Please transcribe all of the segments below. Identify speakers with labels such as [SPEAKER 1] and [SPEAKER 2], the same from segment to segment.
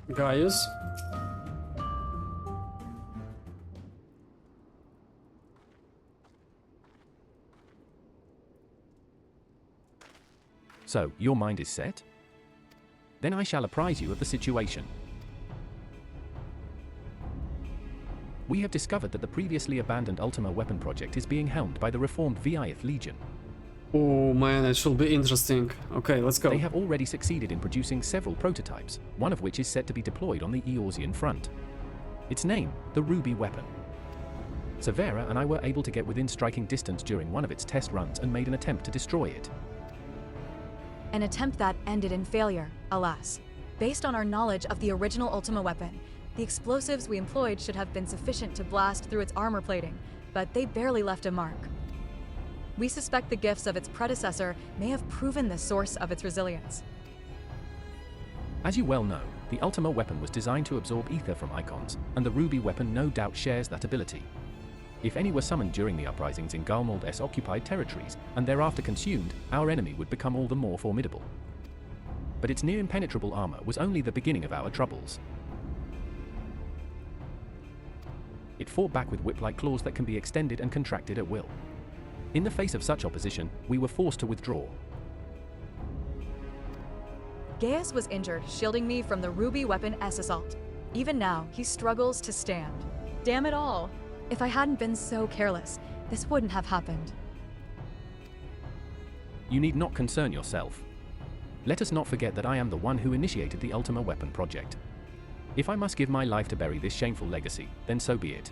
[SPEAKER 1] Gaius.
[SPEAKER 2] So, your mind is set? Then I shall apprise you of the situation. We have discovered that the previously abandoned Ultima weapon project is being helmed by the reformed FFXIV Legion.
[SPEAKER 1] Oh man, it should be interesting. Okay, let's go.
[SPEAKER 2] They have already succeeded in producing several prototypes, one of which is set to be deployed on the Eorzean front. Its name, the Ruby Weapon. Severa and I were able to get within striking distance during one of its test runs and made an attempt to destroy it.
[SPEAKER 3] An attempt that ended in failure, alas. Based on our knowledge of the original Ultima weapon, the explosives we employed should have been sufficient to blast through its armor plating, but they barely left a mark. We suspect the gifts of its predecessor may have proven the source of its resilience.
[SPEAKER 2] As you well know, the Ultima weapon was designed to absorb ether from icons, and the Ruby weapon no doubt shares that ability. If any were summoned during the uprisings in Galmold's occupied territories, and thereafter consumed, our enemy would become all the more formidable. But its near impenetrable armor was only the beginning of our troubles. It fought back with whip-like claws that can be extended and contracted at will. In the face of such opposition, we were forced to withdraw.
[SPEAKER 3] Gaius was injured, shielding me from the Ruby Weapon S assault. Even now, he struggles to stand. Damn it all! If I hadn't been so careless, this wouldn't have happened.
[SPEAKER 2] You need not concern yourself. Let us not forget that I am the one who initiated the Ultima weapon project. If I must give my life to bury this shameful legacy, then so be it.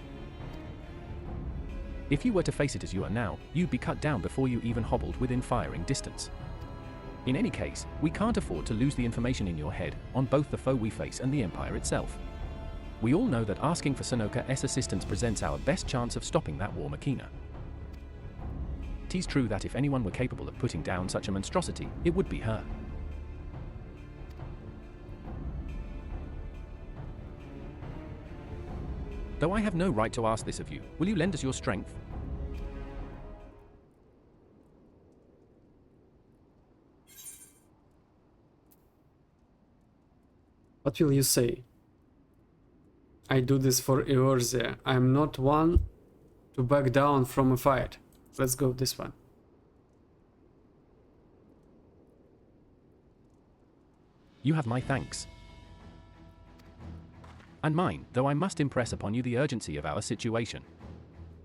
[SPEAKER 2] If you were to face it as you are now, you'd be cut down before you even hobbled within firing distance. In any case, we can't afford to lose the information in your head on both the foe we face and the Empire itself. We all know that asking for Sonoka's assistance presents our best chance of stopping that war machina. It is true that if anyone were capable of putting down such a monstrosity, it would be her. Though I have no right to ask this of you, will you lend us your strength?
[SPEAKER 1] What will you say? I do this for Eorzea. I'm not one to back down from a fight. Let's go this one.
[SPEAKER 2] You have my thanks. And mine, though I must impress upon you the urgency of our situation.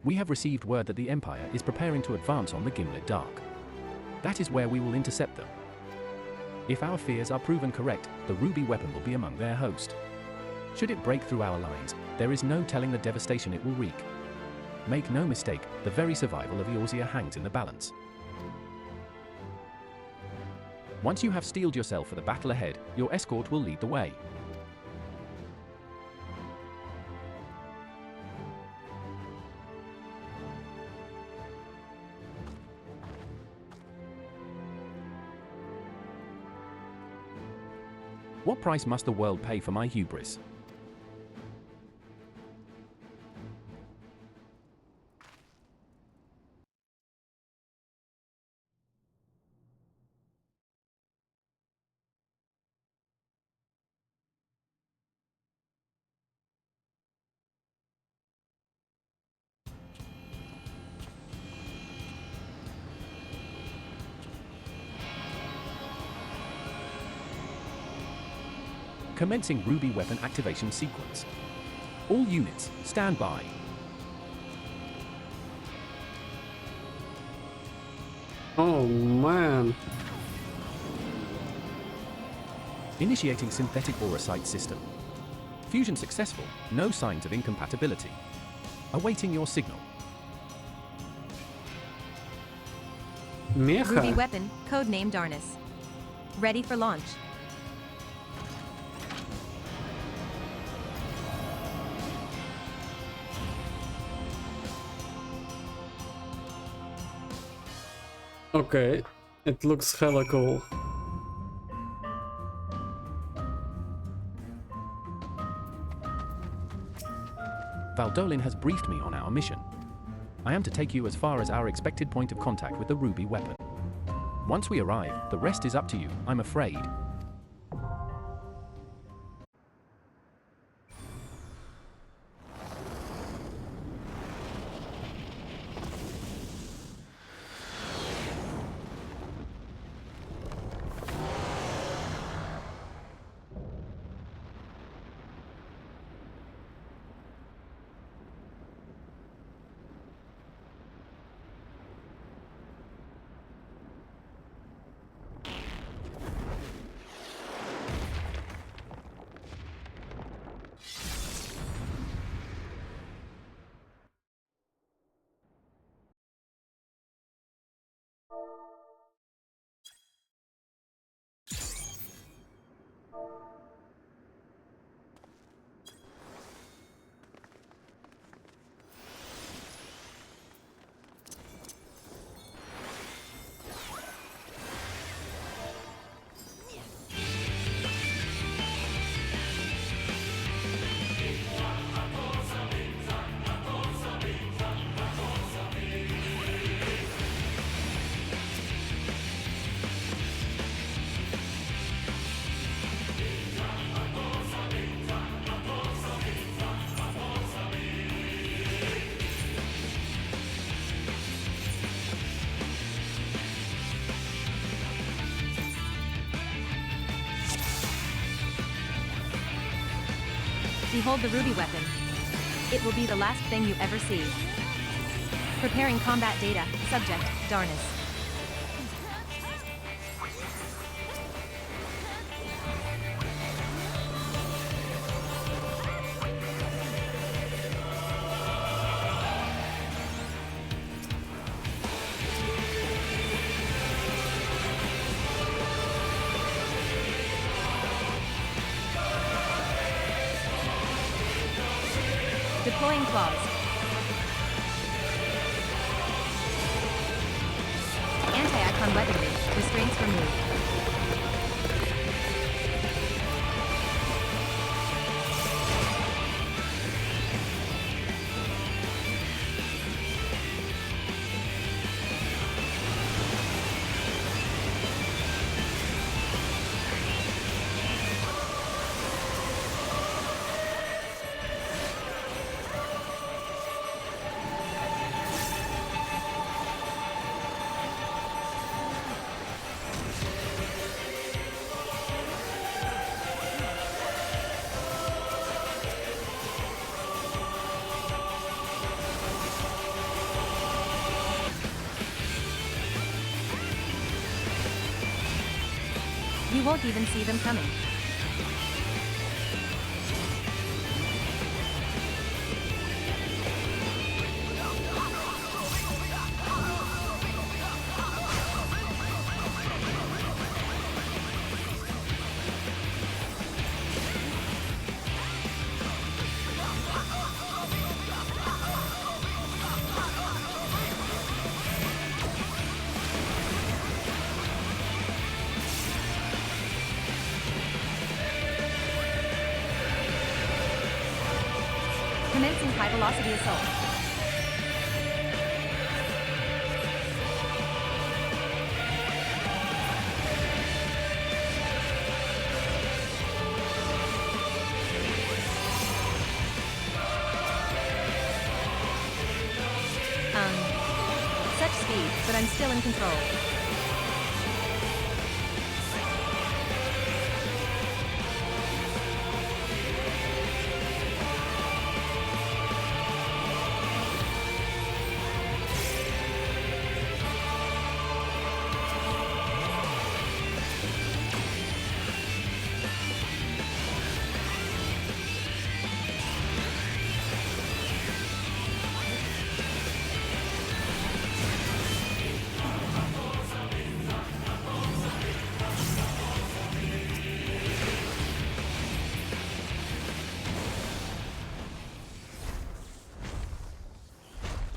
[SPEAKER 2] We have received word that the Empire is preparing to advance on the Gimlet Dark. That is where we will intercept them. If our fears are proven correct, the Ruby weapon will be among their host. Should it break through our lines, there is no telling the devastation it will wreak. Make no mistake, the very survival of Eorzea hangs in the balance. Once you have steeled yourself for the battle ahead, your escort will lead the way. What price must the world pay for my hubris? Commencing Ruby weapon activation sequence. All units, stand by.
[SPEAKER 1] Oh man.
[SPEAKER 2] Initiating synthetic aura sight system. Fusion successful, no signs of incompatibility. Awaiting your signal.
[SPEAKER 1] Mecha.
[SPEAKER 4] Ruby weapon, codenamed Darnus. Ready for launch.
[SPEAKER 1] Okay, it looks hella cool.
[SPEAKER 2] Valdolin has briefed me on our mission. I am to take you as far as our expected point of contact with the Ruby weapon. Once we arrive, the rest is up to you, I'm afraid.
[SPEAKER 4] Behold the ruby weapon. It will be the last thing you ever see. Preparing combat data. Subject, Darnus. Deploying claws. Anti-icon weaponry. Restraints removed. You won't even see them coming. Commencing high-velocity assault. Such speed, but I'm still in control.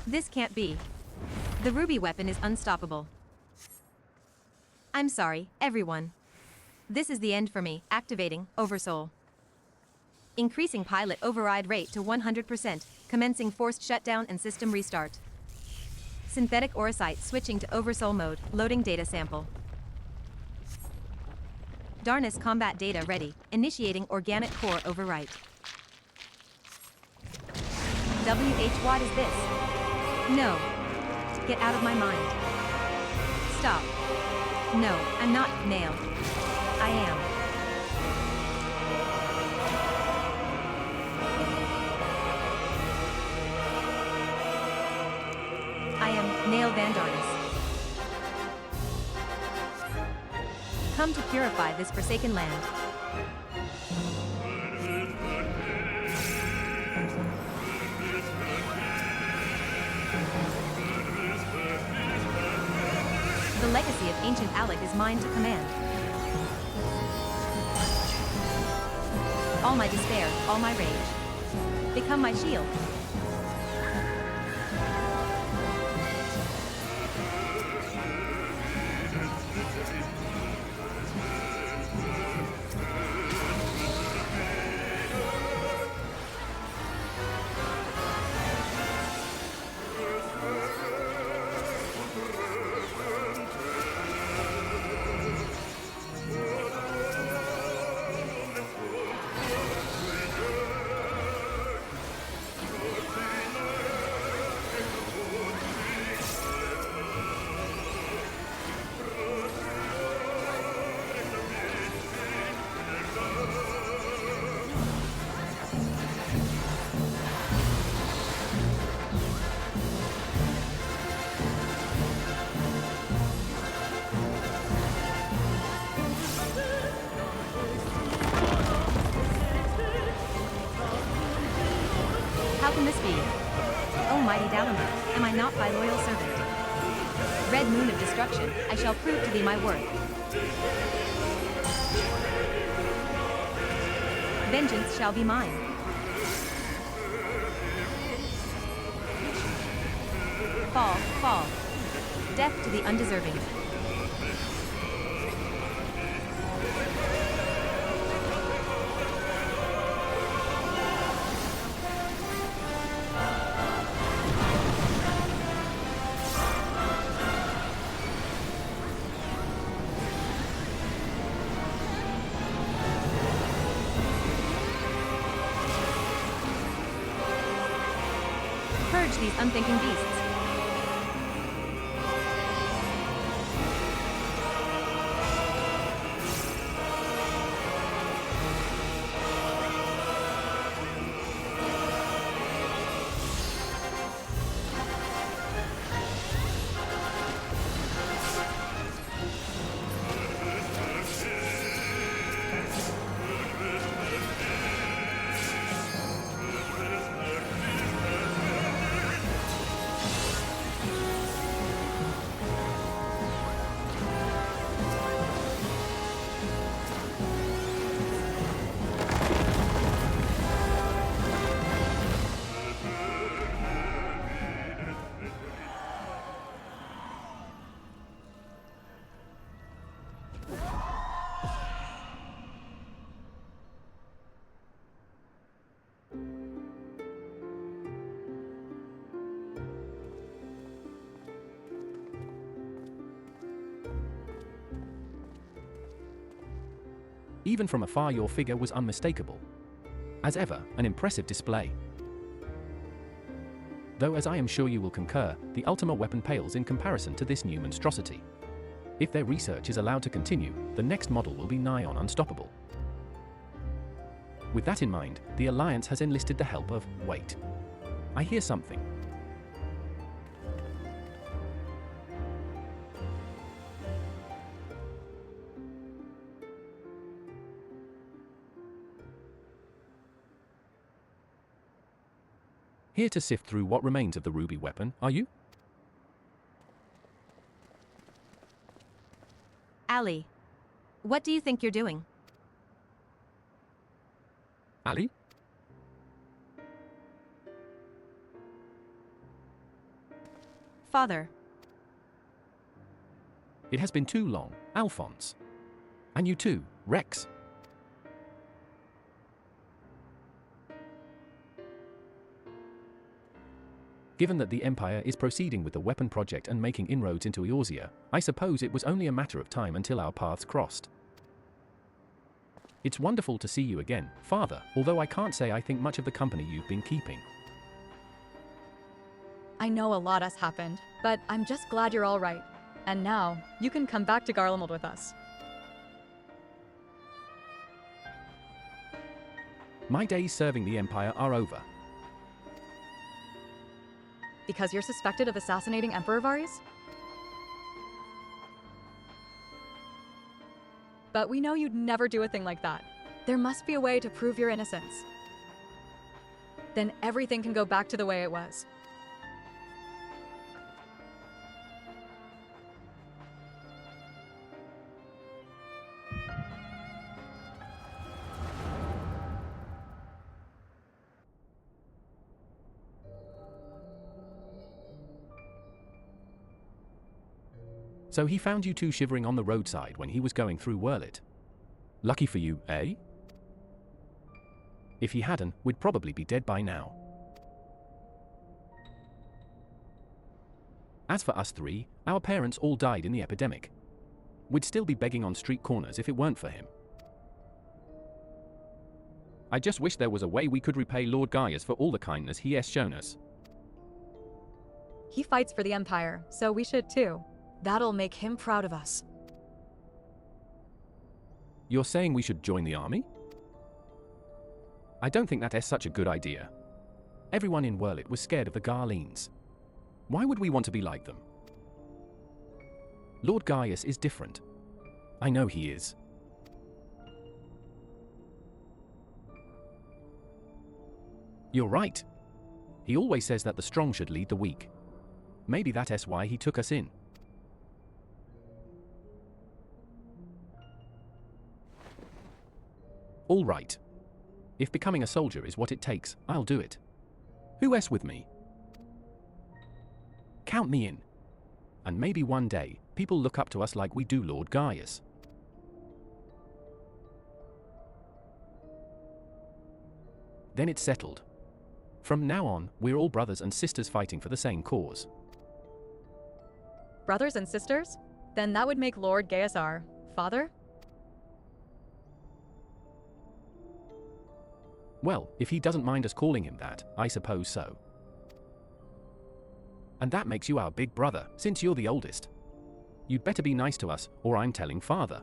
[SPEAKER 4] This can't be. The ruby weapon is unstoppable. I'm sorry, everyone. This is the end for me. Activating Oversoul. Increasing pilot override rate to 100%, commencing forced shutdown and system restart. Synthetic Orosite switching to Oversoul mode, loading data sample. Darnus combat data ready, initiating organic core overwrite. What is this? No. Get out of my mind. Stop. No, I'm not Nail. I am. I am Nail Van Darnus. Come to purify this forsaken land. The legacy of ancient Alec is mine to command. All my despair, all my rage. Become my shield. can this be? Oh mighty Dalamir, am I not thy loyal servant? Red moon of destruction, I shall prove to thee my worth. Vengeance shall be mine. Fall, fall. Death to the undeserving. Purge these unthinking beasts.
[SPEAKER 2] Even from afar your figure was unmistakable. As ever, an impressive display. Though as I am sure you will concur, the Ultima weapon pales in comparison to this new monstrosity. If their research is allowed to continue, the next model will be nigh on unstoppable. With that in mind, the Alliance has enlisted the help of, wait. I hear something. Here to sift through what remains of the ruby weapon, are you?
[SPEAKER 4] Ali, what do you think you're doing?
[SPEAKER 2] Ali?
[SPEAKER 4] Father.
[SPEAKER 2] It has been too long, Alphonse. And you too, Rex. Given that the Empire is proceeding with the weapon project and making inroads into Eorzea, I suppose it was only a matter of time until our paths crossed. It's wonderful to see you again, Father, although I can't say I think much of the company you've been keeping.
[SPEAKER 3] I know a lot has happened, but I'm just glad you're all right. And now, you can come back to Garlemald with us.
[SPEAKER 2] My days serving the Empire are over.
[SPEAKER 3] Because you're suspected of assassinating Emperor Varys? But we know you'd never do a thing like that. There must be a way to prove your innocence. Then everything can go back to the way it was.
[SPEAKER 2] So he found you two shivering on the roadside when he was going through Wurlit. Lucky for you, eh? If he hadn't, we'd probably be dead by now. As for us three, our parents all died in the epidemic. We'd still be begging on street corners if it weren't for him. I just wish there was a way we could repay Lord Gaius for all the kindness he has shown us.
[SPEAKER 3] He fights for the Empire, so we should too. That'll make him proud of us.
[SPEAKER 2] You're saying we should join the army? I don't think that is such a good idea. Everyone in Wurlit was scared of the Garleans. Why would we want to be like them? Lord Gaius is different. I know he is. You're right. He always says that the strong should lead the weak. Maybe that's why he took us in. All right. If becoming a soldier is what it takes, I'll do it. Who's with me? Count me in. And maybe one day, people look up to us like we do Lord Gaius. Then it's settled. From now on, we're all brothers and sisters fighting for the same cause.
[SPEAKER 3] Brothers and sisters? Then that would make Lord Gaius our father?
[SPEAKER 2] Well, if he doesn't mind us calling him that, I suppose so. And that makes you our big brother, since you're the oldest. You'd better be nice to us, or I'm telling father.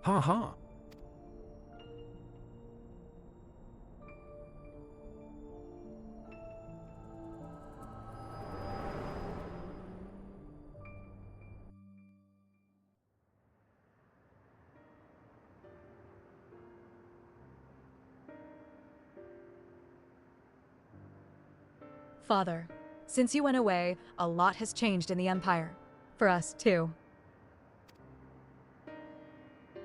[SPEAKER 2] Ha ha.
[SPEAKER 3] Father, since you went away, a lot has changed in the Empire. For us, too.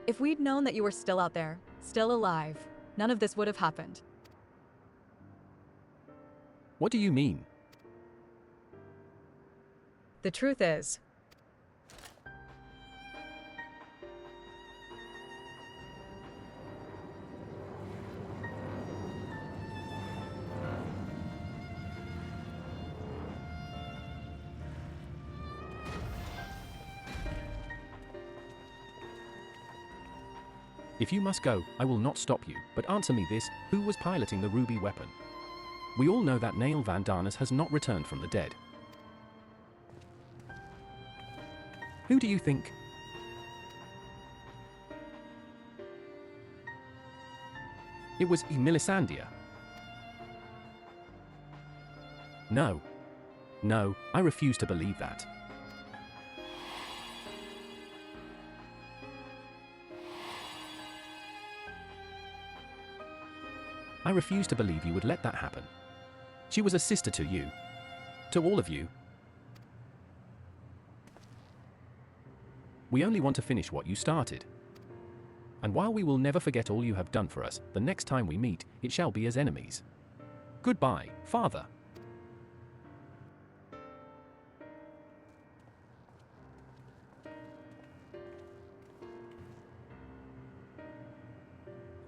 [SPEAKER 3] If we'd known that you were still out there, still alive, none of this would have happened.
[SPEAKER 2] What do you mean?
[SPEAKER 3] The truth is,
[SPEAKER 2] If you must go, I will not stop you, but answer me this, who was piloting the ruby weapon? We all know that Nail Van Darnus has not returned from the dead. Who do you think? It was Melisandre. No. No, I refuse to believe that. I refuse to believe you would let that happen. She was a sister to you. To all of you. We only want to finish what you started. And while we will never forget all you have done for us, the next time we meet, it shall be as enemies. Goodbye, Father.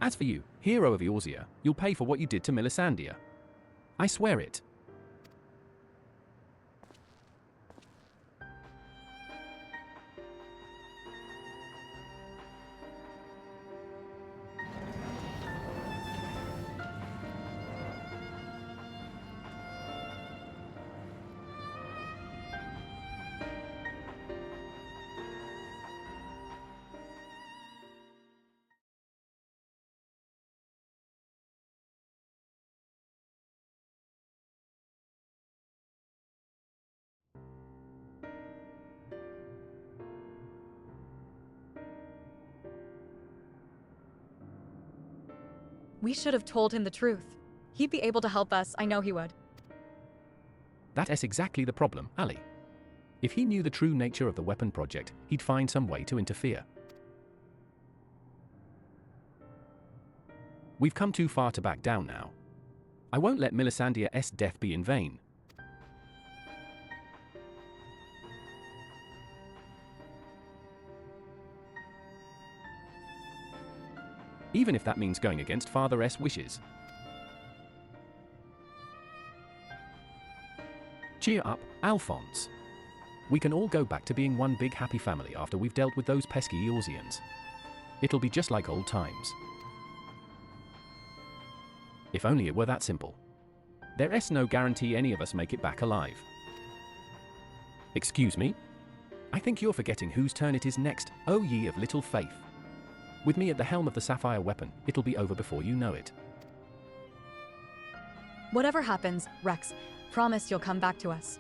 [SPEAKER 2] As for you, hero of Eorzea, you'll pay for what you did to Melisandre. I swear it.
[SPEAKER 3] we should have told him the truth. He'd be able to help us, I know he would.
[SPEAKER 2] That is exactly the problem, Ali. If he knew the true nature of the weapon project, he'd find some way to interfere. We've come too far to back down now. I won't let Melisandre's death be in vain. Even if that means going against Father's wishes. Cheer up, Alphonse. We can all go back to being one big happy family after we've dealt with those pesky Eorzeans. It'll be just like old times. If only it were that simple. There's no guarantee any of us make it back alive. Excuse me? I think you're forgetting whose turn it is next, O ye of little faith. With me at the helm of the sapphire weapon, it'll be over before you know it.
[SPEAKER 3] Whatever happens, Rex, promise you'll come back to us.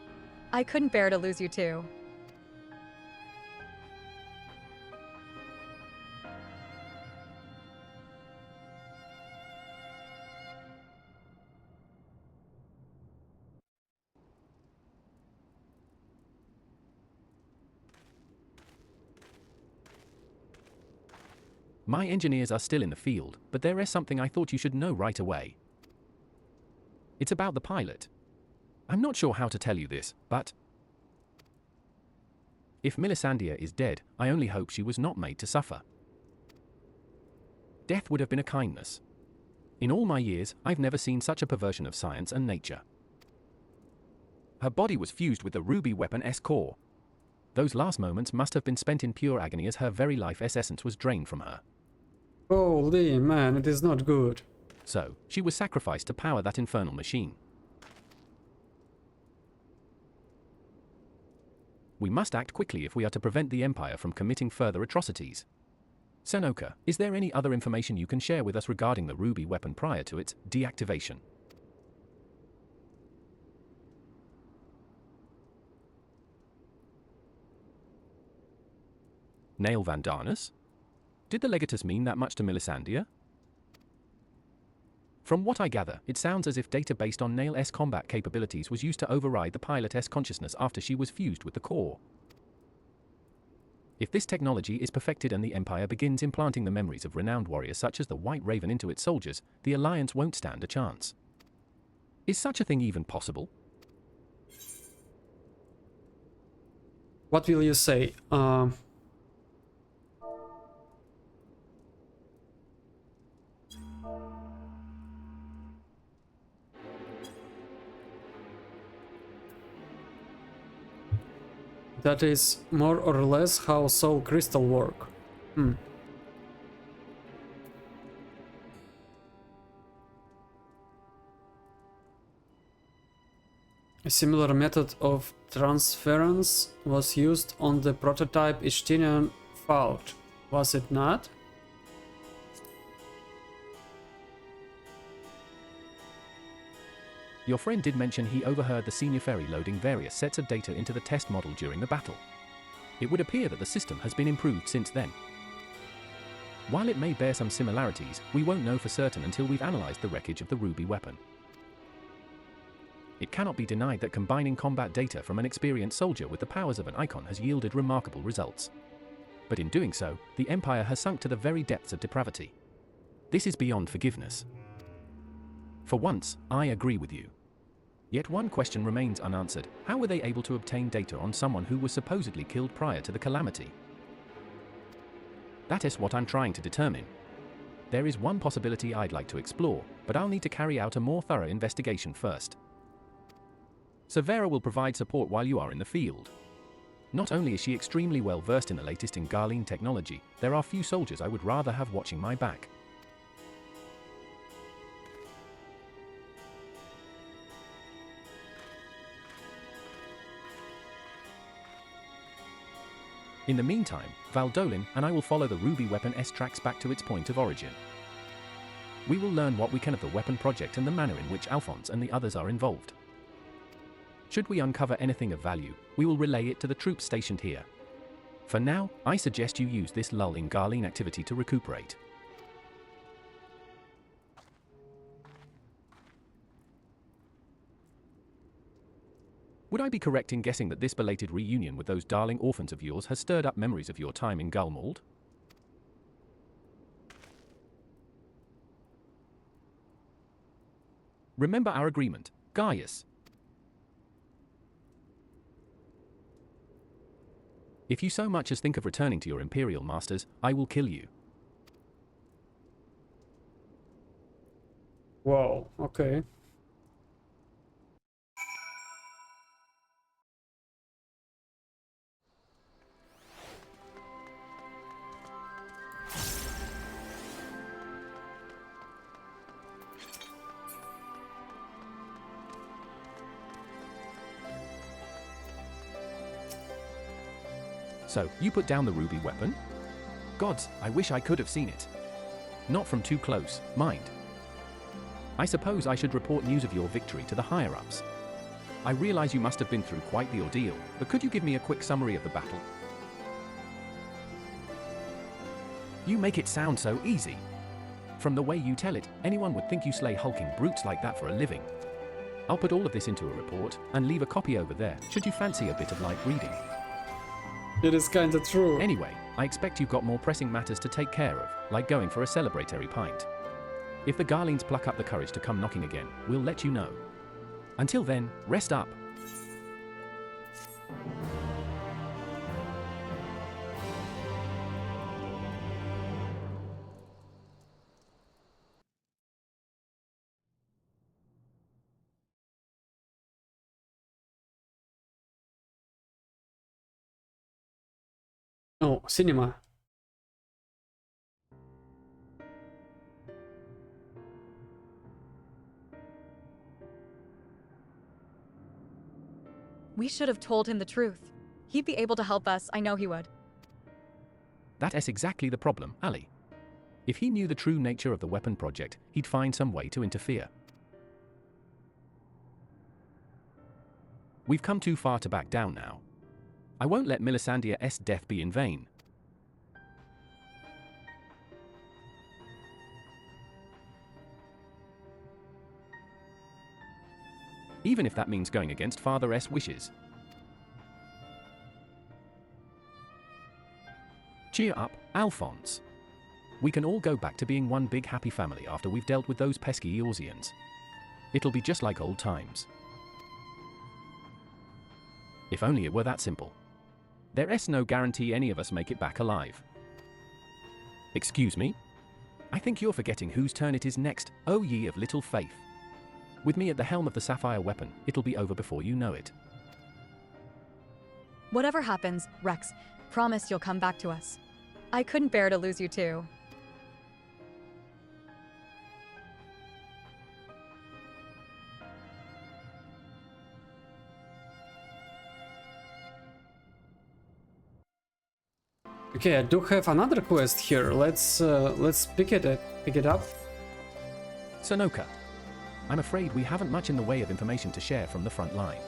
[SPEAKER 3] I couldn't bear to lose you too.
[SPEAKER 2] My engineers are still in the field, but there is something I thought you should know right away. It's about the pilot. I'm not sure how to tell you this, but if Melisandre is dead, I only hope she was not made to suffer. Death would have been a kindness. In all my years, I've never seen such a perversion of science and nature. Her body was fused with the ruby weapon S core. Those last moments must have been spent in pure agony as her very life essence was drained from her.
[SPEAKER 1] Holy man, it is not good.
[SPEAKER 2] So, she was sacrificed to power that infernal machine. We must act quickly if we are to prevent the Empire from committing further atrocities. Sanoka, is there any other information you can share with us regarding the ruby weapon prior to its deactivation? Nail Vandanus? Did the Legatus mean that much to Melisandre? From what I gather, it sounds as if data based on Nail-S combat capabilities was used to override the pilot's consciousness after she was fused with the core. If this technology is perfected and the Empire begins implanting the memories of renowned warriors such as the White Raven into its soldiers, the Alliance won't stand a chance. Is such a thing even possible?
[SPEAKER 1] What will you say? That is more or less how soul crystal work. A similar method of transference was used on the prototype Ishtinian Fault, was it not?
[SPEAKER 2] Your friend did mention he overheard the senior ferry loading various sets of data into the test model during the battle. It would appear that the system has been improved since then. While it may bear some similarities, we won't know for certain until we've analyzed the wreckage of the ruby weapon. It cannot be denied that combining combat data from an experienced soldier with the powers of an icon has yielded remarkable results. But in doing so, the Empire has sunk to the very depths of depravity. This is beyond forgiveness. For once, I agree with you. Yet one question remains unanswered. How were they able to obtain data on someone who was supposedly killed prior to the calamity? That is what I'm trying to determine. There is one possibility I'd like to explore, but I'll need to carry out a more thorough investigation first. Severa will provide support while you are in the field. Not only is she extremely well versed in the latest in Garlean technology, there are few soldiers I would rather have watching my back. In the meantime, Valdolin and I will follow the Ruby Weapon S tracks back to its point of origin. We will learn what we can of the weapon project and the manner in which Alphonse and the others are involved. Should we uncover anything of value, we will relay it to the troops stationed here. For now, I suggest you use this lull in Garlean activity to recuperate. Would I be correct in guessing that this belated reunion with those darling orphans of yours has stirred up memories of your time in Gulmold? Remember our agreement, Gaius. If you so much as think of returning to your Imperial masters, I will kill you.
[SPEAKER 1] Wow, okay.
[SPEAKER 2] So, you put down the ruby weapon? Gods, I wish I could have seen it. Not from too close, mind. I suppose I should report news of your victory to the higher-ups. I realize you must have been through quite the ordeal, but could you give me a quick summary of the battle? You make it sound so easy. From the way you tell it, anyone would think you slay hulking brutes like that for a living. I'll put all of this into a report, and leave a copy over there, should you fancy a bit of light reading.
[SPEAKER 1] It is kinda true.
[SPEAKER 2] Anyway, I expect you've got more pressing matters to take care of, like going for a celebratory pint. If the Garleans pluck up the courage to come knocking again, we'll let you know. Until then, rest up.
[SPEAKER 1] Oh, cinema.
[SPEAKER 3] We should have told him the truth. He'd be able to help us, I know he would.
[SPEAKER 2] That is exactly the problem, Ali. If he knew the true nature of the weapon project, he'd find some way to interfere. We've come too far to back down now. I won't let Melisandre's death be in vain. Even if that means going against Father's wishes. Cheer up, Alphonse. We can all go back to being one big happy family after we've dealt with those pesky Eorzeans. It'll be just like old times. If only it were that simple. There's no guarantee any of us make it back alive. Excuse me? I think you're forgetting whose turn it is next, O ye of little faith. With me at the helm of the Sapphire weapon, it'll be over before you know it.
[SPEAKER 3] Whatever happens, Rex, promise you'll come back to us. I couldn't bear to lose you too.
[SPEAKER 1] Okay, I do have another quest here. Let's pick it up.
[SPEAKER 2] Sonoka, I'm afraid we haven't much in the way of information to share from the front line.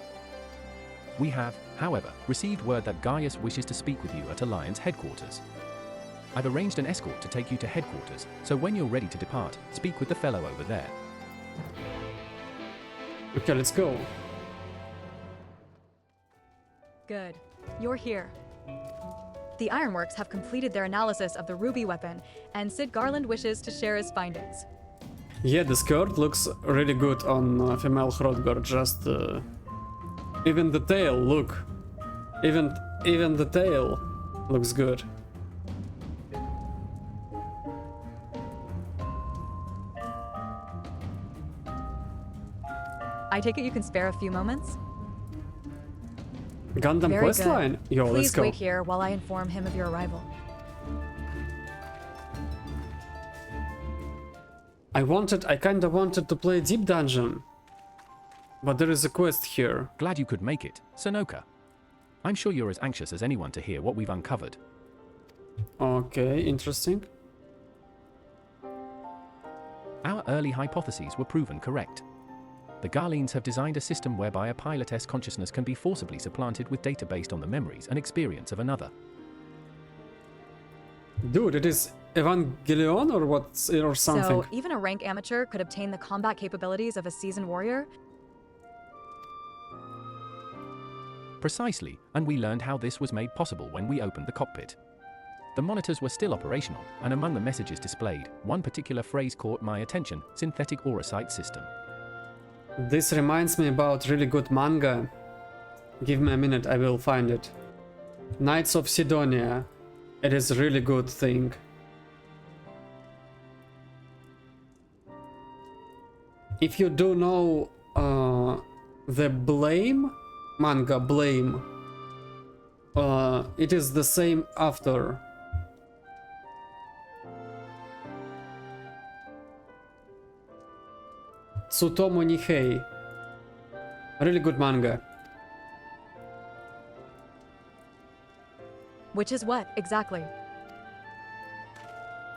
[SPEAKER 2] We have, however, received word that Gaius wishes to speak with you at Alliance headquarters. I've arranged an escort to take you to headquarters, so when you're ready to depart, speak with the fellow over there.
[SPEAKER 1] Okay, let's go.
[SPEAKER 3] Good. You're here. The Ironworks have completed their analysis of the Ruby weapon, and Sid Garland wishes to share his findings.
[SPEAKER 1] Yeah, the skirt looks really good on female Hrothgar. Just even the tail, look. Even the tail looks good.
[SPEAKER 3] I take it you can spare a few moments?
[SPEAKER 1] Gundam
[SPEAKER 3] Very
[SPEAKER 1] questline?
[SPEAKER 3] good.
[SPEAKER 1] Yo, let's
[SPEAKER 3] Please
[SPEAKER 1] go.
[SPEAKER 3] wait here while I inform him of your arrival.
[SPEAKER 1] I kinda wanted to play Deep Dungeon, but there is a quest here.
[SPEAKER 2] Glad you could make it, Sonoka. I'm sure you're as anxious as anyone to hear what we've uncovered.
[SPEAKER 1] Okay, interesting.
[SPEAKER 2] Our early hypotheses were proven correct. The Garleans have designed a system whereby a pilotess consciousness can be forcibly supplanted with data based on the memories and experience of another.
[SPEAKER 1] Dude, it is Evangelion or something.
[SPEAKER 3] So, even a rank amateur could obtain the combat capabilities of a seasoned warrior?
[SPEAKER 2] Precisely, and we learned how this was made possible when we opened the cockpit. The monitors were still operational, and among the messages displayed, one particular phrase caught my attention: synthetic aurosite system.
[SPEAKER 1] This reminds me about really good manga. Give me a minute, I will find it. Knights of Sidonia. It is a really good thing. If you do know the Blame manga, Blame, it is the same after. Tsutomu Nihei. Really good manga.
[SPEAKER 3] Which is what, exactly?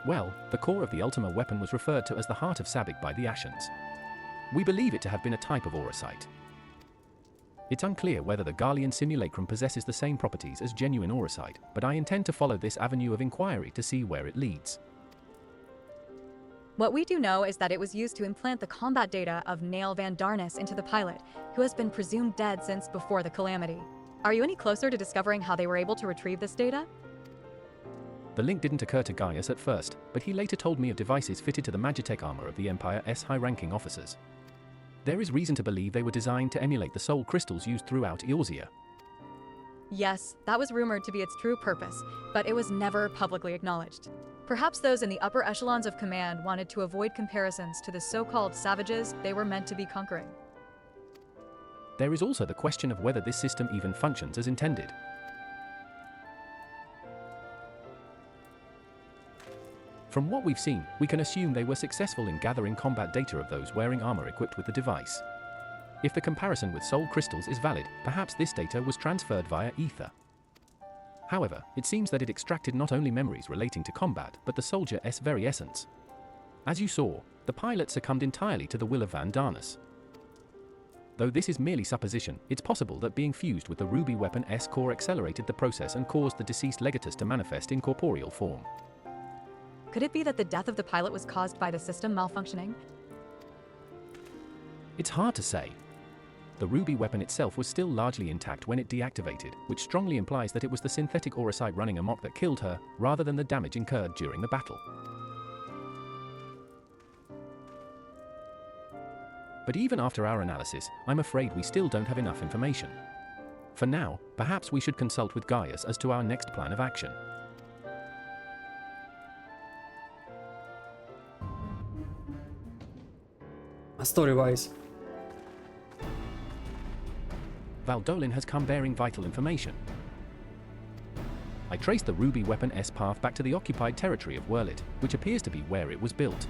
[SPEAKER 2] Well, the core of the Ultima weapon was referred to as the Heart of Sabik by the Ashans. We believe it to have been a type of aurosite. It's unclear whether the Garlean simulacrum possesses the same properties as genuine aurosite, but I intend to follow this avenue of inquiry to see where it leads.
[SPEAKER 3] What we do know is that it was used to implant the combat data of Nail Van Darnus into the pilot, who has been presumed dead since before the Calamity. Are you any closer to discovering how they were able to retrieve this data?
[SPEAKER 2] The link didn't occur to Gaius at first, but he later told me of devices fitted to the Magitech armor of the Empire's high-ranking officers. There is reason to believe they were designed to emulate the soul crystals used throughout Eorzea.
[SPEAKER 3] Yes, that was rumored to be its true purpose, but it was never publicly acknowledged. Perhaps those in the upper echelons of command wanted to avoid comparisons to the so-called savages they were meant to be conquering.
[SPEAKER 2] There is also the question of whether this system even functions as intended. From what we've seen, we can assume they were successful in gathering combat data of those wearing armor equipped with the device. If the comparison with soul crystals is valid, perhaps this data was transferred via ether. However, it seems that it extracted not only memories relating to combat, but the soldier's very essence. As you saw, the pilot succumbed entirely to the will of Van Darnus. Though this is merely supposition, it's possible that being fused with the Ruby weapon's core accelerated the process and caused the deceased Legatus to manifest in corporeal form.
[SPEAKER 3] Could it be that the death of the pilot was caused by the system malfunctioning?
[SPEAKER 2] It's hard to say. The Ruby weapon itself was still largely intact when it deactivated, which strongly implies that it was the synthetic Auracite running amok that killed her, rather than the damage incurred during the battle. But even after our analysis, I'm afraid we still don't have enough information. For now, perhaps we should consult with Gaius as to our next plan of action.
[SPEAKER 1] Story-wise.
[SPEAKER 2] Valdolin has come bearing vital information. I traced the Ruby weapon's path back to the occupied territory of Wurlit, which appears to be where it was built.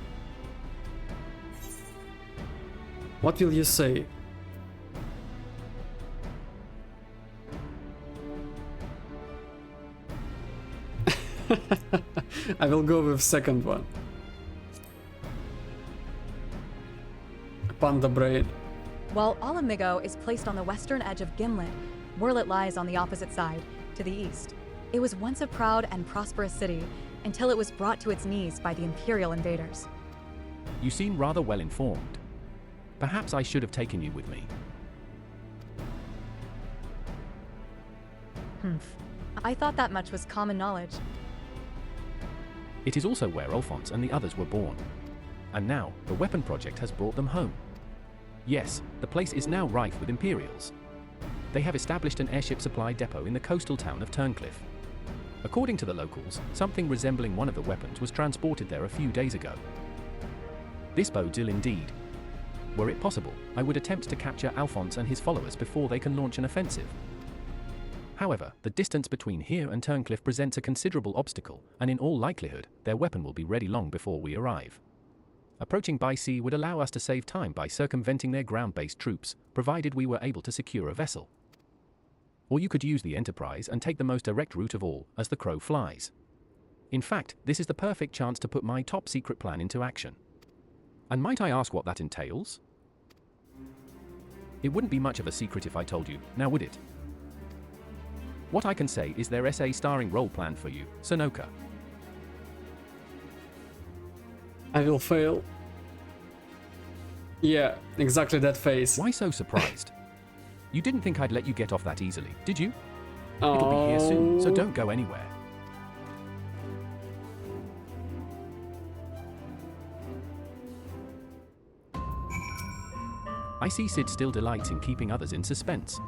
[SPEAKER 1] What will you say? I will go with second one. Panda brain.
[SPEAKER 3] While Alamigo is placed on the western edge of Gimlet, Wurlit lies on the opposite side, to the east. It was once a proud and prosperous city, until it was brought to its knees by the Imperial invaders.
[SPEAKER 2] You seem rather well informed. Perhaps I should have taken you with me.
[SPEAKER 3] I thought that much was common knowledge.
[SPEAKER 2] It is also where Alphonse and the others were born. And now, the weapon project has brought them home. Yes, the place is now rife with Imperials. They have established an airship supply depot in the coastal town of Turncliffe. According to the locals, something resembling one of the weapons was transported there a few days ago. This bodes ill indeed. Were it possible, I would attempt to capture Alphonse and his followers before they can launch an offensive. However, the distance between here and Turncliffe presents a considerable obstacle, and in all likelihood, their weapon will be ready long before we arrive. Approaching by sea would allow us to save time by circumventing their ground-based troops, provided we were able to secure a vessel. Or you could use the Enterprise and take the most direct route of all, as the crow flies. In fact, this is the perfect chance to put my top-secret plan into action. And might I ask what that entails? It wouldn't be much of a secret if I told you, now would it? What I can say is their SA-starring role plan for you, Sonoka.
[SPEAKER 1] I will fail. Yeah, exactly that face.
[SPEAKER 2] Why so surprised? You didn't think I'd let you get off that easily, did you? It'll be here soon, so don't go anywhere. I see Sid still delights in keeping others in suspense.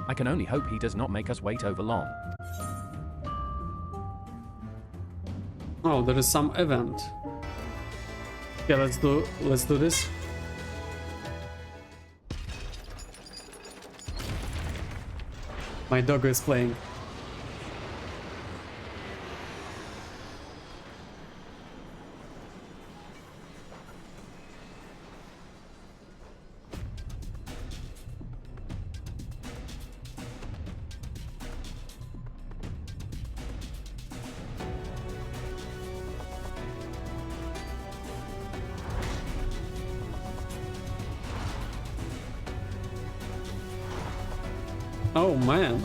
[SPEAKER 2] I can only hope he does not make us wait over long.
[SPEAKER 1] Oh, there is some event. Yeah, let's do this. My dog is playing. Oh man.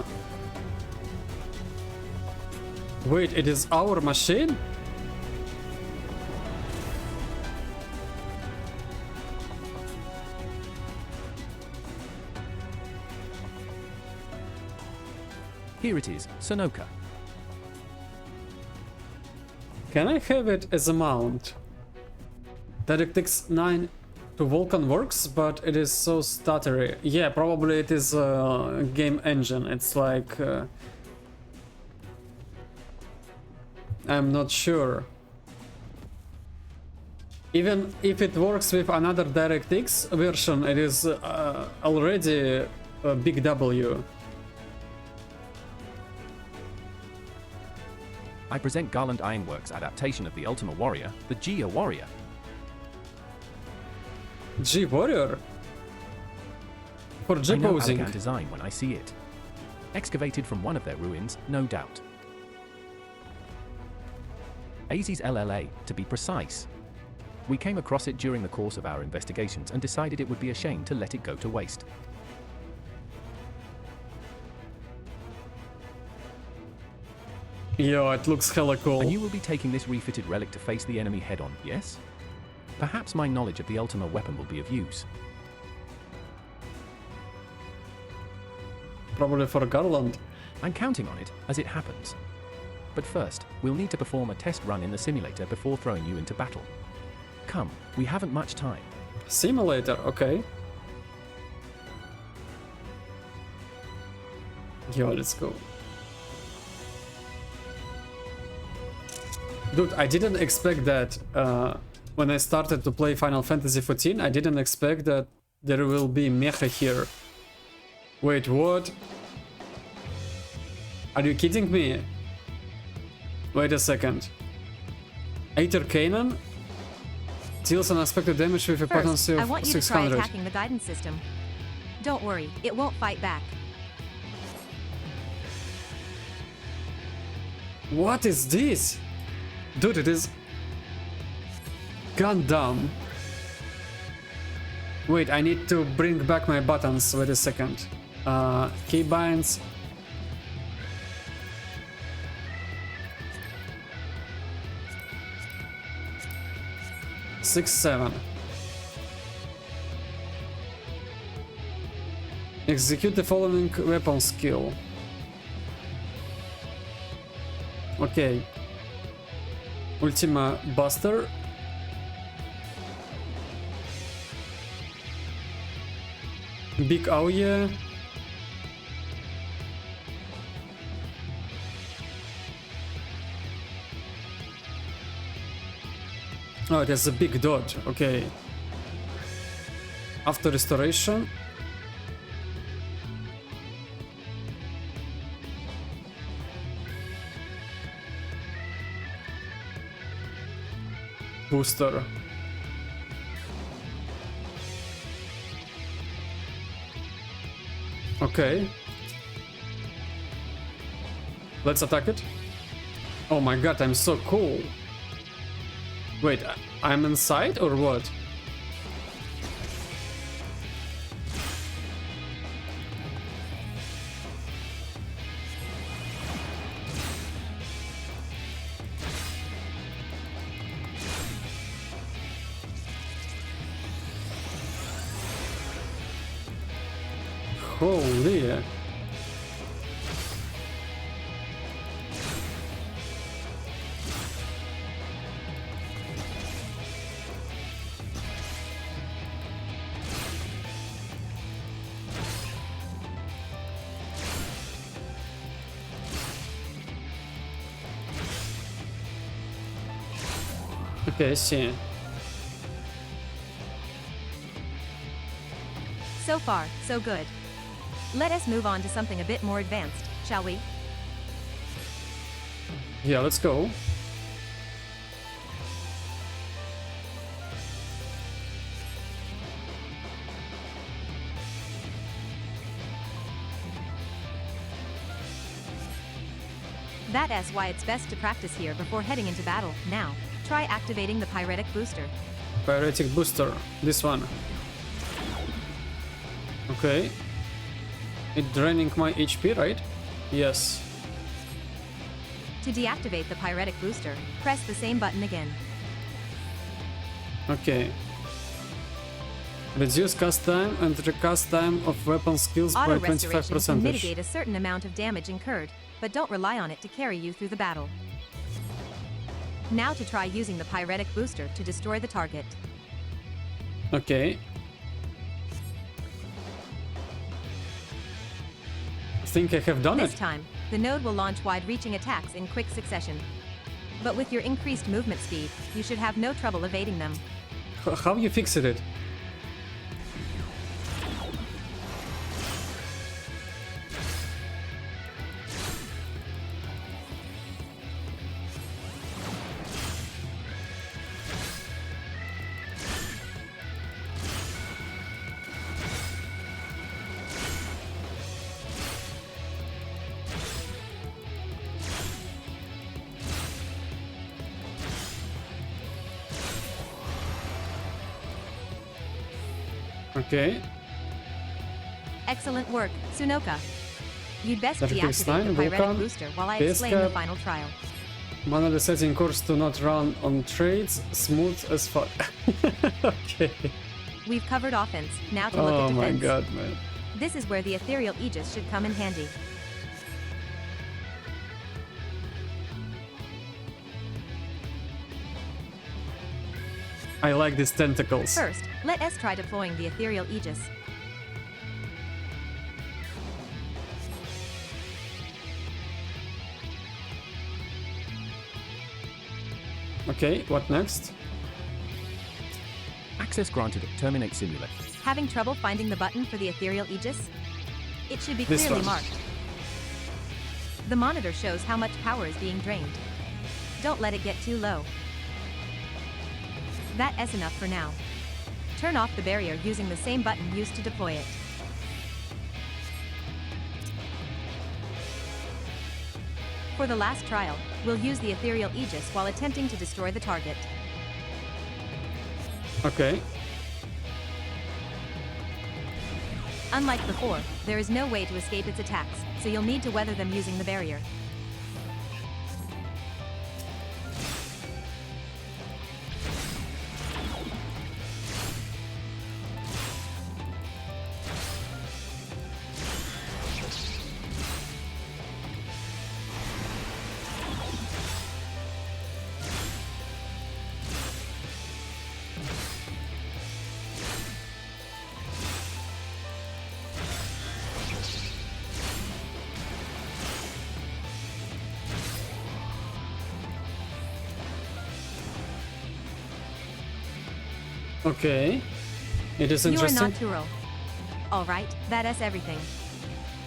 [SPEAKER 1] Wait, it is our machine?
[SPEAKER 2] Here it is, Sonoka.
[SPEAKER 1] Can I have it as a mount? DirectX 9 to Vulkan works, but it is so stuttery. Yeah, probably it is a game engine. It's like... I'm not sure. Even if it works with another DirectX version, it is already a big W.
[SPEAKER 2] I present Garland Ironworks' adaptation of the Ultima Warrior, the Gia Warrior.
[SPEAKER 1] G Warrior? For G
[SPEAKER 2] I know
[SPEAKER 1] posing.
[SPEAKER 2] Alcan design when I see it. Excavated from one of their ruins, no doubt. AZ's LLA, to be precise. We came across it during the course of our investigations and decided it would be a shame to let it go to waste.
[SPEAKER 1] Yo, it looks hella cool.
[SPEAKER 2] And you will be taking this refitted relic to face the enemy head-on, yes? Perhaps my knowledge of the Ultima weapon will be of use.
[SPEAKER 1] Probably for Garland.
[SPEAKER 2] I'm counting on it, as it happens. But first, we'll need to perform a test run in the simulator before throwing you into battle. Come, we haven't much time.
[SPEAKER 1] Simulator, okay. Yo, let's go. Dude, I didn't expect that when I started to play Final Fantasy XIV. I didn't expect that there will be mecha here. Wait, what? Are you kidding me? Wait a second. Aether Cannon deals unexpected damage with a
[SPEAKER 4] First,
[SPEAKER 1] potency
[SPEAKER 4] I
[SPEAKER 1] of
[SPEAKER 4] want you to try
[SPEAKER 1] 600.
[SPEAKER 4] attacking the guidance system. Don't worry, it won't fight back.
[SPEAKER 1] What is this? Dude, it is Gundam. Wait, I need to bring back my buttons. Wait a second. Keybinds. Six, 7. Execute the following weapon skill. Okay. Ultima Buster. Big Auye. Oh, it has a big dodge. Okay. After restoration. Booster. Okay. Let's attack it. Oh my god, I'm so cool. Wait, I'm inside or what? Holy. Okay, I see.
[SPEAKER 4] So far, so good. Let us move on to something a bit more advanced, shall we?
[SPEAKER 1] Yeah, let's go.
[SPEAKER 4] That's why it's best to practice here before heading into battle. Now, try activating the pyretic booster.
[SPEAKER 1] Pyretic booster. This one. Okay. It draining my HP, right? Yes.
[SPEAKER 4] To deactivate the pyretic booster, press the same button again.
[SPEAKER 1] Okay. Reduce cast time and recast time of weapon skills by
[SPEAKER 4] Auto restoration can
[SPEAKER 1] 25%.
[SPEAKER 4] mitigate a certain amount of damage incurred, but don't rely on it to carry you through the battle. Now to try using the pyretic booster to destroy the target.
[SPEAKER 1] Okay. I think I have done
[SPEAKER 4] This
[SPEAKER 1] it.
[SPEAKER 4] time, the node will launch wide-reaching attacks in quick succession. But with your increased movement speed, you should have no trouble evading them.
[SPEAKER 1] How you fixed it? Okay.
[SPEAKER 4] Excellent work, Sunoka. You'd best
[SPEAKER 1] FFXIV,
[SPEAKER 4] deactivate the pyretic
[SPEAKER 1] Vulcan,
[SPEAKER 4] booster while I
[SPEAKER 1] TTS
[SPEAKER 4] explain the
[SPEAKER 1] cap.
[SPEAKER 4] final trial.
[SPEAKER 1] Manually setting course to not run on trades. Smooth as fuck. Okay.
[SPEAKER 4] We've covered offense, now to look
[SPEAKER 1] Oh
[SPEAKER 4] at
[SPEAKER 1] my
[SPEAKER 4] defense.
[SPEAKER 1] god, man.
[SPEAKER 4] This is where the ethereal aegis should come in handy.
[SPEAKER 1] I like these tentacles.
[SPEAKER 4] First, let us try deploying the ethereal aegis.
[SPEAKER 1] Okay, what next?
[SPEAKER 2] Access granted. Terminate simulate.
[SPEAKER 4] Having trouble finding the button for the ethereal aegis? It should be
[SPEAKER 1] This
[SPEAKER 4] clearly
[SPEAKER 1] one.
[SPEAKER 4] marked. The monitor shows how much power is being drained. Don't let it get too low. That's enough for now. Turn off the barrier using the same button used to deploy it. For the last trial, we'll use the ethereal aegis while attempting to destroy the target.
[SPEAKER 1] Okay.
[SPEAKER 4] Unlike before, there is no way to escape its attacks, so you'll need to weather them using the barrier.
[SPEAKER 1] Okay. It is
[SPEAKER 4] You are
[SPEAKER 1] interesting.
[SPEAKER 4] not Turo. All right, that's everything.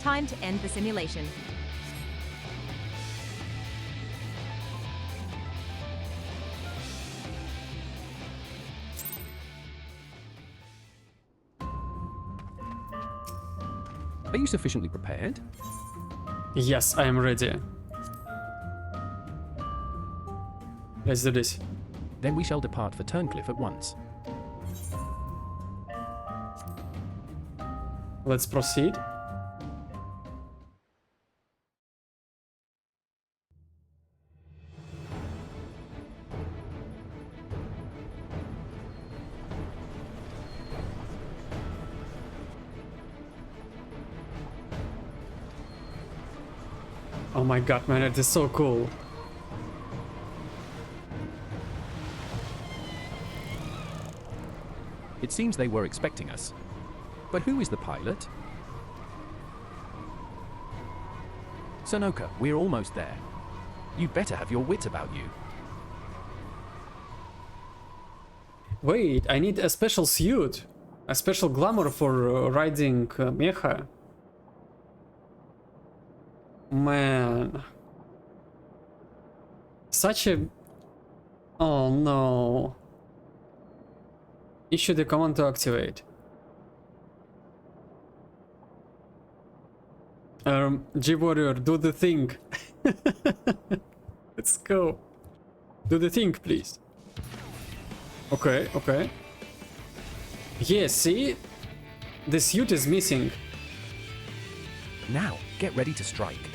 [SPEAKER 4] Time to end the simulation.
[SPEAKER 2] Are you sufficiently prepared?
[SPEAKER 1] Yes, I am ready. Let's do this.
[SPEAKER 2] Then we shall depart for Turncliffe at once.
[SPEAKER 1] Let's proceed. Oh my god, man, it is so cool.
[SPEAKER 2] It seems they were expecting us. But who is the pilot? Sonoka, we're almost there. You'd better have your wit about you.
[SPEAKER 1] Wait, I need a special suit. A special glamour for riding mecha. Man. Such a... Oh no. Issue the command to activate. G-Warrior, do the thing. Let's go. Do the thing, please. Okay, okay. Yeah, see? The suit is missing.
[SPEAKER 2] Now, get ready to strike.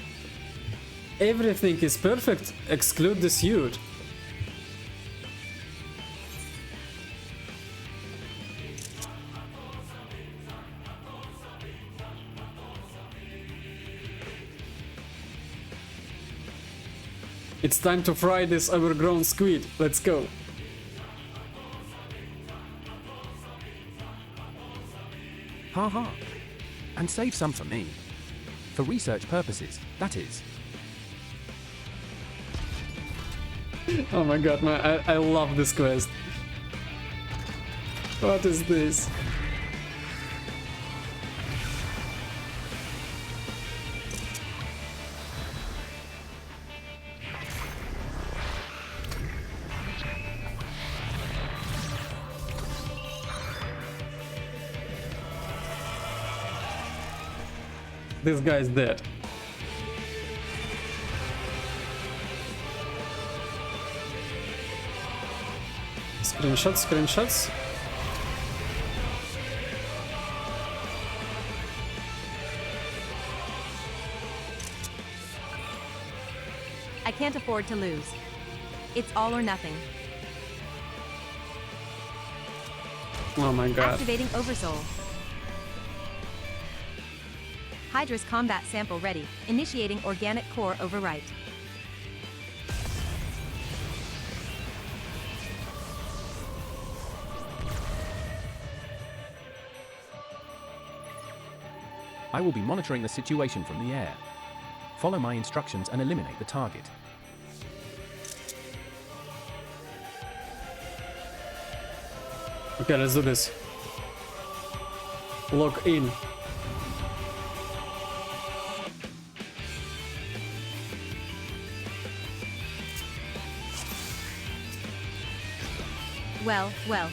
[SPEAKER 1] Everything is perfect, exclude the suit. It's time to fry this overgrown squid. Let's go.
[SPEAKER 2] Ha. And save some for me. For research purposes, that is.
[SPEAKER 1] Oh my god, man, I love this quest. What is this? This guy's dead. Screenshots.
[SPEAKER 4] I can't afford to lose. It's all or nothing.
[SPEAKER 1] Oh my god.
[SPEAKER 4] Activating Oversoul. Hydra's combat sample ready. Initiating organic core overwrite.
[SPEAKER 2] I will be monitoring the situation from the air. Follow my instructions and eliminate the target.
[SPEAKER 1] Okay, let's do this. Log in.
[SPEAKER 4] Well.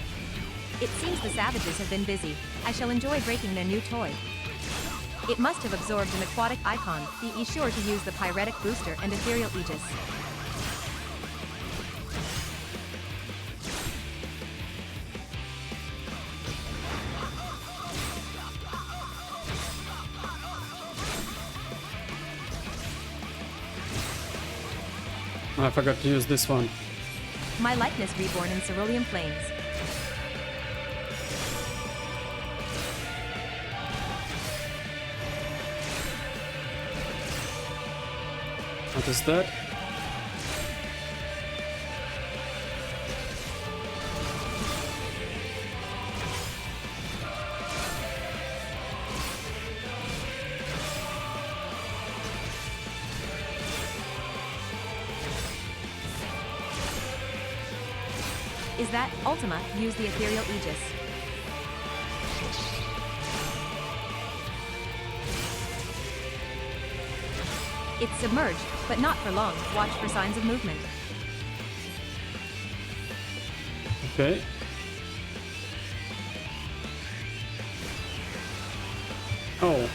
[SPEAKER 4] It seems the savages have been busy. I shall enjoy breaking their new toy. It must have absorbed an aquatic icon. Be sure to use the pyretic booster and ethereal aegis.
[SPEAKER 1] I forgot to use this one.
[SPEAKER 4] My likeness reborn in cerulean flames.
[SPEAKER 1] What is that?
[SPEAKER 4] Is that Ultima? Use the ethereal aegis. It's submerged, but not for long. Watch for signs of movement.
[SPEAKER 1] Okay. Oh.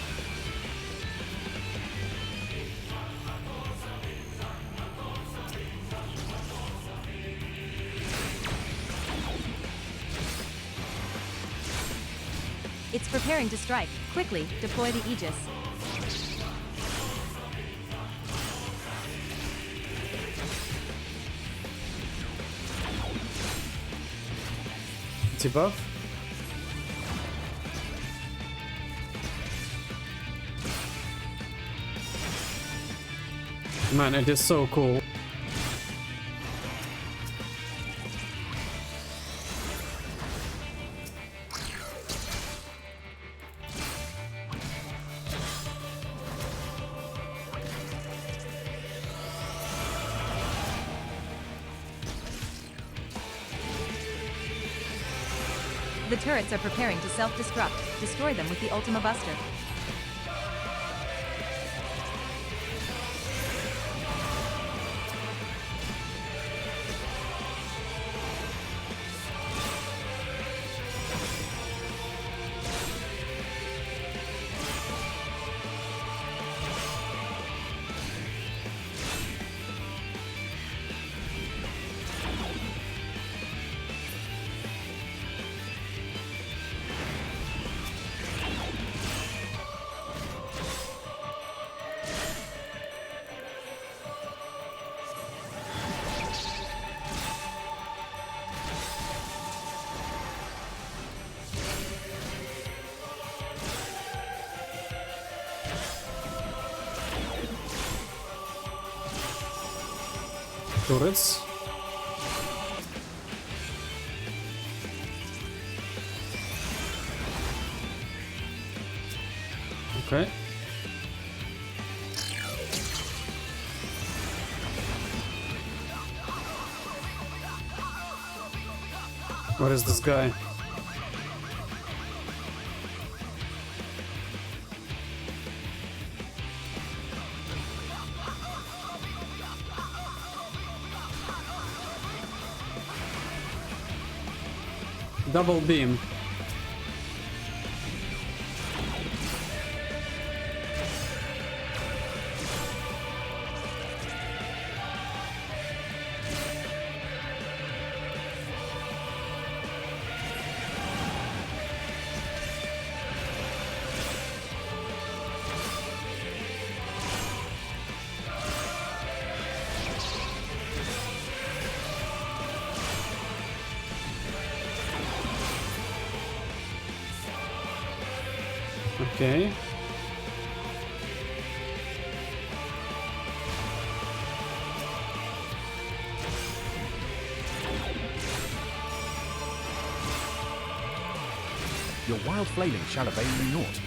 [SPEAKER 4] It's preparing to strike. Quickly, deploy the aegis.
[SPEAKER 1] Debuff. Man, it is so cool.
[SPEAKER 4] The turrets are preparing to self-destruct. Destroy them with the Ultima Buster.
[SPEAKER 1] Turrets. Okay. Where is this guy? Double beam. Okay.
[SPEAKER 2] Your wild flailing shall avail you naught.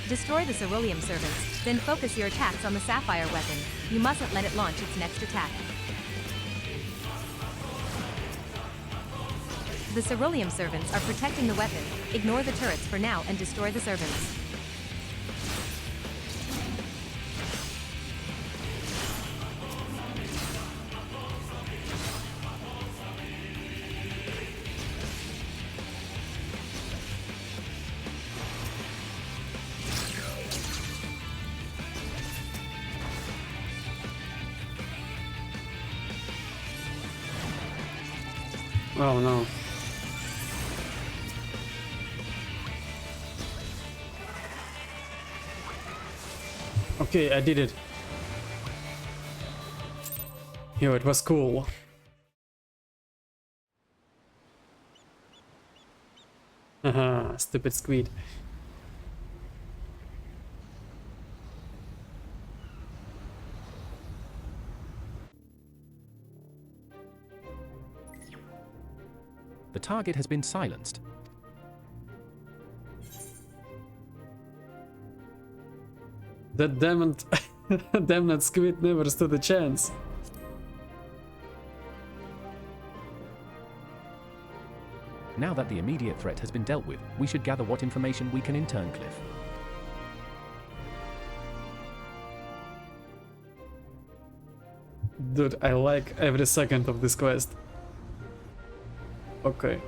[SPEAKER 4] Destroy the ceruleum servants, then focus your attacks on the sapphire weapon. You mustn't let it launch its next attack. The ceruleum servants are protecting the weapon. Ignore the turrets for now and destroy the servants.
[SPEAKER 1] Oh no. Okay, I did it. Yo, it was cool. Haha, stupid squid.
[SPEAKER 2] The target has been silenced.
[SPEAKER 1] That damned squid never stood a chance.
[SPEAKER 2] Now that the immediate threat has been dealt with, we should gather what information we can in Turncliffe.
[SPEAKER 1] Dude, I like every second of this quest. Okay.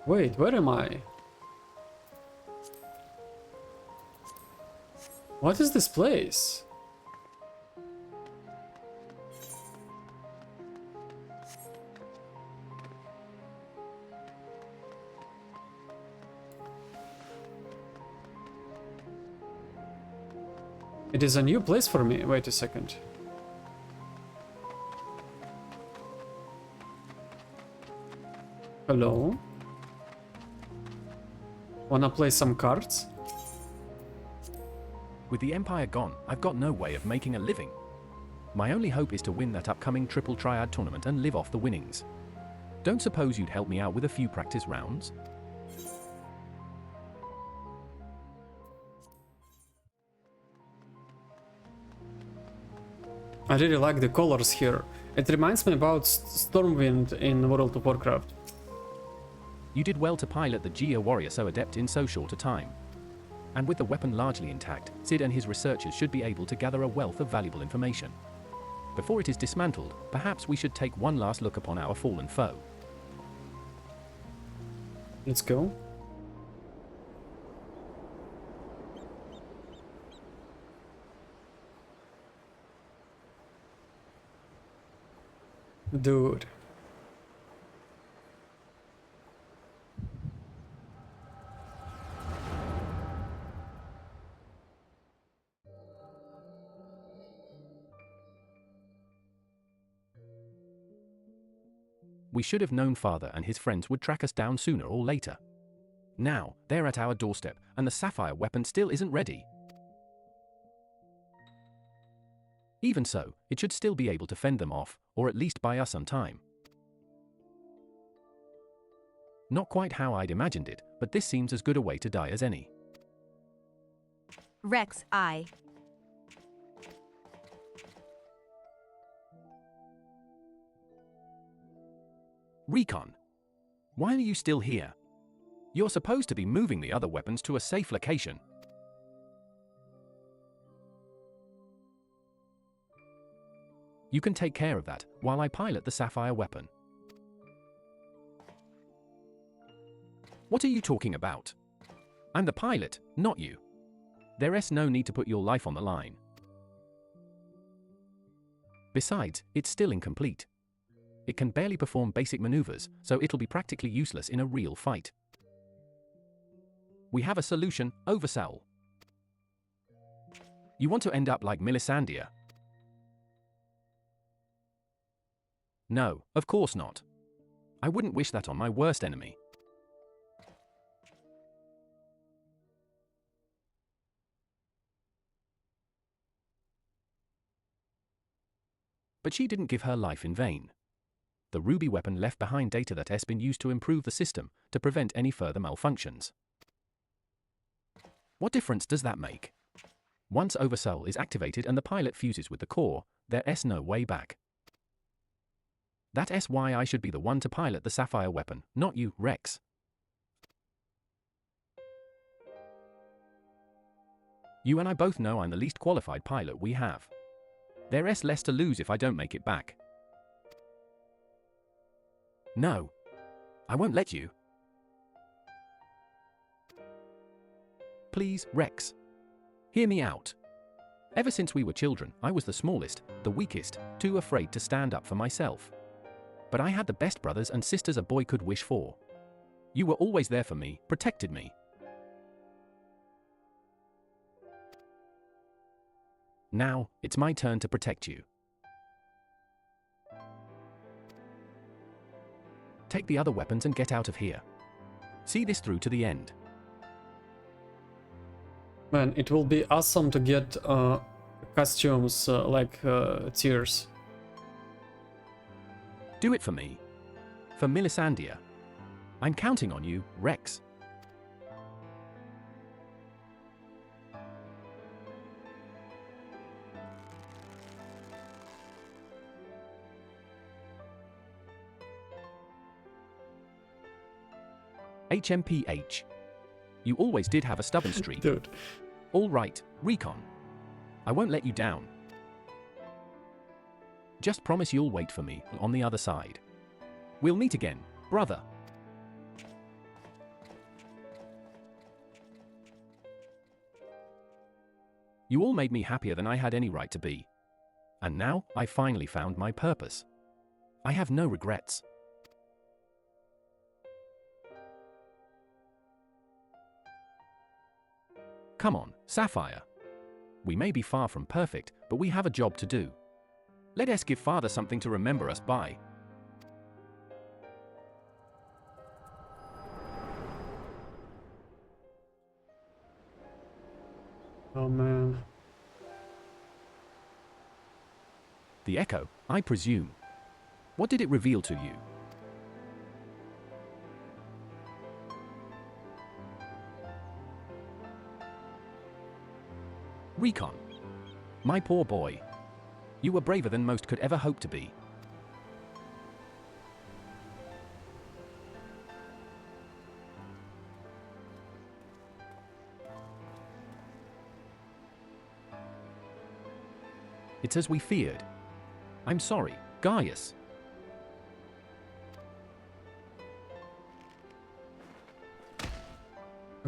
[SPEAKER 1] Wait, where am I? What is this place? It is a new place for me. Wait a second. Hello? Wanna play some cards?
[SPEAKER 2] With the Empire gone, I've got no way of making a living. My only hope is to win that upcoming Triple Triad tournament and live off the winnings. Don't suppose you'd help me out with a few practice rounds?
[SPEAKER 1] I really like the colors here. It reminds me about Stormwind in World of Warcraft.
[SPEAKER 2] You did well to pilot the Geo Warrior so adept in so short a time. And with the weapon largely intact, Sid and his researchers should be able to gather a wealth of valuable information. Before it is dismantled, perhaps we should take one last look upon our fallen foe.
[SPEAKER 1] Let's go. Dude.
[SPEAKER 2] We should have known father and his friends would track us down sooner or later. Now, they're at our doorstep, and the sapphire weapon still isn't ready. Even so, it should still be able to fend them off, or at least buy us some time. Not quite how I'd imagined it, but this seems as good a way to die as any.
[SPEAKER 4] Rex, I.
[SPEAKER 2] Recon. Why are you still here? You're supposed to be moving the other weapons to a safe location. You can take care of that while I pilot the sapphire weapon. What are you talking about? I'm the pilot, not you. There's no need to put your life on the line. Besides, it's still incomplete. It can barely perform basic maneuvers, so it'll be practically useless in a real fight. We have a solution, oversell. You want to end up like Melisandre? No, of course not. I wouldn't wish that on my worst enemy. But she didn't give her life in vain. The ruby weapon left behind data that has been used to improve the system to prevent any further malfunctions. What difference does that make? Once oversell is activated and the pilot fuses with the core, there's no way back. That's why I should be the one to pilot the sapphire weapon, not you, Rex. You and I both know I'm the least qualified pilot we have. There's less to lose if I don't make it back. No. I won't let you. Please, Rex. Hear me out. Ever since we were children, I was the smallest, the weakest, too afraid to stand up for myself. But I had the best brothers and sisters a boy could wish for. You were always there for me, protected me. Now, it's my turn to protect you. Take the other weapons and get out of here. See this through to the end.
[SPEAKER 1] Man, it will be awesome to get costumes like Tears.
[SPEAKER 2] Do it for me. For Melisandre. I'm counting on you, Rex. HMPH. You always did have a stubborn streak.
[SPEAKER 1] Dude.
[SPEAKER 2] All right, Recon. I won't let you down. Just promise you'll wait for me on the other side. We'll meet again, brother. You all made me happier than I had any right to be. And now, I finally found my purpose. I have no regrets. Come on, Sapphire. We may be far from perfect, but we have a job to do. Let us give Father something to remember us by.
[SPEAKER 1] Oh man.
[SPEAKER 2] The Echo, I presume. What did it reveal to you? Recon. My poor boy. You were braver than most could ever hope to be. It's as we feared. I'm sorry, Gaius.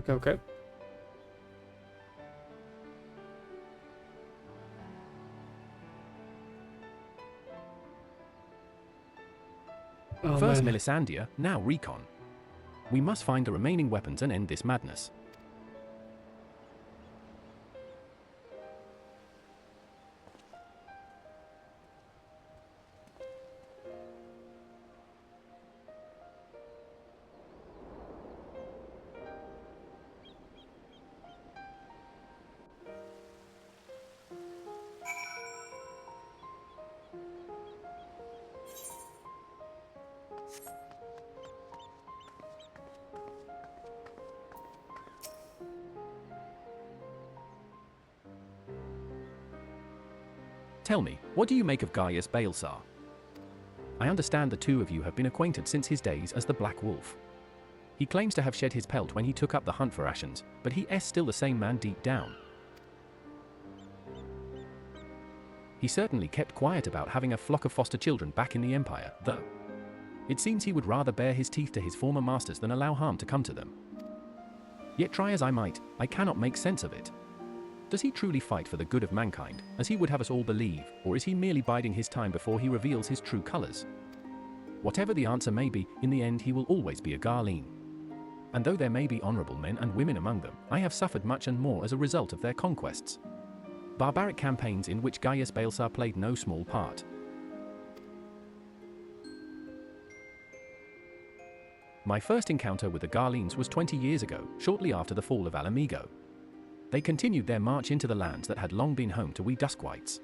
[SPEAKER 1] Okay. Oh,
[SPEAKER 2] First
[SPEAKER 1] man.
[SPEAKER 2] Melisandre, now Recon. We must find the remaining weapons and end this madness. Tell me, what do you make of Gaius Balsar? I understand the two of you have been acquainted since his days as the Black Wolf. He claims to have shed his pelt when he took up the hunt for Ashens, but he is still the same man deep down. He certainly kept quiet about having a flock of foster children back in the Empire, though. It seems he would rather bare his teeth to his former masters than allow harm to come to them. Yet try as I might, I cannot make sense of it. Does he truly fight for the good of mankind, as he would have us all believe, or is he merely biding his time before he reveals his true colors? Whatever the answer may be, in the end he will always be a Garlean. And though there may be honorable men and women among them, I have suffered much and more as a result of their conquests. Barbaric campaigns in which Gaius Balsar played no small part. My first encounter with the Garleans was 20 years ago, shortly after the fall of Alamigo. They continued their march into the lands that had long been home to we Duskwights.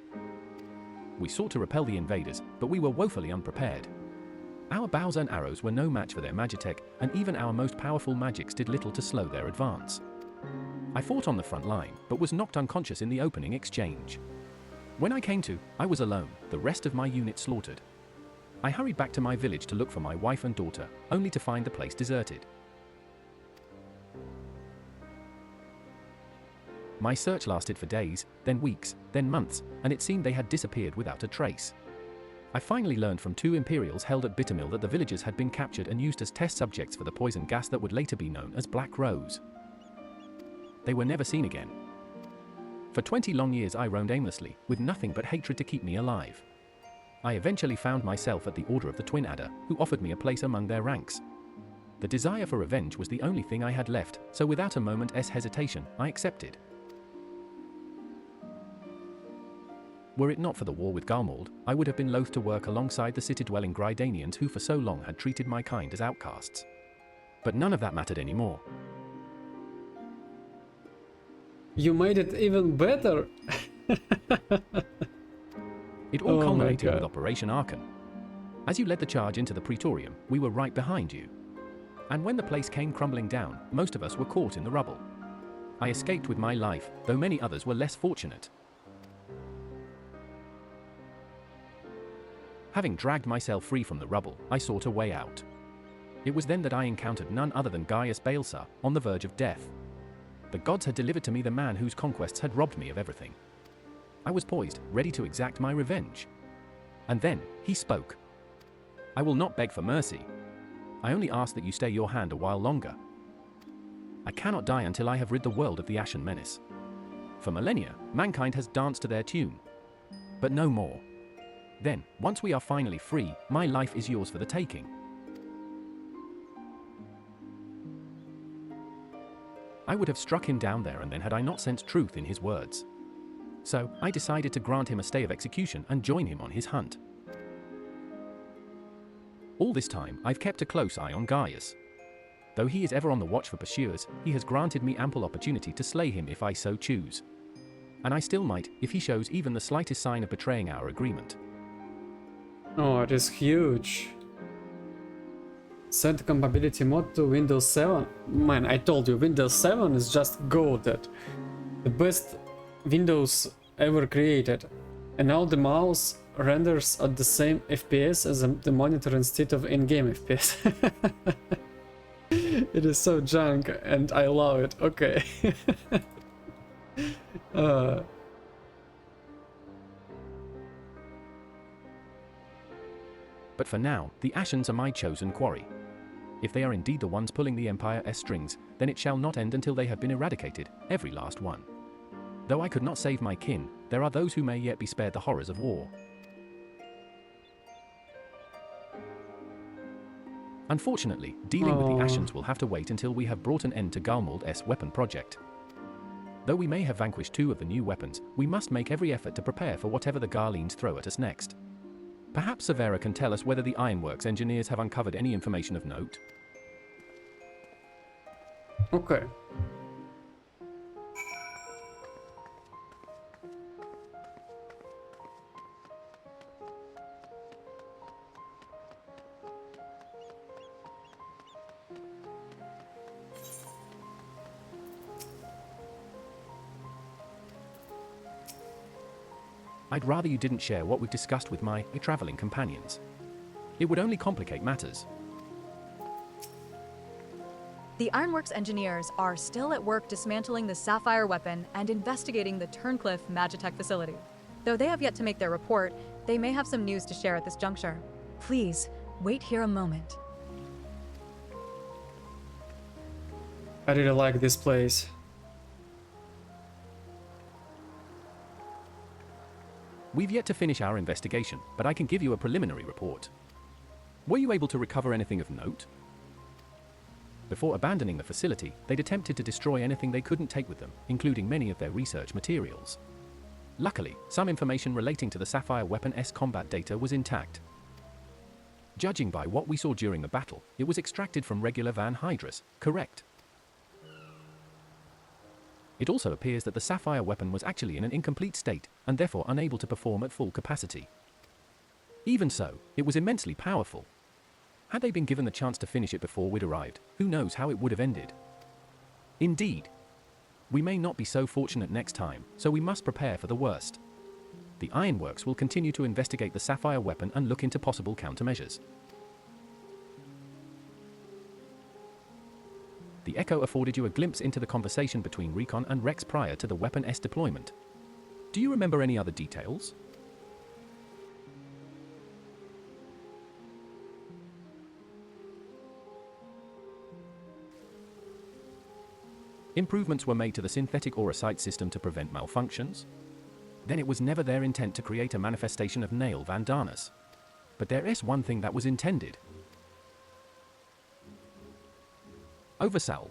[SPEAKER 2] We sought to repel the invaders, but we were woefully unprepared. Our bows and arrows were no match for their magitech, and even our most powerful magics did little to slow their advance. I fought on the front line, but was knocked unconscious in the opening exchange. When I came to, I was alone, the rest of my unit slaughtered. I hurried back to my village to look for my wife and daughter, only to find the place deserted. My search lasted for days, then weeks, then months, and it seemed they had disappeared without a trace. I finally learned from two Imperials held at Bittermill that the villagers had been captured and used as test subjects for the poison gas that would later be known as Black Rose. They were never seen again. For 20 long years I roamed aimlessly, with nothing but hatred to keep me alive. I eventually found myself at the Order of the Twin Adder, who offered me a place among their ranks. The desire for revenge was the only thing I had left, so without a moment's hesitation, I accepted. Were it not for the war with Garmald, I would have been loath to work alongside the city-dwelling Grydanians who for so long had treated my kind as outcasts. But none of that mattered anymore.
[SPEAKER 1] You made it even better!
[SPEAKER 2] It all
[SPEAKER 1] Oh my
[SPEAKER 2] culminated
[SPEAKER 1] God.
[SPEAKER 2] with Operation Archon. As you led the charge into the Praetorium, we were right behind you. And when the place came crumbling down, most of us were caught in the rubble. I escaped with my life, though many others were less fortunate. Having dragged myself free from the rubble, I sought a way out. It was then that I encountered none other than Gaius Balsar, on the verge of death. The gods had delivered to me the man whose conquests had robbed me of everything. I was poised, ready to exact my revenge. And then, he spoke. I will not beg for mercy. I only ask that you stay your hand a while longer. I cannot die until I have rid the world of the Ashen Menace. For millennia, mankind has danced to their tune. But no more. Then, once we are finally free, my life is yours for the taking. I would have struck him down there and then had I not sensed truth in his words. So, I decided to grant him a stay of execution and join him on his hunt. All this time, I've kept a close eye on Gaius. Though he is ever on the watch for pursuers, he has granted me ample opportunity to slay him if I so choose. And I still might, if he shows even the slightest sign of betraying our agreement.
[SPEAKER 1] Oh, it is huge. Set compatibility mode to Windows 7. Man, I told you, Windows 7 is just goated. The best Windows ever created. And now the mouse renders at the same FPS as the monitor instead of in-game FPS. It is so junk and I love it. Okay.
[SPEAKER 2] But for now, the Ashens are my chosen quarry. If they are indeed the ones pulling the Empire's strings, then it shall not end until they have been eradicated, every last one. Though I could not save my kin, there are those who may yet be spared the horrors of war. Unfortunately, dealing with the Ashens will have to wait until we have brought an end to Garmald's weapon project. Though we may have vanquished 2 of the new weapons, we must make every effort to prepare for whatever the Garleans throw at us next. Perhaps Severa can tell us whether the Ironworks engineers have uncovered any information of note.
[SPEAKER 1] Okay.
[SPEAKER 2] I'd rather you didn't share what we've discussed with my traveling companions. It would only complicate matters.
[SPEAKER 3] The Ironworks engineers are still at work dismantling the Sapphire weapon and investigating the Turncliffe Magitech facility. Though they have yet to make their report, they may have some news to share at this juncture. Please, wait here a moment.
[SPEAKER 1] I really like this place.
[SPEAKER 2] We've yet to finish our investigation, but I can give you a preliminary report. Were you able to recover anything of note? Before abandoning the facility, they'd attempted to destroy anything they couldn't take with them, including many of their research materials. Luckily, some information relating to the Sapphire Weapon-S combat data was intact. Judging by what we saw during the battle, it was extracted from regular Van Hydrus, correct? It also appears that the Sapphire weapon was actually in an incomplete state, and therefore unable to perform at full capacity. Even so, it was immensely powerful. Had they been given the chance to finish it before we'd arrived, who knows how it would have ended. Indeed. We may not be so fortunate next time, so we must prepare for the worst. The Ironworks will continue to investigate the Sapphire weapon and look into possible countermeasures. The Echo afforded you a glimpse into the conversation between Recon and Rex prior to the Weapon-S deployment. Do you remember any other details? Improvements were made to the synthetic aurosite system to prevent malfunctions. Then it was never their intent to create a manifestation of Nail Vandanus. But there is one thing that was intended. Oversal.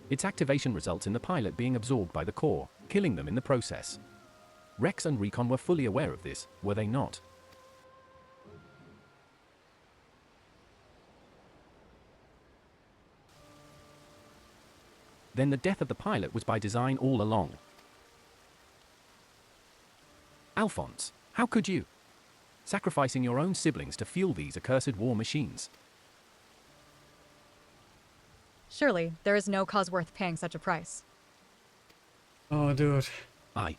[SPEAKER 2] Its activation results in the pilot being absorbed by the core, killing them in the process. Rex and Recon were fully aware of this, were they not? Then the death of the pilot was by design all along. Alphonse, how could you? Sacrificing your own siblings to fuel these accursed war machines.
[SPEAKER 3] Surely, there is no cause worth paying such a price.
[SPEAKER 1] Oh, dude.
[SPEAKER 2] Aye.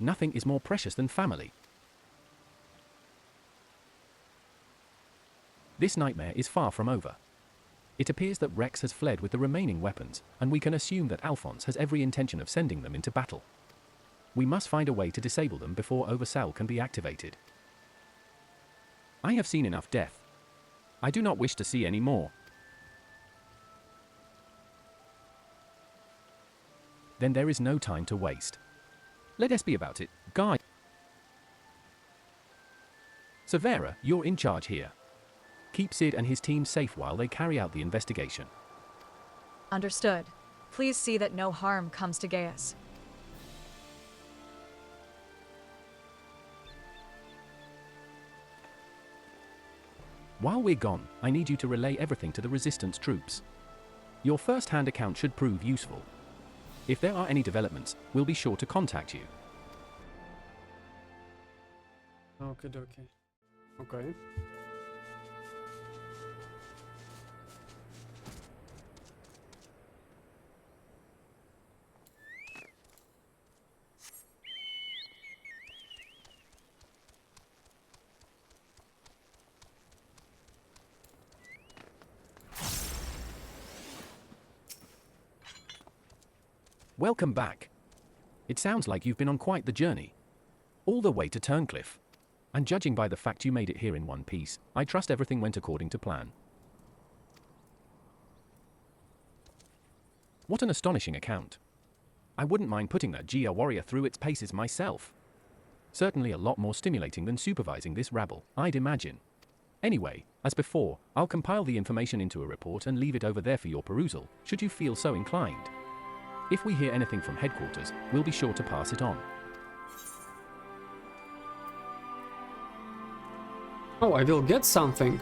[SPEAKER 2] Nothing is more precious than family. This nightmare is far from over. It appears that Rex has fled with the remaining weapons, and we can assume that Alphonse has every intention of sending them into battle. We must find a way to disable them before Oversal can be activated. I have seen enough death. I do not wish to see any more. Then there is no time to waste. Let us be about it, guys. Severa, you're in charge here. Keep Sid and his team safe while they carry out the investigation.
[SPEAKER 3] Understood. Please see that no harm comes to Gaius.
[SPEAKER 2] While we're gone, I need you to relay everything to the Resistance troops. Your first-hand account should prove useful. If there are any developments, we'll be sure to contact you.
[SPEAKER 1] Okay. Okay.
[SPEAKER 2] Welcome back. It sounds like you've been on quite the journey. All the way to Turncliffe. And judging by the fact you made it here in one piece, I trust everything went according to plan. What an astonishing account. I wouldn't mind putting that Gia warrior through its paces myself. Certainly a lot more stimulating than supervising this rabble, I'd imagine. Anyway, as before, I'll compile the information into a report and leave it over there for your perusal, should you feel so inclined. If we hear anything from headquarters, we'll be sure to pass it on.
[SPEAKER 1] Oh, I will get something.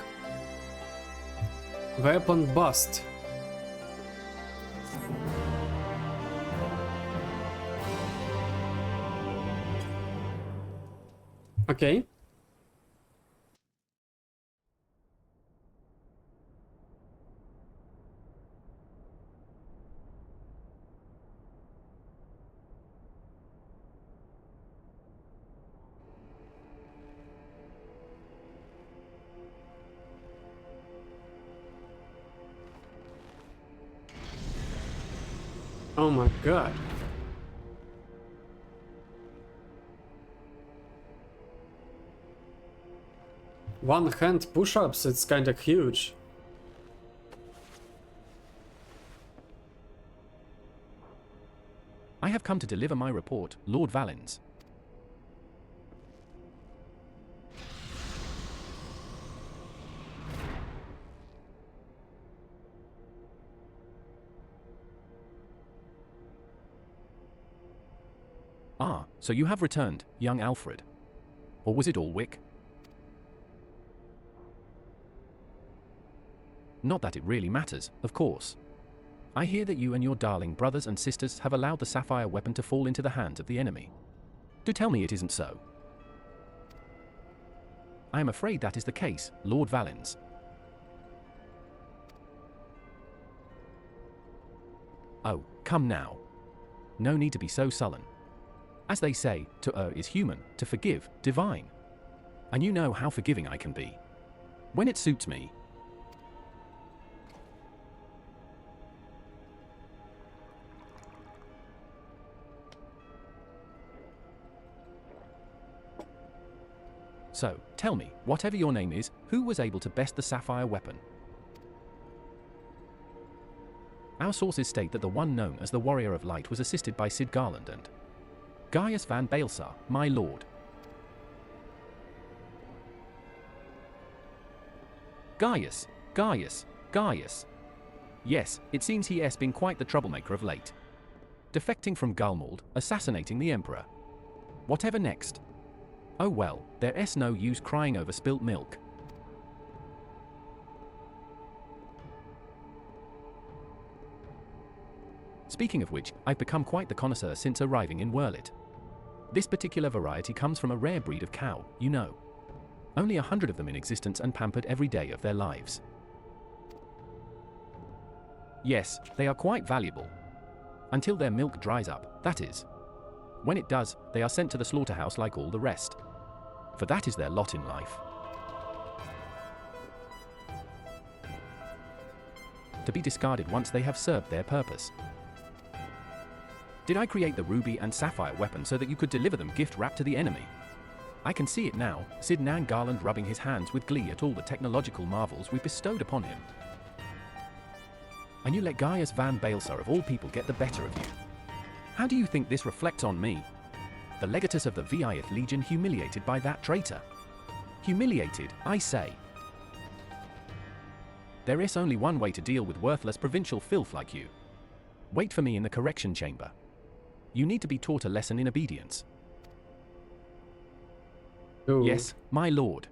[SPEAKER 1] Weapon bust. Okay. Oh my god. One hand push-ups, it's kinda huge.
[SPEAKER 2] I have come to deliver my report, Lord Valens. Ah, so you have returned, young Alfred. Or was it all Wick? Not that it really matters, of course. I hear that you and your darling brothers and sisters have allowed the sapphire weapon to fall into the hands of the enemy. Do tell me it isn't so. I am afraid that is the case, Lord Valens. Oh, come now. No need to be so sullen. As they say, to err is human, to forgive, divine. And you know how forgiving I can be. When it suits me. So, tell me, whatever your name is, who was able to best the sapphire weapon? Our sources state that the one known as the Warrior of Light was assisted by Sid Garland and Gaius van Baelsar, my lord. Gaius. Yes, it seems he has been quite the troublemaker of late. Defecting from Gulmold, assassinating the Emperor. Whatever next? Oh well, there's no use crying over spilt milk. Speaking of which, I've become quite the connoisseur since arriving in Wurlit. This particular variety comes from a rare breed of cow, you know. Only 100 of them in existence and pampered every day of their lives. Yes, they are quite valuable. Until their milk dries up, that is. When it does, they are sent to the slaughterhouse like all the rest. For that is their lot in life. To be discarded once they have served their purpose. Did I create the ruby and sapphire weapon so that you could deliver them gift wrapped to the enemy? I can see it now, Sid Nan Garland rubbing his hands with glee at all the technological marvels we've bestowed upon him. And you let Gaius van Baelsar of all people get the better of you. How do you think this reflects on me? The legatus of the VIth Legion humiliated by that traitor. Humiliated, I say. There is only one way to deal with worthless provincial filth like you. Wait for me in the correction chamber. You need to be taught a lesson in obedience.
[SPEAKER 1] Dude.
[SPEAKER 2] Yes, my lord.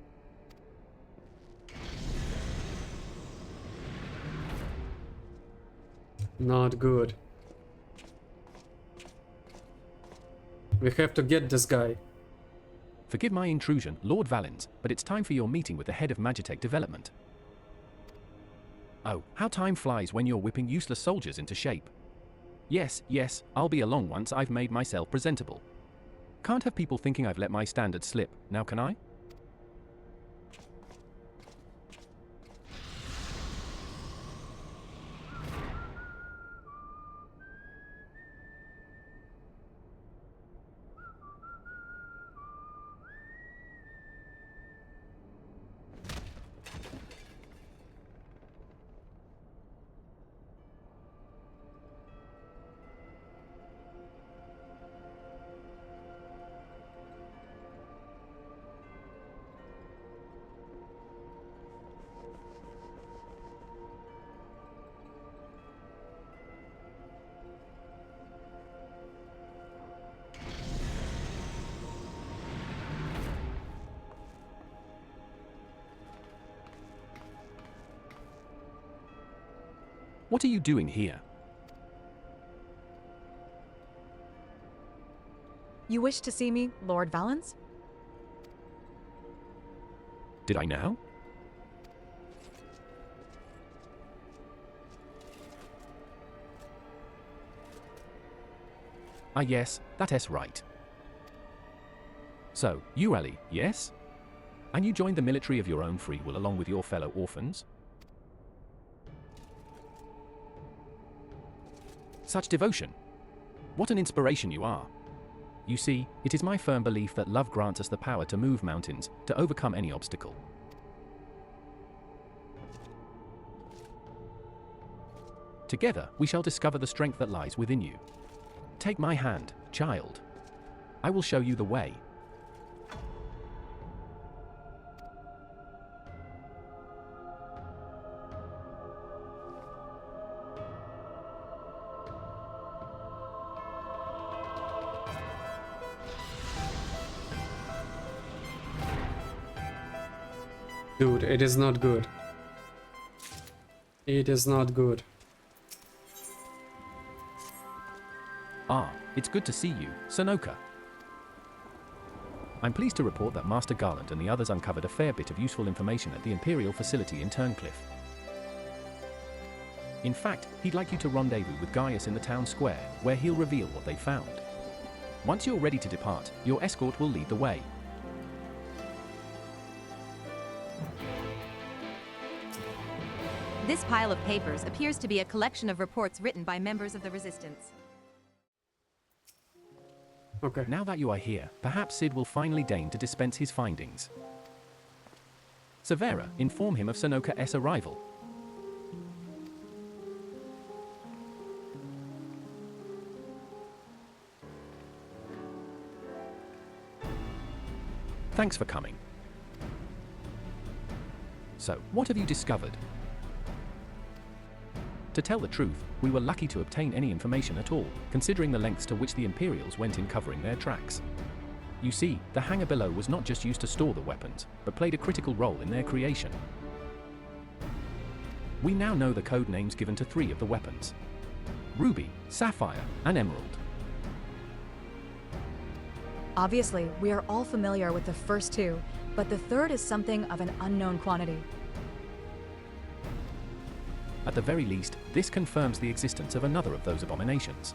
[SPEAKER 1] Not good. We have to get this guy.
[SPEAKER 2] Forgive my intrusion, Lord Valens, but it's time for your meeting with the head of Magitech Development. Oh, how time flies when you're whipping useless soldiers into shape. Yes, I'll be along once I've made myself presentable. Can't have people thinking I've let my standards slip, now can I? What are you doing here?
[SPEAKER 3] You wish to see me, Lord Valens?
[SPEAKER 2] Did I now? Ah yes, that's right. So, you ally, yes? And you joined the military of your own free will along with your fellow orphans? Such devotion! What an inspiration you are! You see, it is my firm belief that love grants us the power to move mountains, to overcome any obstacle. Together, we shall discover the strength that lies within you. Take my hand, child. I will show you the way.
[SPEAKER 1] Dude, it is not good. It is not good.
[SPEAKER 2] Ah, it's good to see you, Sanoka. I'm pleased to report that Master Garland and the others uncovered a fair bit of useful information at the Imperial facility in Turncliffe. In fact, he'd like you to rendezvous with Gaius in the town square, where he'll reveal what they found. Once you're ready to depart, your escort will lead the way.
[SPEAKER 4] This pile of papers appears to be a collection of reports written by members of the Resistance.
[SPEAKER 1] Okay.
[SPEAKER 2] Now that you are here, perhaps Sid will finally deign to dispense his findings. Severa, inform him of Sanoka-'s arrival. Thanks for coming. So, what have you discovered? To tell the truth, we were lucky to obtain any information at all, considering the lengths to which the Imperials went in covering their tracks. You see, the hangar below was not just used to store the weapons, but played a critical role in their creation. We now know the code names given to 3 of the weapons: Ruby, Sapphire, and Emerald.
[SPEAKER 3] Obviously, we are all familiar with the first 2, but the third is something of an unknown quantity.
[SPEAKER 2] At the very least, this confirms the existence of another of those abominations.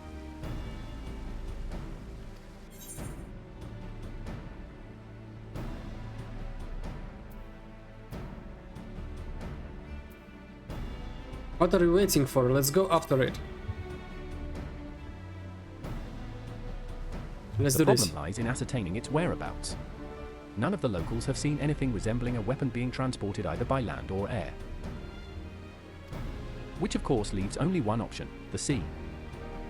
[SPEAKER 1] What are you waiting for? Let's go after it. Let's
[SPEAKER 2] The
[SPEAKER 1] do this.
[SPEAKER 2] problem lies in ascertaining its whereabouts. None of the locals have seen anything resembling a weapon being transported either by land or air. Which of course leaves only one option, the sea.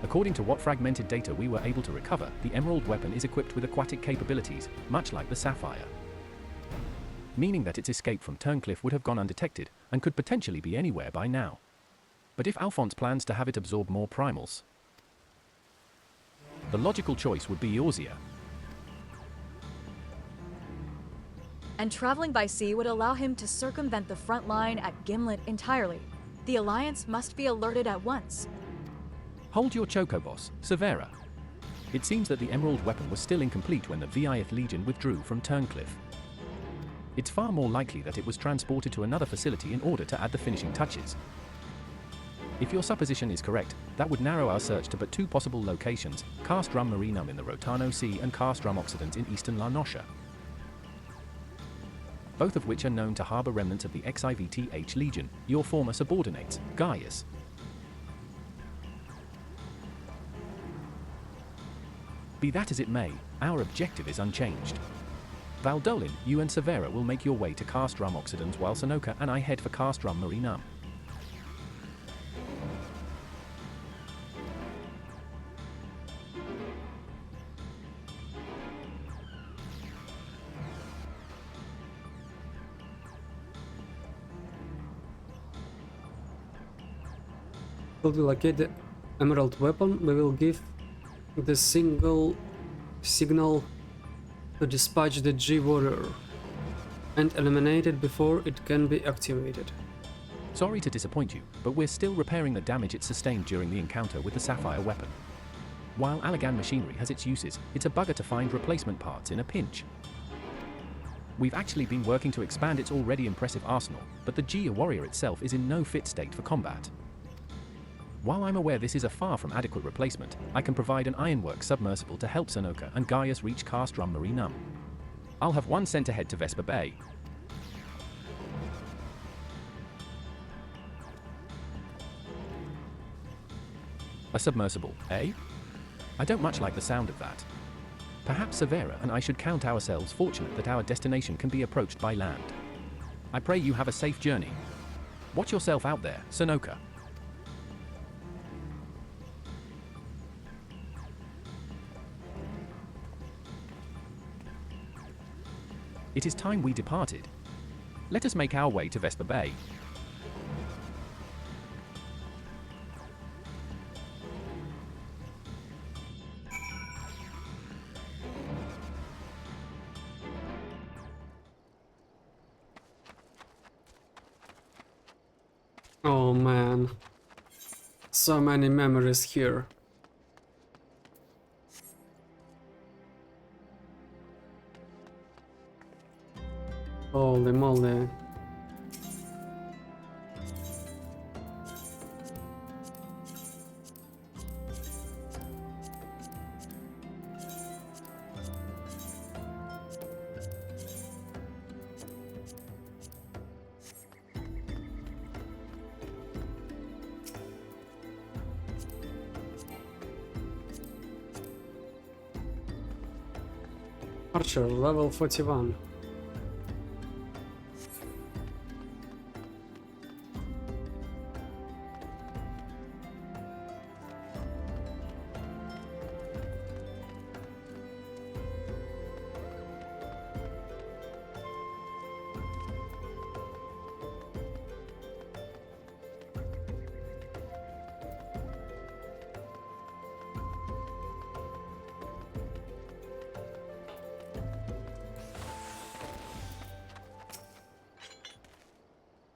[SPEAKER 2] According to what fragmented data we were able to recover, the Emerald weapon is equipped with aquatic capabilities, much like the Sapphire. Meaning that its escape from Turncliffe would have gone undetected, and could potentially be anywhere by now. But if Alphonse plans to have it absorb more primals, the logical choice would be Eorzea.
[SPEAKER 3] And traveling by sea would allow him to circumvent the front line at Gimlet entirely. The Alliance must be alerted at once.
[SPEAKER 2] Hold your Chocobos, Severa. It seems that the Emerald weapon was still incomplete when the VIth Legion withdrew from Turncliffe. It's far more likely that it was transported to another facility in order to add the finishing touches. If your supposition is correct, that would narrow our search to but 2 possible locations: Castrum Marinum in the Rotano Sea and Castrum Occident in eastern La Noscia, both of which are known to harbour remnants of the XIVTH Legion, your former subordinates, Gaius. Be that as it may, our objective is unchanged. Valdolin, you and Severa will make your way to Castrum Occident while Sanoka and I head for Castrum Marinum.
[SPEAKER 1] Will we locate the Emerald weapon, we will give the single signal to dispatch the G-Warrior and eliminate it before it can be activated.
[SPEAKER 2] Sorry to disappoint you, but we're still repairing the damage it sustained during the encounter with the Sapphire weapon. While Allagan machinery has its uses, it's a bugger to find replacement parts in a pinch. We've actually been working to expand its already impressive arsenal, but the G-Warrior itself is in no fit state for combat. While I'm aware this is a far from adequate replacement, I can provide an ironwork submersible to help Sanoka and Gaius reach Castrum Marinum. I'll have one sent ahead to Vesper Bay. A submersible, eh? I don't much like the sound of that. Perhaps Severa and I should count ourselves fortunate that our destination can be approached by land. I pray you have a safe journey. Watch yourself out there, Sonoka. It is time we departed. Let us make our way to Vesper Bay.
[SPEAKER 1] Oh man. So many memories here. Holy moly. Archer, level 41.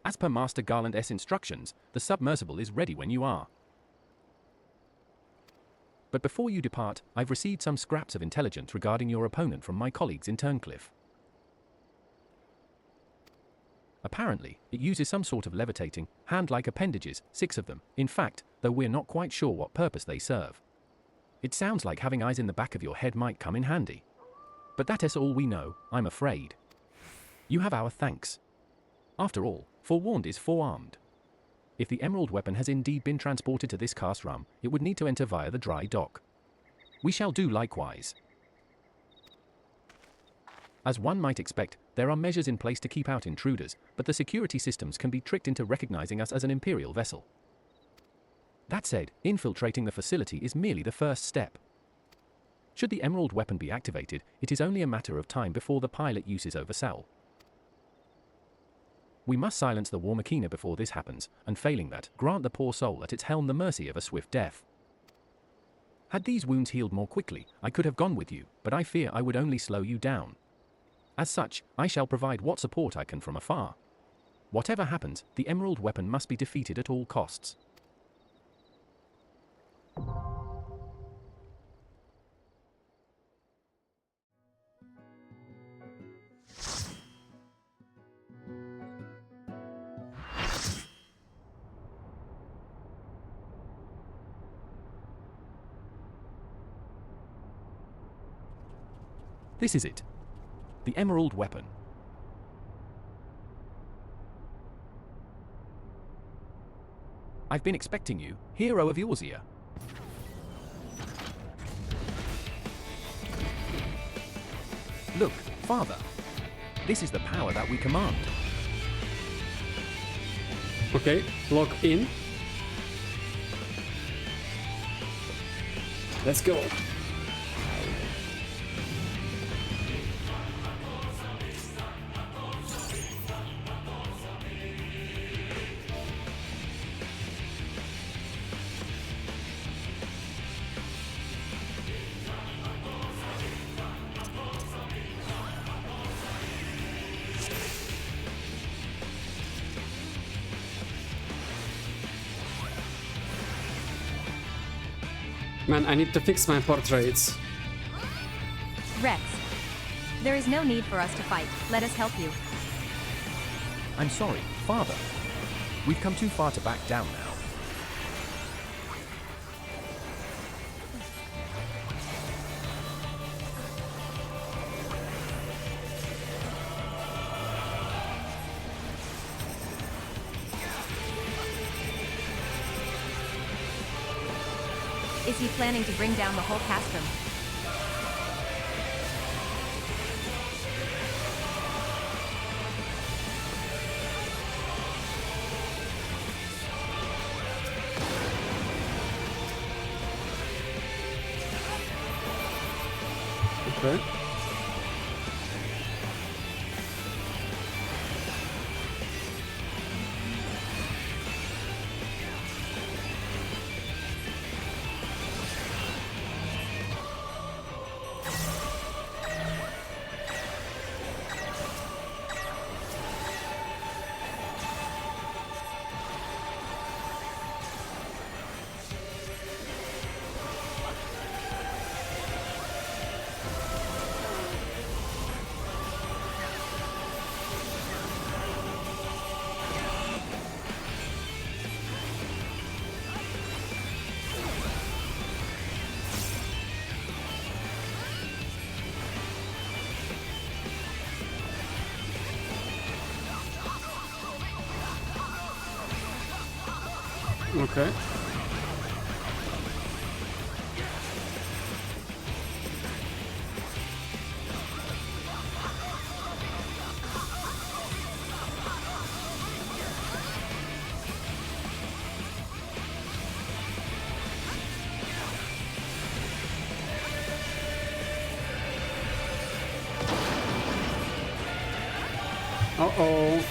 [SPEAKER 2] As per Master Garland S instructions, the submersible is ready when you are. But before you depart, I've received some scraps of intelligence regarding your opponent from my colleagues in Turncliffe. Apparently, it uses some sort of levitating, hand-like appendages, 6 of them, in fact, though we're not quite sure what purpose they serve. It sounds like having eyes in the back of your head might come in handy. But that is all we know, I'm afraid. You have our thanks. After all, forewarned is forearmed. If the emerald weapon has indeed been transported to this cast rum, it would need to enter via the dry dock. We shall do likewise. As one might expect, there are measures in place to keep out intruders, but the security systems can be tricked into recognizing us as an Imperial vessel. That said, infiltrating the facility is merely the first step. Should the emerald weapon be activated, it is only a matter of time before the pilot uses oversell. We must silence the War Machina before this happens, and failing that, grant the poor soul at its helm the mercy of a swift death. Had these wounds healed more quickly, I could have gone with you, but I fear I would only slow you down. As such, I shall provide what support I can from afar. Whatever happens, the emerald weapon must be defeated at all costs. This is it. The emerald weapon. I've been expecting you, hero of Eorzea. Look, Father. This is the power that we command.
[SPEAKER 1] Okay, lock in. Let's go. Man, I need to fix my portraits.
[SPEAKER 4] Rex, there is no need for us to fight. Let us help you.
[SPEAKER 2] I'm sorry, Father. We've come too far to back down now.
[SPEAKER 4] Is he planning to bring down the whole castrum?
[SPEAKER 1] Okay. Okay. Uh-oh.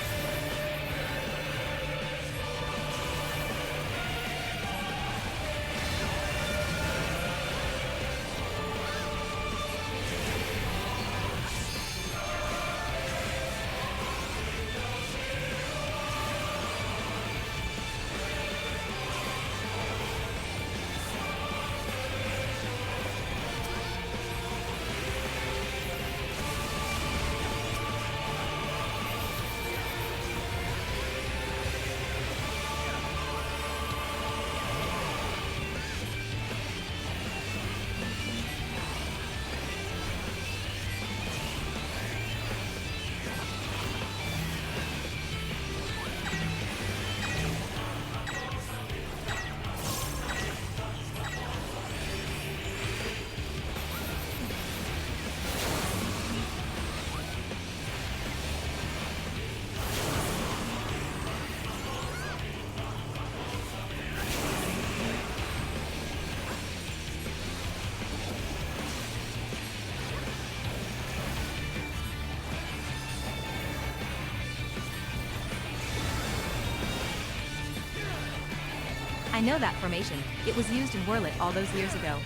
[SPEAKER 4] I know that formation. It was used in Whirlit all those years ago.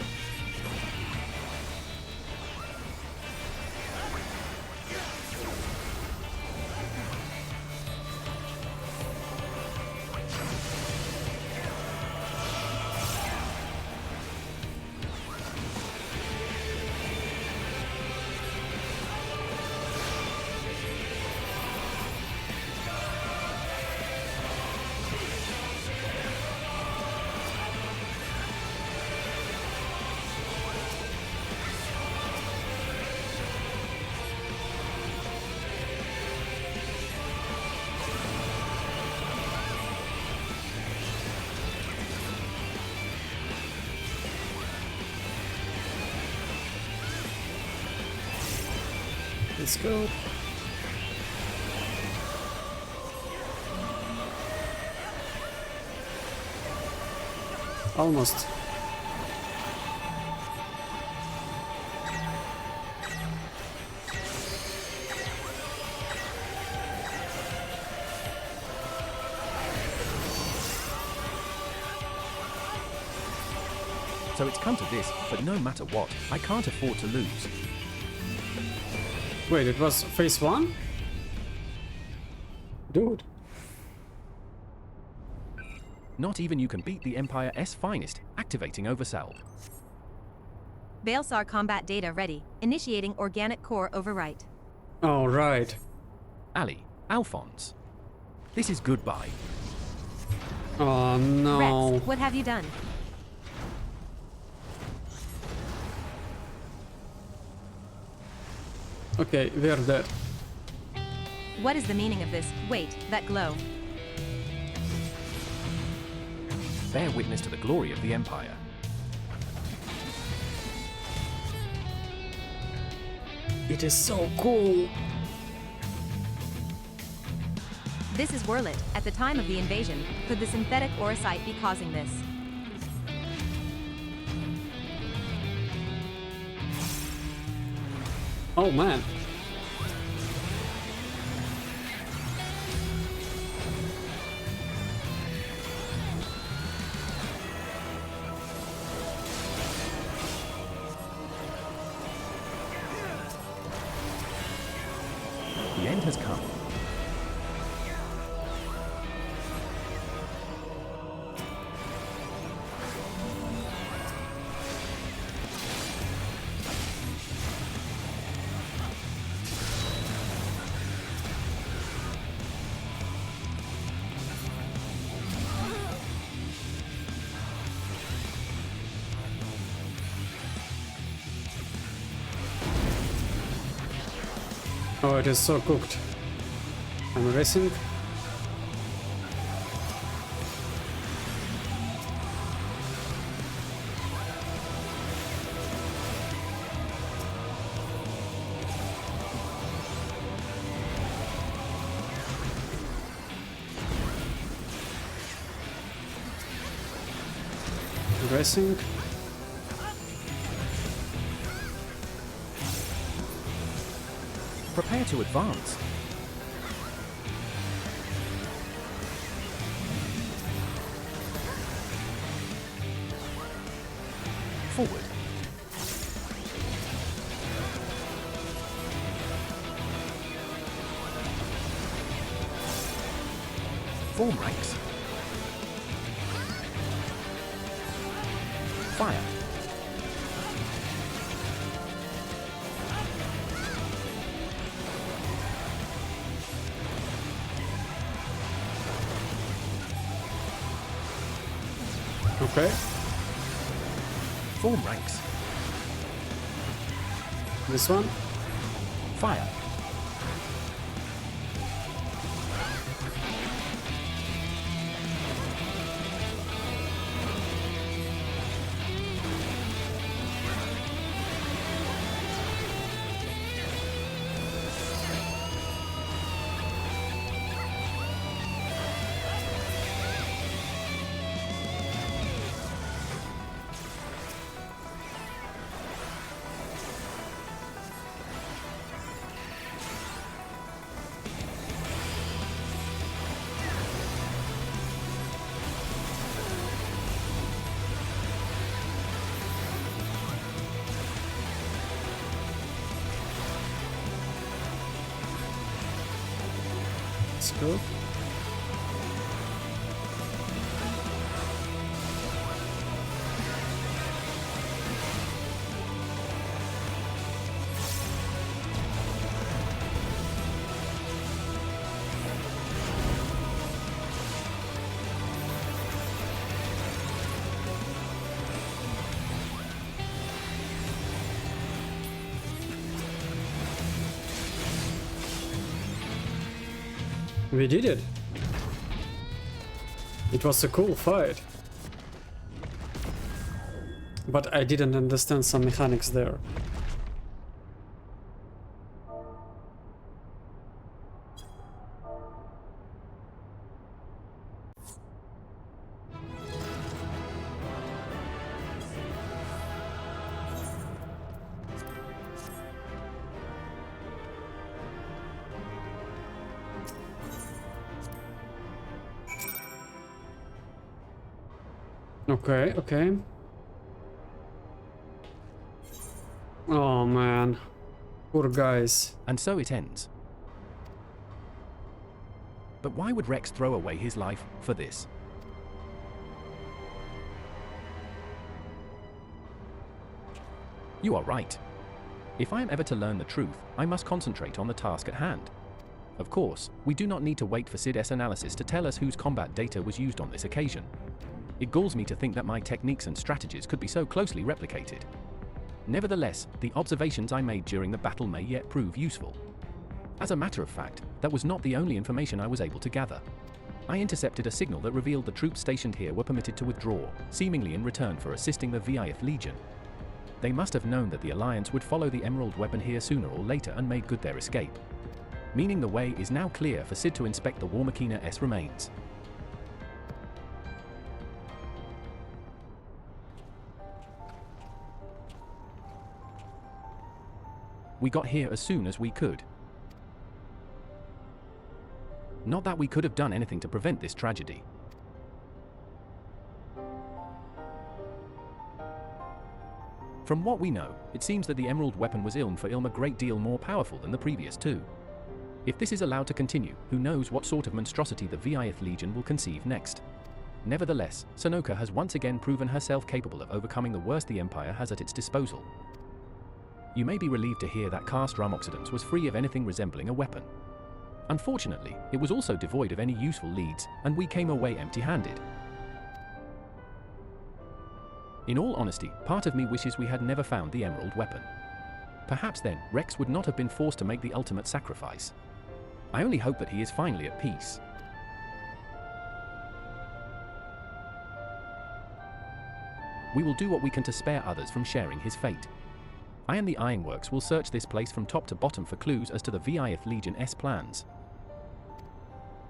[SPEAKER 1] Let's go. Almost.
[SPEAKER 2] So it's come to this, but no matter what, I can't afford to lose.
[SPEAKER 1] Wait, it was phase 1? Dude.
[SPEAKER 2] Not even you can beat the Empire's finest, activating Oversell.
[SPEAKER 4] Veilsar combat data ready. Initiating organic core overwrite.
[SPEAKER 1] Oh, right.
[SPEAKER 2] Ali, Alphonse. This is goodbye.
[SPEAKER 1] Oh, no.
[SPEAKER 4] Rex, what have you done?
[SPEAKER 1] Okay, we're dead.
[SPEAKER 4] What is the meaning of this? Wait, that glow.
[SPEAKER 2] Bear witness to the glory of the Empire.
[SPEAKER 1] It is so cool.
[SPEAKER 4] This is Wurlit. At the time of the invasion, could the synthetic Orosite be causing this?
[SPEAKER 1] Oh man.
[SPEAKER 2] The end has come.
[SPEAKER 1] Oh, it is so cooked. I'm racing. Racing.
[SPEAKER 2] Prepare to advance. Forward. Form ranks. Fire.
[SPEAKER 1] Okay.
[SPEAKER 2] Form ranks.
[SPEAKER 1] This one.
[SPEAKER 2] Fire.
[SPEAKER 1] Let's go. We did it. It was a cool fight. But I didn't understand some mechanics there. Okay, okay. Oh man. Poor guys.
[SPEAKER 2] And so it ends. But why would Rex throw away his life for this? You are right. If I am ever to learn the truth, I must concentrate on the task at hand. Of course, we do not need to wait for SID-S analysis to tell us whose combat data was used on this occasion. It galls me to think that my techniques and strategies could be so closely replicated. Nevertheless, the observations I made during the battle may yet prove useful. As a matter of fact, that was not the only information I was able to gather. I intercepted a signal that revealed the troops stationed here were permitted to withdraw, seemingly in return for assisting the VIF Legion. They must have known that the Alliance would follow the Emerald weapon here sooner or later and made good their escape. Meaning the way is now clear for Sid to inspect the War Machina S remains. We got here as soon as we could. Not that we could have done anything to prevent this tragedy. From what we know, it seems that the Emerald weapon was a great deal more powerful than the previous two. If this is allowed to continue, who knows what sort of monstrosity the FFXIV Legion will conceive next. Nevertheless, Sonoka has once again proven herself capable of overcoming the worst the Empire has at its disposal. You may be relieved to hear that cast Ramoxidants was free of anything resembling a weapon. Unfortunately, it was also devoid of any useful leads, and we came away empty-handed. In all honesty, part of me wishes we had never found the Emerald weapon. Perhaps then, Rex would not have been forced to make the ultimate sacrifice. I only hope that he is finally at peace. We will do what we can to spare others from sharing his fate. I and the Ironworks will search this place from top to bottom for clues as to the FFXIV Legion S plans.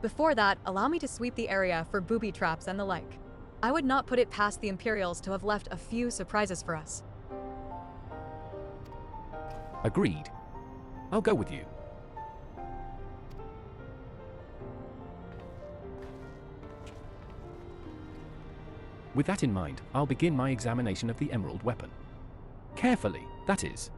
[SPEAKER 3] Before that, allow me to sweep the area for booby traps and the like. I would not put it past the Imperials to have left a few surprises for us.
[SPEAKER 2] Agreed. I'll go with you. With that in mind, I'll begin my examination of the Emerald weapon. Carefully, that is.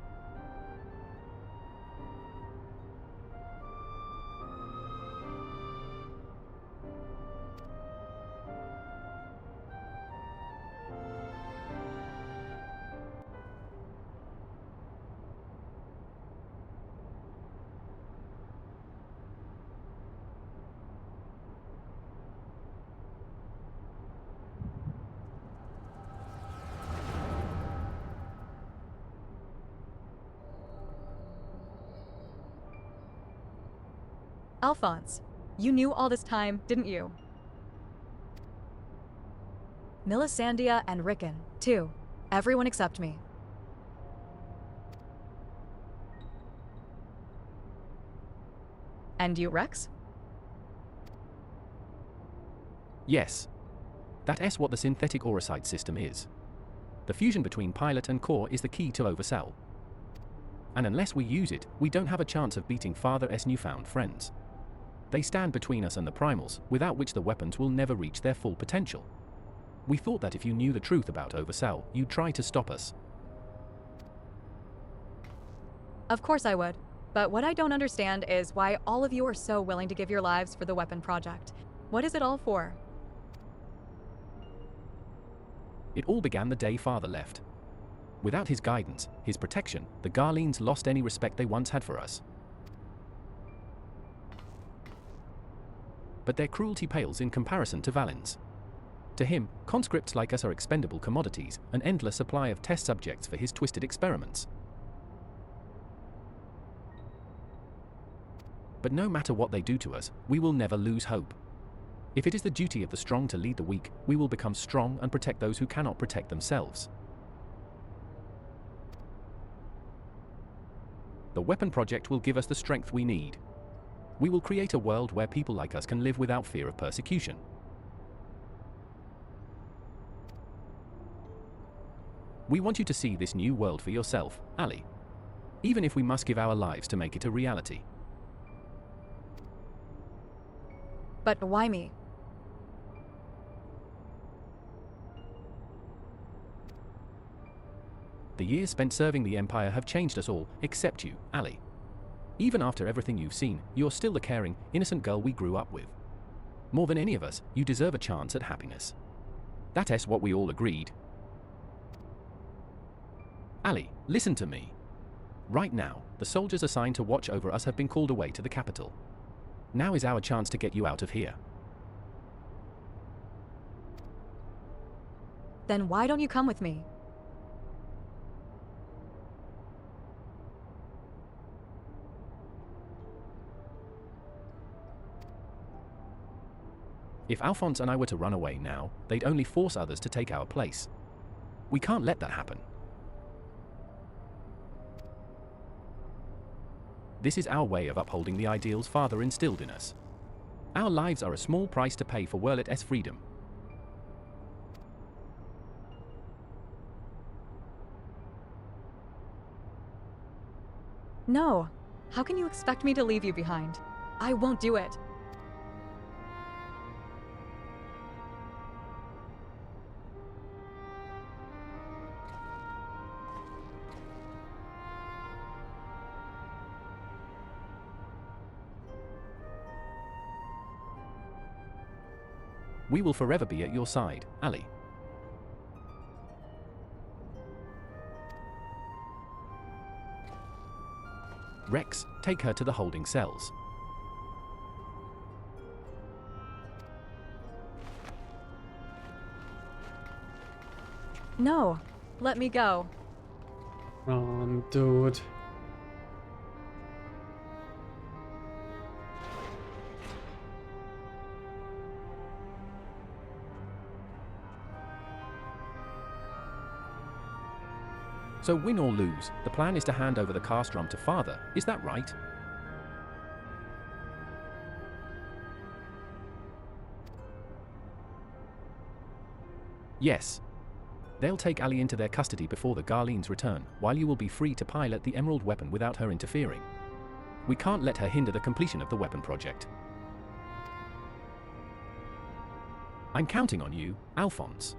[SPEAKER 3] Alphonse, you knew all this time, didn't you? Melisandre and Rickon, too. Everyone except me. And you, Rex?
[SPEAKER 2] Yes. That is what the synthetic Aurosite system is. The fusion between pilot and core is the key to Overcell. And unless we use it, we don't have a chance of beating Father S' newfound friends. They stand between us and the primals, without which the weapons will never reach their full potential. We thought that if you knew the truth about Overcell, you'd try to stop us.
[SPEAKER 3] Of course I would. But what I don't understand is why all of you are so willing to give your lives for the weapon project. What is it all for?
[SPEAKER 2] It all began the day Father left. Without his guidance, his protection, the Garleans lost any respect they once had for us. But their cruelty pales in comparison to Valen's. To him, conscripts like us are expendable commodities, an endless supply of test subjects for his twisted experiments. But no matter what they do to us, we will never lose hope. If it is the duty of the strong to lead the weak, we will become strong and protect those who cannot protect themselves. The weapon project will give us the strength we need. We will create a world where people like us can live without fear of persecution. We want you to see this new world for yourself, Ali. Even if we must give our lives to make it a reality.
[SPEAKER 3] But why me?
[SPEAKER 2] The years spent serving the Empire have changed us all, except you, Ali. Even after everything you've seen, you're still the caring, innocent girl we grew up with. More than any of us, you deserve a chance at happiness. That is what we all agreed. Ali, listen to me. Right now, the soldiers assigned to watch over us have been called away to the capital. Now is our chance to get you out of here.
[SPEAKER 3] Then why don't you come with me?
[SPEAKER 2] If Alphonse and I were to run away now, they'd only force others to take our place. We can't let that happen. This is our way of upholding the ideals Father instilled in us. Our lives are a small price to pay for Wurlet's freedom.
[SPEAKER 3] No. How can you expect me to leave you behind? I won't do it.
[SPEAKER 2] We will forever be at your side, Ali. Rex, take her to the holding cells.
[SPEAKER 3] No. Let me go.
[SPEAKER 1] Oh, dude.
[SPEAKER 2] So win or lose, the plan is to hand over the cast drum to Father, is that right? Yes. They'll take Ali into their custody before the Garlean's return, while you will be free to pilot the Emerald weapon without her interfering. We can't let her hinder the completion of the weapon project. I'm counting on you, Alphonse.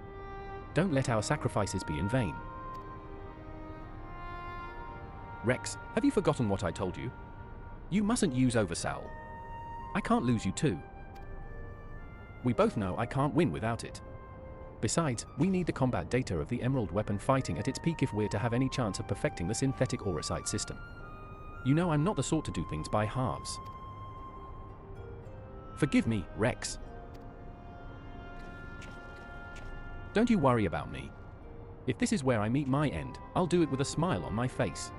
[SPEAKER 2] Don't let our sacrifices be in vain. Rex, have you forgotten what I told you? You mustn't use Oversoul. I can't lose you too. We both know I can't win without it. Besides, we need the combat data of the Emerald weapon fighting at its peak if we're to have any chance of perfecting the synthetic auracite system. You know I'm not the sort to do things by halves. Forgive me, Rex. Don't you worry about me. If this is where I meet my end, I'll do it with a smile on my face.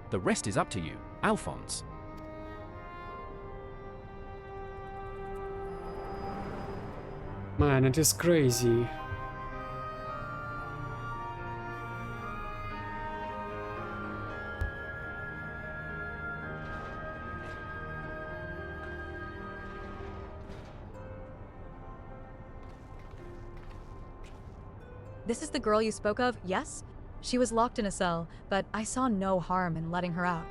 [SPEAKER 2] The rest is up to you, Alphonse.
[SPEAKER 1] Man, it is crazy.
[SPEAKER 3] This is the girl you spoke of, yes? She was locked in a cell, but I saw no harm in letting her out.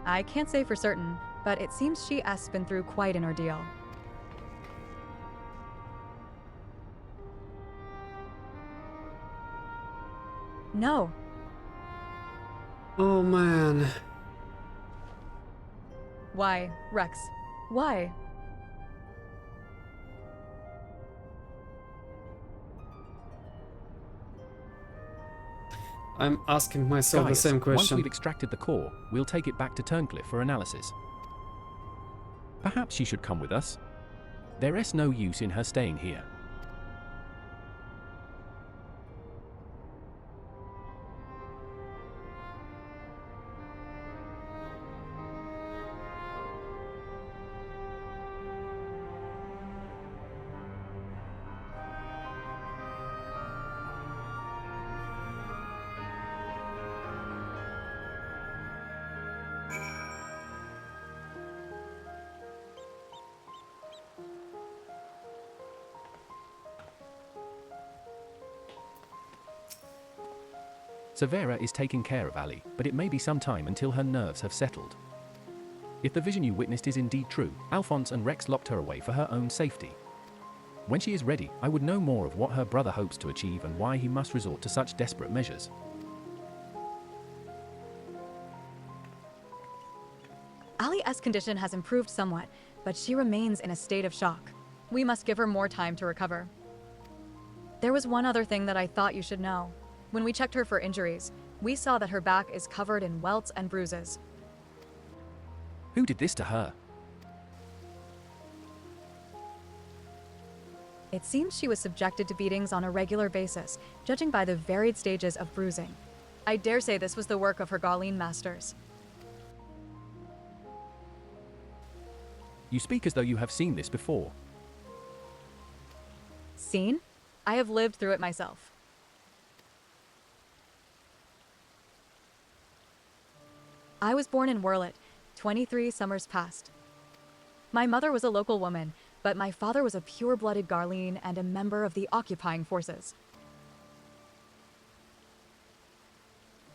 [SPEAKER 3] I can't say for certain, but it seems she has been through quite an ordeal. No.
[SPEAKER 1] Oh man.
[SPEAKER 3] Why, Rex? Why?
[SPEAKER 1] I'm asking myself
[SPEAKER 2] Gaius,
[SPEAKER 1] the same
[SPEAKER 2] once
[SPEAKER 1] question.
[SPEAKER 2] we've extracted the core, we'll take it back to Turncliffe for analysis. Perhaps she should come with us. There is no use in her staying here. Severa is taking care of Ali, but it may be some time until her nerves have settled. If the vision you witnessed is indeed true, Alphonse and Rex locked her away for her own safety. When she is ready, I would know more of what her brother hopes to achieve and why he must resort to such desperate measures.
[SPEAKER 3] Ali's condition has improved somewhat, but she remains in a state of shock. We must give her more time to recover. There was one other thing that I thought you should know. When we checked her for injuries, we saw that her back is covered in welts and bruises.
[SPEAKER 2] Who did this to her?
[SPEAKER 3] It seems she was subjected to beatings on a regular basis, judging by the varied stages of bruising. I dare say this was the work of her Garlean masters.
[SPEAKER 2] You speak as though you have seen this before.
[SPEAKER 3] Seen? I have lived through it myself. I was born in Wurlet, 23 summers passed. My mother was a local woman, but my father was a pure-blooded Garlean and a member of the occupying forces.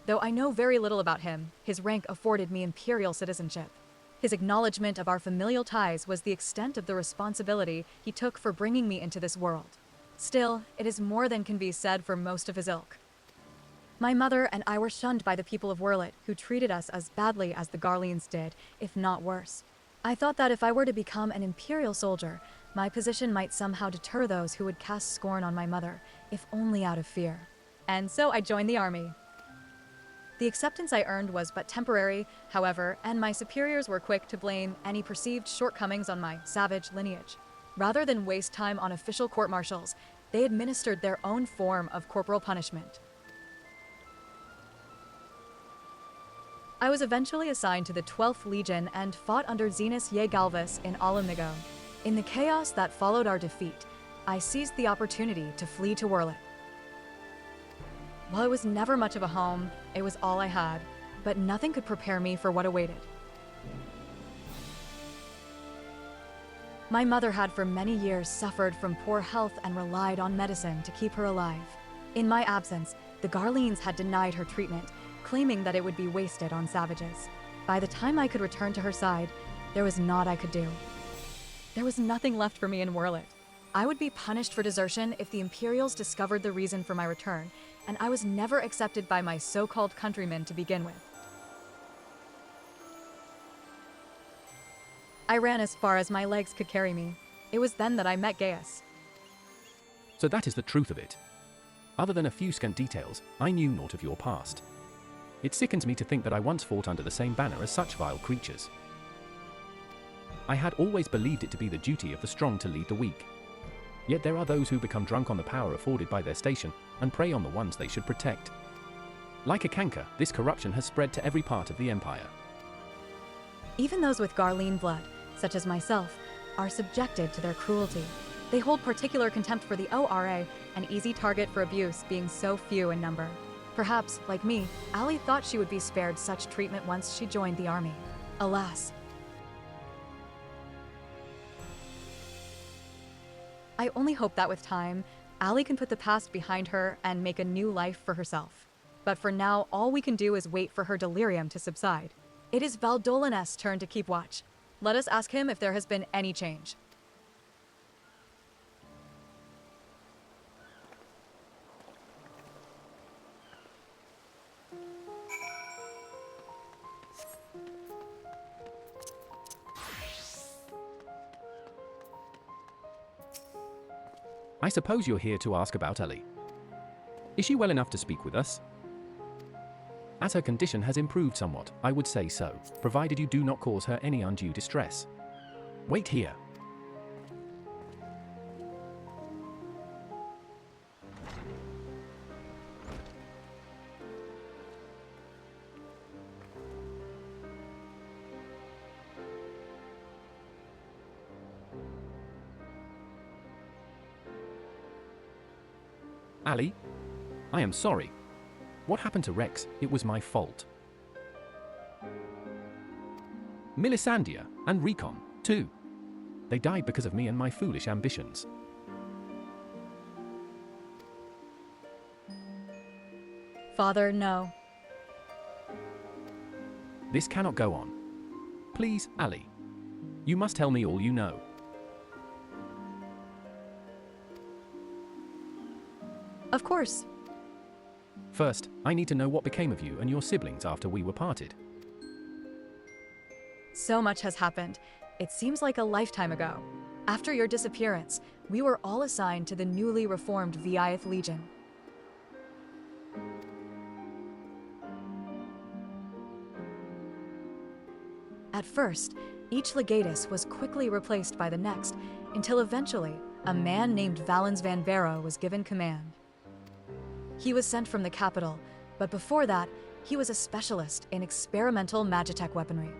[SPEAKER 3] Though I know very little about him, his rank afforded me imperial citizenship. His acknowledgement of our familial ties was the extent of the responsibility he took for bringing me into this world. Still, it is more than can be said for most of his ilk. My mother and I were shunned by the people of Wurlet, who treated us as badly as the Garleans did, if not worse. I thought that if I were to become an imperial soldier, my position might somehow deter those who would cast scorn on my mother, if only out of fear. And so I joined the army. The acceptance I earned was but temporary, however, and my superiors were quick to blame any perceived shortcomings on my savage lineage. Rather than waste time on official court-martials, they administered their own form of corporal punishment. I was eventually assigned to the 12th Legion and fought under Zenus Galvus in Alumnigo. In the chaos that followed our defeat, I seized the opportunity to flee to Wurlet. While it was never much of a home, it was all I had, but nothing could prepare me for what awaited. My mother had for many years suffered from poor health and relied on medicine to keep her alive. In my absence, the Garleans had denied her treatment, claiming that it would be wasted on savages. By the time I could return to her side, there was naught I could do. There was nothing left for me in Wurlet. I would be punished for desertion if the Imperials discovered the reason for my return, and I was never accepted by my so-called countrymen to begin with. I ran as far as my legs could carry me. It was then that I met Gaius.
[SPEAKER 2] So that is the truth of it. Other than a few scant details, I knew naught of your past. It sickens me to think that I once fought under the same banner as such vile creatures. I had always believed it to be the duty of the strong to lead the weak. Yet there are those who become drunk on the power afforded by their station and prey on the ones they should protect. Like a canker, this corruption has spread to every part of the Empire.
[SPEAKER 3] Even those with Garlean blood, such as myself, are subjected to their cruelty. They hold particular contempt for the ORA, an easy target for abuse being so few in number. Perhaps, like me, Ali thought she would be spared such treatment once she joined the army. Alas. I only hope that with time, Ali can put the past behind her and make a new life for herself. But for now, all we can do is wait for her delirium to subside. It is Valdolin's turn to keep watch. Let us ask him if there has been any change.
[SPEAKER 2] I suppose you're here to ask about Ellie. Is she well enough to speak with us? As her condition has improved somewhat, I would say so, provided you do not cause her any undue distress. Wait here. Ali? I am sorry. What happened to Rex? It was my fault. Melisandre and Recon, too. They died because of me and my foolish ambitions.
[SPEAKER 3] Father, no.
[SPEAKER 2] This cannot go on. Please, Ali. You must tell me all you know.
[SPEAKER 3] Of course.
[SPEAKER 2] First, I need to know what became of you and your siblings after we were parted.
[SPEAKER 3] So much has happened. It seems like a lifetime ago. After your disappearance, we were all assigned to the newly reformed FFXIV Legion. At first, each legatus was quickly replaced by the next, until eventually, a man named Valens van Vero was given command. He was sent from the capital, but before that, he was a specialist in experimental magitech weaponry.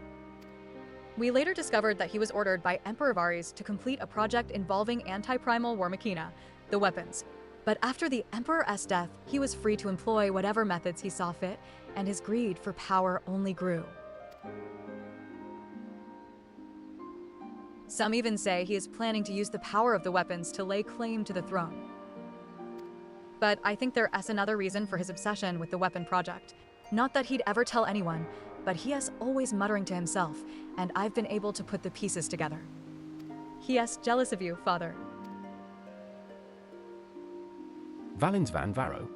[SPEAKER 3] We later discovered that he was ordered by Emperor Varys to complete a project involving anti-primal war machina, the weapons. But after the Emperor's death, he was free to employ whatever methods he saw fit, and his greed for power only grew. Some even say he is planning to use the power of the weapons to lay claim to the throne. But I think there is another reason for his obsession with the weapon project. Not that he'd ever tell anyone, but he is always muttering to himself, and I've been able to put the pieces together. He is jealous of you, Father.
[SPEAKER 2] Valens van Varro?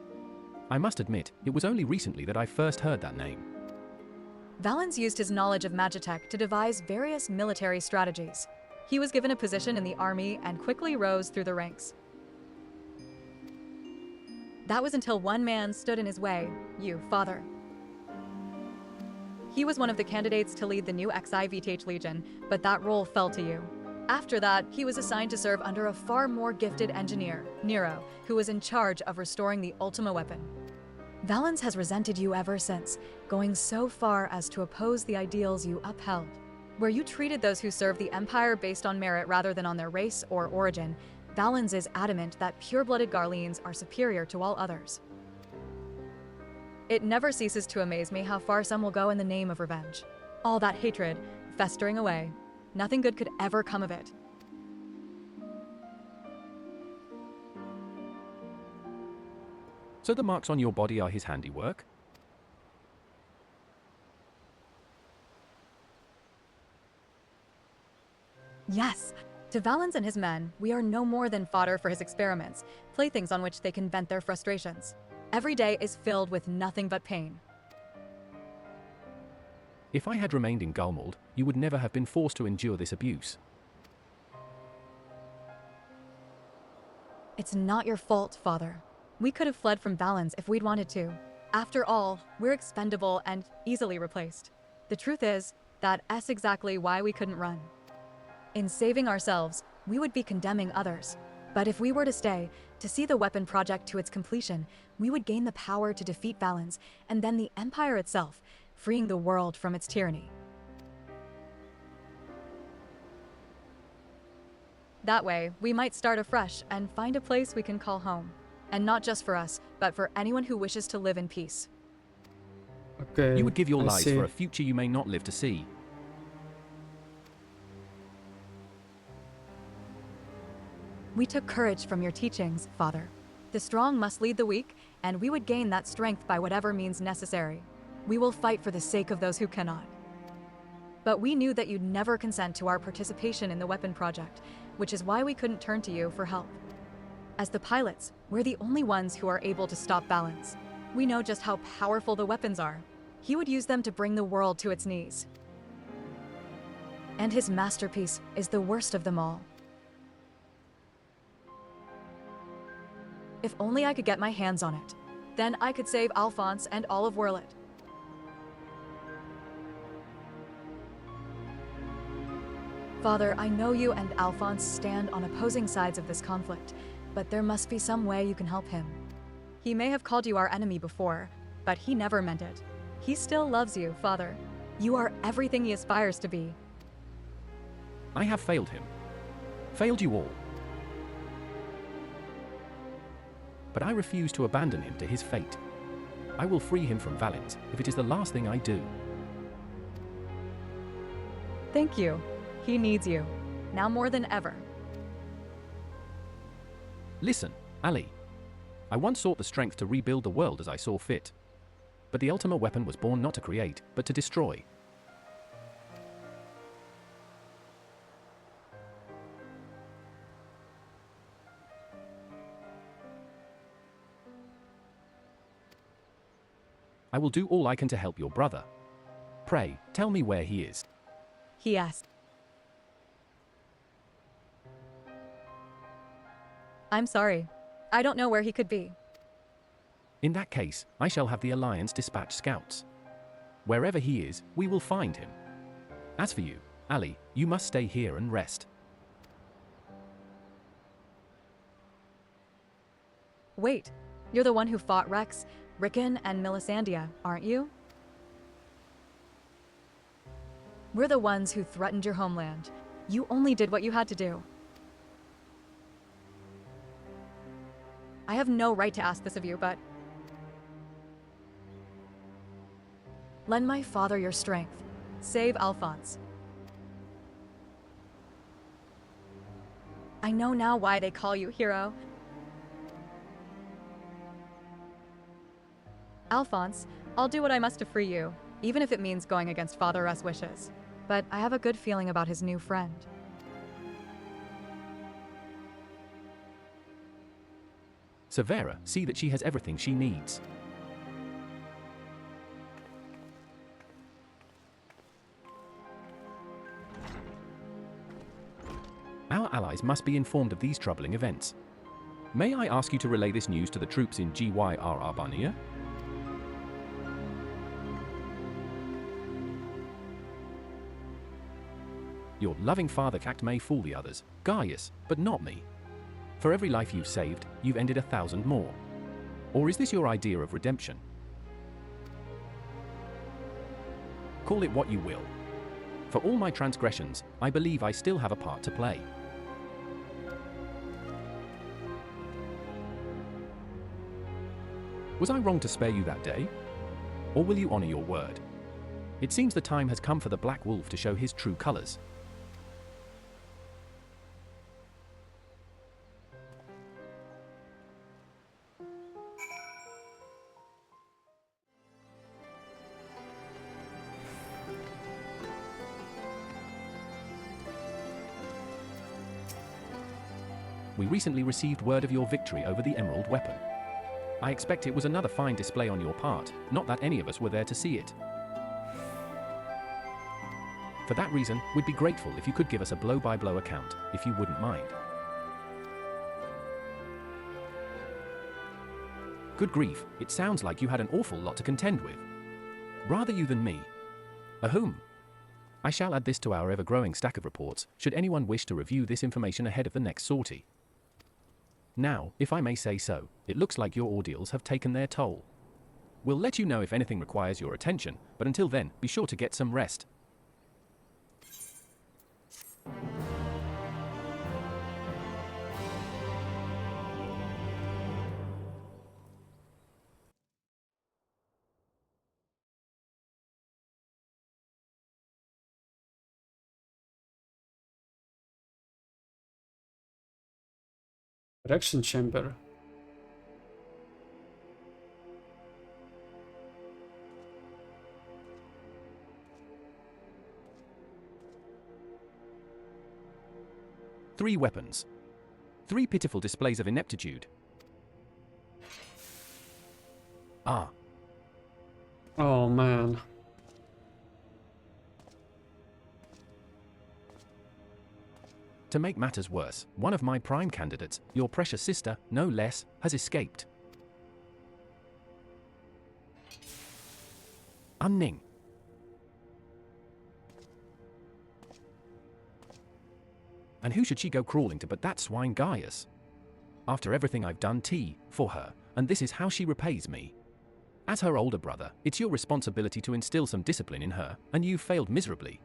[SPEAKER 2] I must admit, it was only recently that I first heard that name.
[SPEAKER 3] Valens used his knowledge of Magitech to devise various military strategies. He was given a position in the army and quickly rose through the ranks. That was until one man stood in his way, you, Father. He was one of the candidates to lead the new XIVTH Legion, but that role fell to you. After that, he was assigned to serve under a far more gifted engineer, Nero, who was in charge of restoring the Ultima weapon. Valens has resented you ever since, going so far as to oppose the ideals you upheld. Where you treated those who serve the Empire based on merit rather than on their race or origin, Valens is adamant that pure-blooded Garleans are superior to all others. It never ceases to amaze me how far some will go in the name of revenge. All that hatred, festering away. Nothing good could ever come of it.
[SPEAKER 2] So the marks on your body are his handiwork?
[SPEAKER 3] Yes. To Valens and his men, we are no more than fodder for his experiments, playthings on which they can vent their frustrations. Every day is filled with nothing but pain.
[SPEAKER 2] If I had remained in Gulmold, you would never have been forced to endure this abuse.
[SPEAKER 3] It's not your fault, Father. We could have fled from Valens if we'd wanted to. After all, we're expendable and easily replaced. The truth is, that's exactly why we couldn't run. In saving ourselves, we would be condemning others. But if we were to stay, to see the weapon project to its completion, we would gain the power to defeat Valens, and then the Empire itself, freeing the world from its tyranny. That way, we might start afresh and find a place we can call home. And not just for us, but for anyone who wishes to live in peace.
[SPEAKER 1] Okay.
[SPEAKER 2] You would give your
[SPEAKER 1] I
[SPEAKER 2] lives
[SPEAKER 1] see.
[SPEAKER 2] for a future you may not live to see.
[SPEAKER 3] We took courage from your teachings, Father. The strong must lead the weak, and we would gain that strength by whatever means necessary. We will fight for the sake of those who cannot. But we knew that you'd never consent to our participation in the weapon project, which is why we couldn't turn to you for help. As the pilots, we're the only ones who are able to stop Valens. We know just how powerful the weapons are. He would use them to bring the world to its knees. And his masterpiece is the worst of them all. If only I could get my hands on it. Then I could save Alphonse and all of Werlet. Father, I know you and Alphonse stand on opposing sides of this conflict, but there must be some way you can help him. He may have called you our enemy before, but he never meant it. He still loves you, Father. You are everything he aspires to be.
[SPEAKER 2] I have failed him. Failed you all. But I refuse to abandon him to his fate. I will free him from Valens if it is the last thing I do.
[SPEAKER 3] Thank you. He needs you, now more than ever.
[SPEAKER 2] Listen, Ali. I once sought the strength to rebuild the world as I saw fit. But the Ultima weapon was born not to create, but to destroy. I will do all I can to help your brother. Pray, tell me where he is.
[SPEAKER 3] He asked. I'm sorry. I don't know where he could be.
[SPEAKER 2] In that case, I shall have the Alliance dispatch scouts. Wherever he is, we will find him. As for you, Ali, you must stay here and rest.
[SPEAKER 3] Wait, you're the one who fought Rex, Rickon, and Melisandre, aren't you? We're the ones who threatened your homeland. You only did what you had to do. I have no right to ask this of you, but... lend my father your strength. Save Alphonse. I know now why they call you hero. Alphonse, I'll do what I must to free you, even if it means going against Father Russ' wishes. But I have a good feeling about his new friend.
[SPEAKER 2] Severa, see that she has everything she needs. Our allies must be informed of these troubling events. May I ask you to relay this news to the troops in GYR Albania? Your loving father act may fool the others, Gaius, but not me. For every life you've saved, you've ended 1,000 more. Or is this your idea of redemption? Call it what you will. For all my transgressions, I believe I still have a part to play. Was I wrong to spare you that day? Or will you honor your word? It seems the time has come for the Black Wolf to show his true colors. We recently received word of your victory over the Emerald Weapon. I expect it was another fine display on your part, not that any of us were there to see it. For that reason, we'd be grateful if you could give us a blow-by-blow account, if you wouldn't mind. Good grief, it sounds like you had an awful lot to contend with. Rather you than me. Ahum. I shall add this to our ever-growing stack of reports, should anyone wish to review this information ahead of the next sortie. Now, if I may say so, it looks like your ordeals have taken their toll. We'll let you know if anything requires your attention, but until then, be sure to get some rest.
[SPEAKER 1] Correction chamber.
[SPEAKER 2] Three weapons. Three pitiful displays of ineptitude. Ah.
[SPEAKER 1] Oh man.
[SPEAKER 2] To make matters worse, one of my prime candidates, your precious sister, no less, has escaped. Unning. And who should she go crawling to but that swine Gaius? After everything I've done for her, and this is how she repays me. As her older brother, it's your responsibility to instill some discipline in her, and you've failed miserably.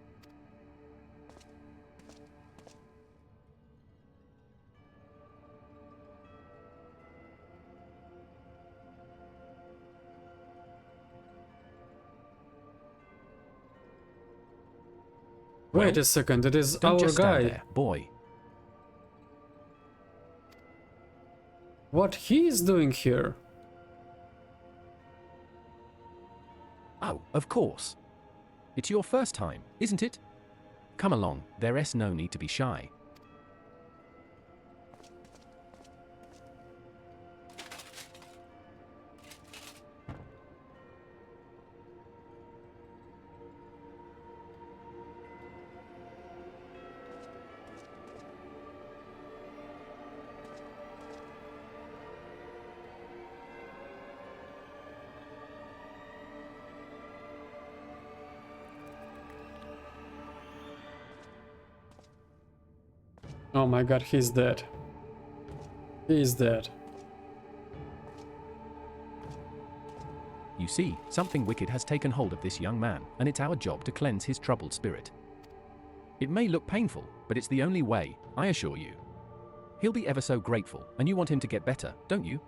[SPEAKER 1] Wait
[SPEAKER 2] Well,
[SPEAKER 1] a second, it is
[SPEAKER 2] Don't
[SPEAKER 1] our
[SPEAKER 2] just stand
[SPEAKER 1] guy.
[SPEAKER 2] there, boy.
[SPEAKER 1] What he is doing here?
[SPEAKER 2] Oh, of course. It's your first time, isn't it? Come along, there's no need to be shy.
[SPEAKER 1] Oh my god, he's dead. He's dead.
[SPEAKER 2] You see, something wicked has taken hold of this young man, and it's our job to cleanse his troubled spirit. It may look painful, but it's the only way, I assure you. He'll be ever so grateful, and you want him to get better, don't you?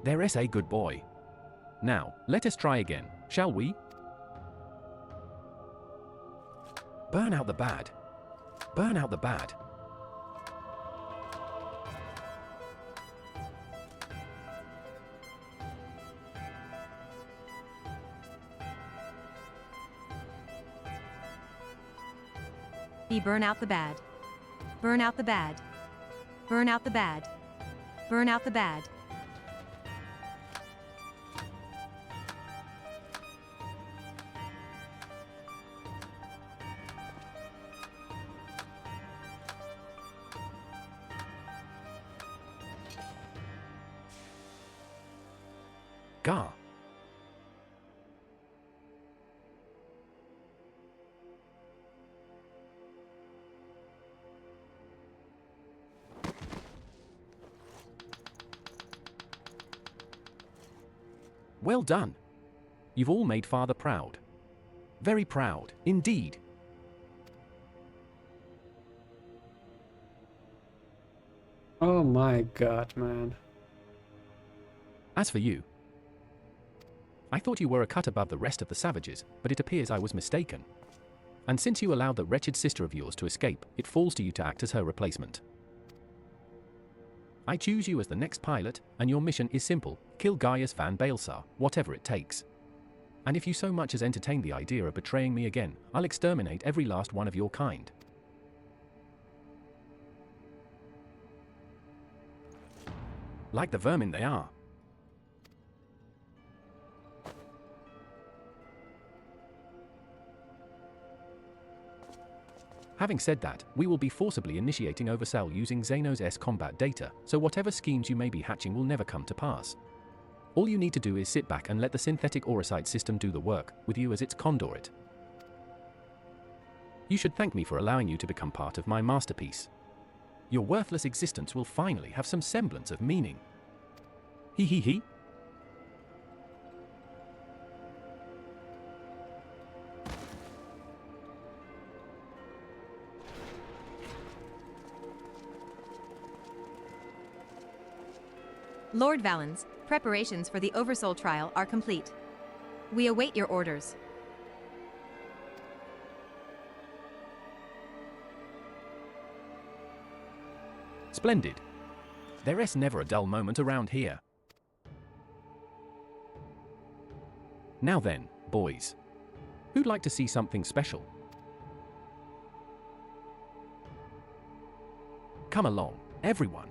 [SPEAKER 2] There's a good boy. Now, let us try again, shall we? Burn out the bad. Burn out the bad.
[SPEAKER 4] Burn out the bad. Burn out the bad. Burn out the bad. Burn out the bad.
[SPEAKER 2] Gah. Well done. You've all made Father proud. Very proud, indeed.
[SPEAKER 1] Oh my god, man.
[SPEAKER 2] As for you, I thought you were a cut above the rest of the savages, but it appears I was mistaken. And since you allowed that wretched sister of yours to escape, it falls to you to act as her replacement. I choose you as the next pilot, and your mission is simple: kill Gaius van Baelsar, whatever it takes. And if you so much as entertain the idea of betraying me again, I'll exterminate every last one of your kind. Like the vermin they are. Having said that, we will be forcibly initiating Oversell using Xenos S combat data, so whatever schemes you may be hatching will never come to pass. All you need to do is sit back and let the synthetic Aurosite system do the work, with you as its conduit. You should thank me for allowing you to become part of my masterpiece. Your worthless existence will finally have some semblance of meaning. Hee hee hee.
[SPEAKER 4] Lord Valens, preparations for the Oversoul trial are complete. We await your orders.
[SPEAKER 2] Splendid. There's never a dull moment around here. Now then, boys. Who'd like to see something special? Come along, everyone.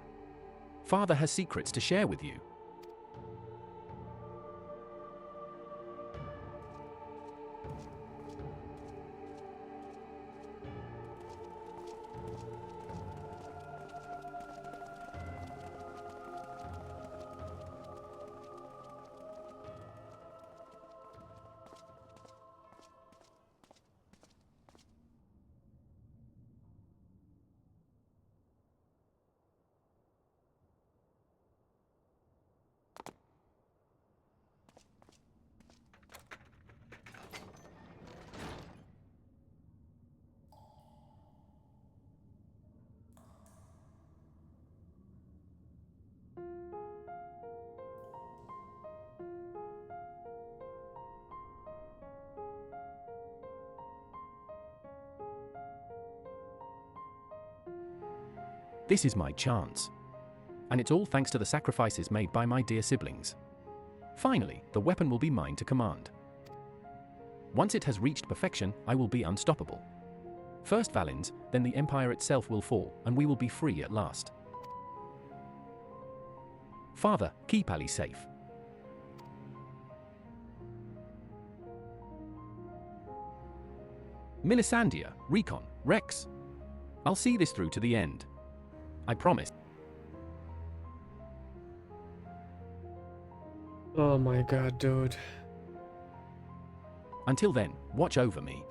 [SPEAKER 2] Father has secrets to share with you. This is my chance. And it's all thanks to the sacrifices made by my dear siblings. Finally, the weapon will be mine to command. Once it has reached perfection, I will be unstoppable. First Valens, then the Empire itself will fall, and we will be free at last. Father, keep Ali safe. Milisandia, Recon, Rex. I'll see this through to the end. I promise.
[SPEAKER 1] Oh my god, dude.
[SPEAKER 2] Until then, watch over me.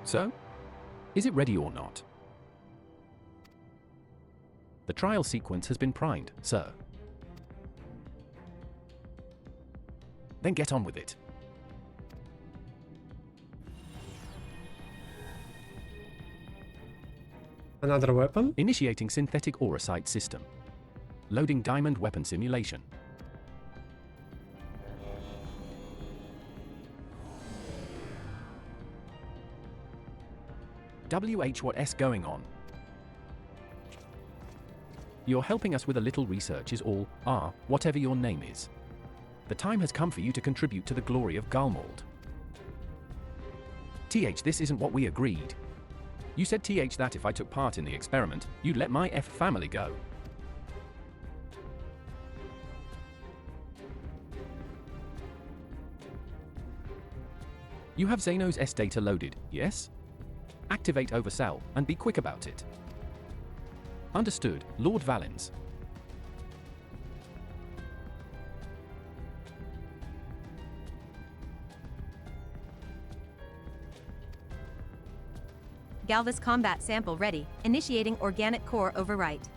[SPEAKER 2] So, is it ready or not? The trial sequence has been primed, sir. Then get on with it.
[SPEAKER 1] Another weapon?
[SPEAKER 2] Initiating synthetic aura sight system. Loading diamond weapon simulation. What's going on? You're helping us with a little research is all, whatever your name is. The time has come for you to contribute to the glory of Gulmold. This isn't what we agreed. You said that if I took part in the experiment, you'd let my family go. You have Zeno's S data loaded, yes? Activate oversell, and be quick about it. Understood, Lord Valens.
[SPEAKER 4] Galvus combat sample ready. Initiating organic core overwrite.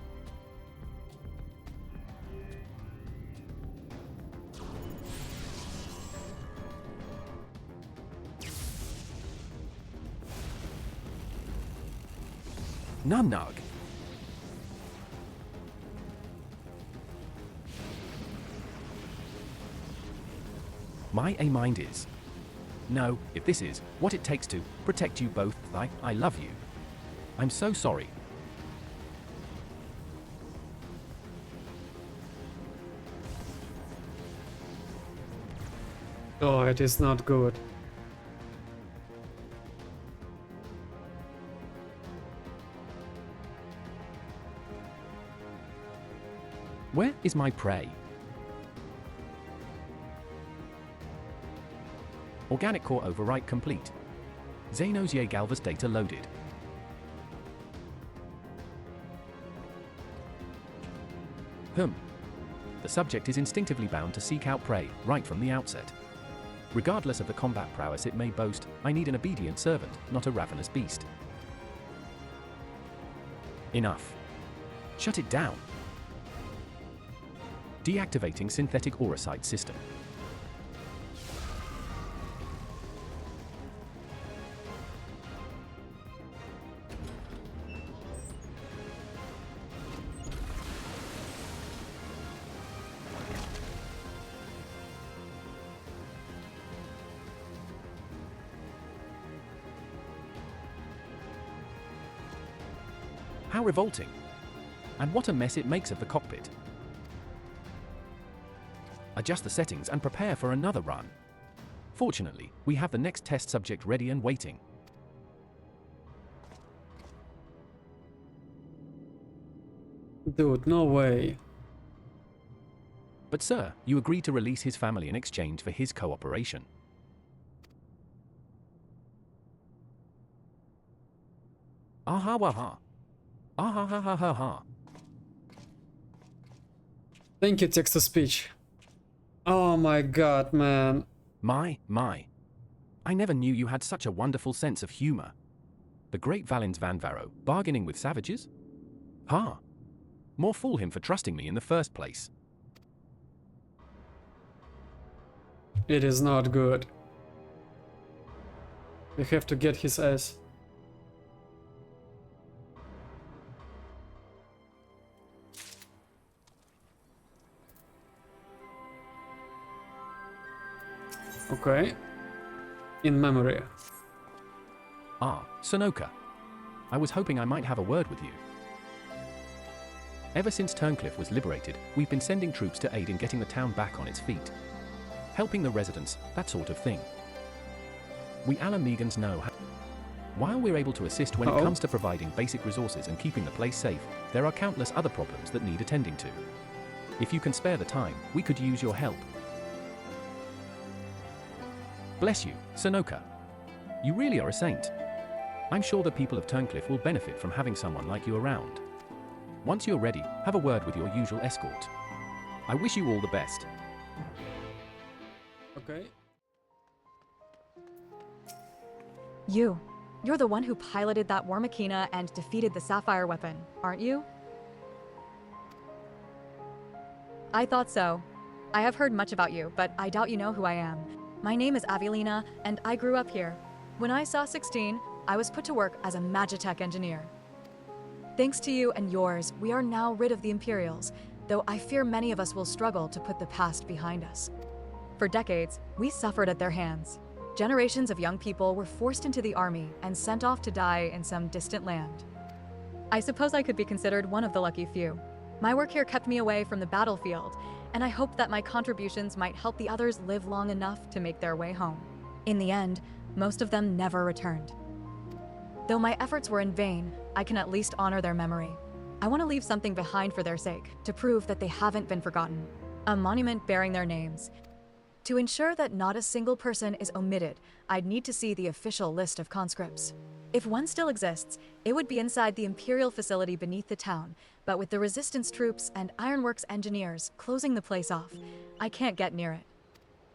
[SPEAKER 2] Nunnog. My mind is. No, if this is what it takes to protect you both, I love you. I'm so sorry.
[SPEAKER 1] Oh, it is not good.
[SPEAKER 2] Where is my prey? Organic core overwrite complete. Zeno's Galvus data loaded. The subject is instinctively bound to seek out prey, right from the outset. Regardless of the combat prowess it may boast, I need an obedient servant, not a ravenous beast. Enough. Shut it down. Deactivating synthetic aura sight system. How revolting. And what a mess it makes of the cockpit. Adjust the settings and prepare for another run. Fortunately, we have the next test subject ready and waiting.
[SPEAKER 1] Dude, no way.
[SPEAKER 2] But sir, you agreed to release his family in exchange for his cooperation. Aha-waha. Ah-ha-ha-ha-ha-ha.
[SPEAKER 1] Thank you, text-to-speech. Oh my god, man.
[SPEAKER 2] My. I never knew you had such a wonderful sense of humor. The great Valens Van Varro, bargaining with savages? More fool him for trusting me in the first place.
[SPEAKER 1] It is not good. We have to get his ass. Okay. In memory.
[SPEAKER 2] Sonoka. I was hoping I might have a word with you. Ever since Turncliffe was liberated, we've been sending troops to aid in getting the town back on its feet. Helping the residents, that sort of thing. We Alamegans know how. While we're able to assist when it comes to providing basic resources and keeping the place safe, there are countless other problems that need attending to. If you can spare the time, we could use your help. Bless you, Sonoka. You really are a saint. I'm sure the people of Turncliffe will benefit from having someone like you around. Once you're ready, have a word with your usual escort. I wish you all the best.
[SPEAKER 1] Okay.
[SPEAKER 3] You're the one who piloted that war machina and defeated the Sapphire weapon, aren't you? I thought so. I have heard much about you, but I doubt you know who I am. My name is Avelina, and I grew up here. When I saw 16, I was put to work as a Magitech engineer. Thanks to you and yours, we are now rid of the Imperials, though I fear many of us will struggle to put the past behind us. For decades, we suffered at their hands. Generations of young people were forced into the army and sent off to die in some distant land. I suppose I could be considered one of the lucky few. My work here kept me away from the battlefield, and I hoped that my contributions might help the others live long enough to make their way home. In the end, most of them never returned. Though my efforts were in vain, I can at least honor their memory. I want to leave something behind for their sake, to prove that they haven't been forgotten. A monument bearing their names. To ensure that not a single person is omitted, I'd need to see the official list of conscripts. If one still exists, it would be inside the Imperial facility beneath the town, but with the Resistance troops and Ironworks engineers closing the place off, I can't get near it.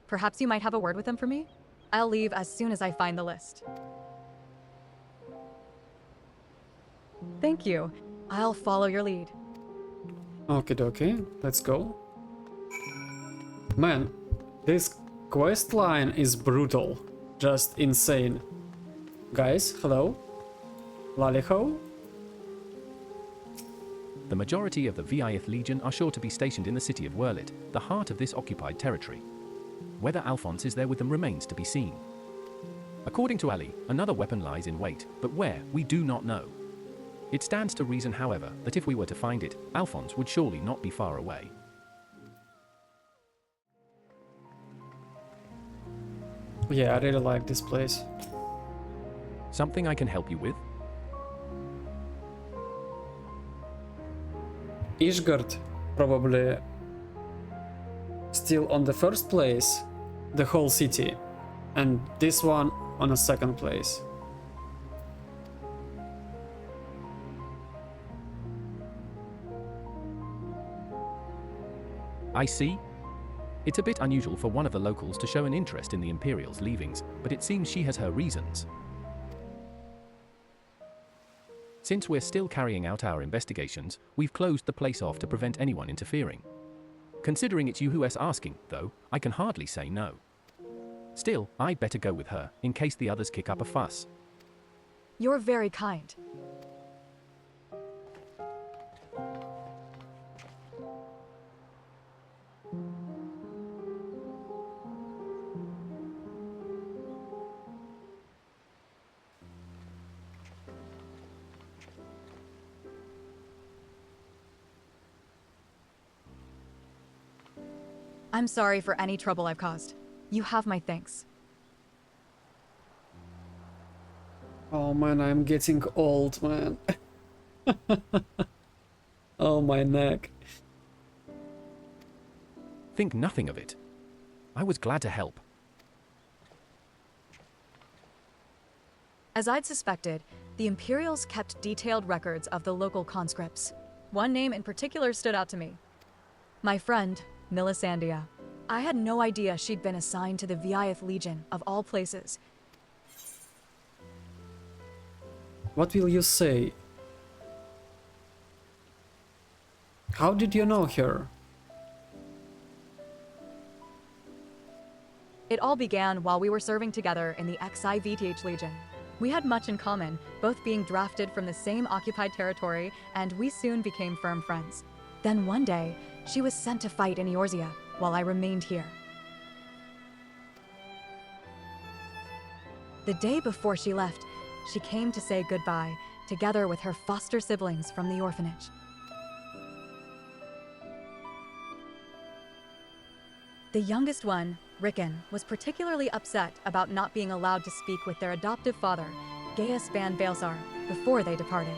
[SPEAKER 3] Perhaps you might have a word with them for me? I'll leave as soon as I find the list. Thank you. I'll follow your lead.
[SPEAKER 1] Okie dokie, let's go. Man, this quest line is brutal. Just insane. Guys, hello? Laliho?
[SPEAKER 2] The majority of the FFXIV Legion are sure to be stationed in the city of Wurlit, the heart of this occupied territory. Whether Alphonse is there with them remains to be seen. According to Ali, another weapon lies in wait, but where, we do not know. It stands to reason, however, that if we were to find it, Alphonse would surely not be far away.
[SPEAKER 1] Yeah, I really like this place.
[SPEAKER 2] Something I can help you with?
[SPEAKER 1] Ishgard probably still on the first place, the whole city, and this one on a second place.
[SPEAKER 2] I see. It's a bit unusual for one of the locals to show an interest in the Imperial's leavings, but it seems she has her reasons. Since we're still carrying out our investigations, we've closed the place off to prevent anyone interfering. Considering it's you who's asking, though, I can hardly say no. Still, I'd better go with her, in case the others kick up a fuss.
[SPEAKER 3] You're very kind. I'm sorry for any trouble I've caused. You have my thanks.
[SPEAKER 1] Oh man, I'm getting old, man. Oh, my neck.
[SPEAKER 2] Think nothing of it. I was glad to help.
[SPEAKER 3] As I'd suspected, the Imperials kept detailed records of the local conscripts. One name in particular stood out to me. My friend, Milisandia. I had no idea she'd been assigned to the FFXIV Legion, of all places.
[SPEAKER 1] What will you say? How did you know her?
[SPEAKER 3] It all began while we were serving together in the FFXIV Legion. We had much in common, both being drafted from the same occupied territory, and we soon became firm friends. Then one day, she was sent to fight in Eorzea, while I remained here. The day before she left, she came to say goodbye, together with her foster siblings from the orphanage. The youngest one, Rickon, was particularly upset about not being allowed to speak with their adoptive father, Gaius Van Baelsar, before they departed.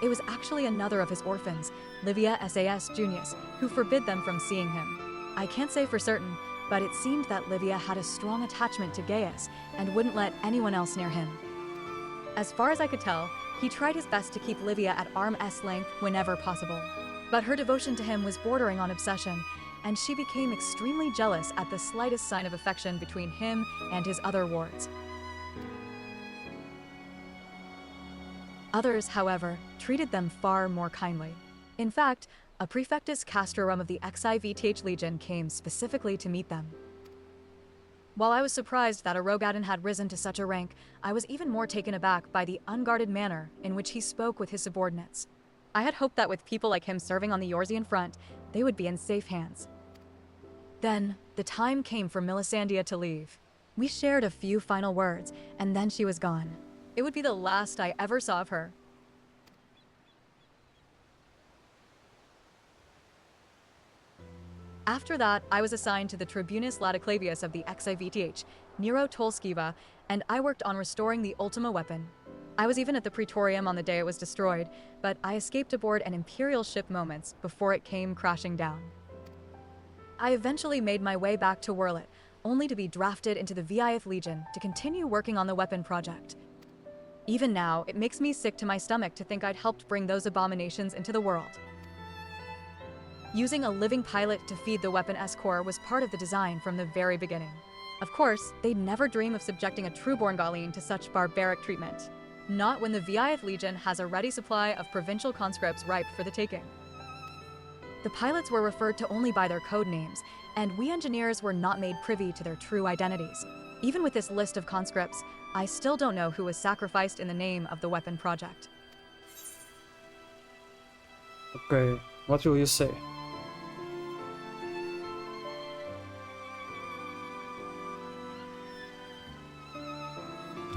[SPEAKER 3] It was actually another of his orphans, Livia SAS Junius, who forbid them from seeing him. I can't say for certain, but it seemed that Livia had a strong attachment to Gaius and wouldn't let anyone else near him. As far as I could tell, he tried his best to keep Livia at arm's length whenever possible. But her devotion to him was bordering on obsession, and she became extremely jealous at the slightest sign of affection between him and his other wards. Others, however, treated them far more kindly. In fact, A Prefectus Castrorum of the XIVTH Legion came specifically to meet them. While I was surprised that a Rogadin had risen to such a rank, I was even more taken aback by the unguarded manner in which he spoke with his subordinates. I had hoped that with people like him serving on the Yorzian front, they would be in safe hands. Then, the time came for Melisandre to leave. We shared a few final words, and then she was gone. It would be the last I ever saw of her. After that, I was assigned to the Tribunus Ladiclavius of the XIVTH, Nero Tolskiva, and I worked on restoring the Ultima weapon. I was even at the Praetorium on the day it was destroyed, but I escaped aboard an Imperial ship moments before it came crashing down. I eventually made my way back to Wurlet, only to be drafted into the VIF Legion to continue working on the weapon project. Even now, it makes me sick to my stomach to think I'd helped bring those abominations into the world. Using a living pilot to feed the Weapon S-Core was part of the design from the very beginning. Of course, they'd never dream of subjecting a Trueborn Galline to such barbaric treatment. Not when the VIF Legion has a ready supply of provincial conscripts ripe for the taking. The pilots were referred to only by their code names, and we engineers were not made privy to their true identities. Even with this list of conscripts, I still don't know who was sacrificed in the name of the weapon project.
[SPEAKER 1] Okay, what will you say?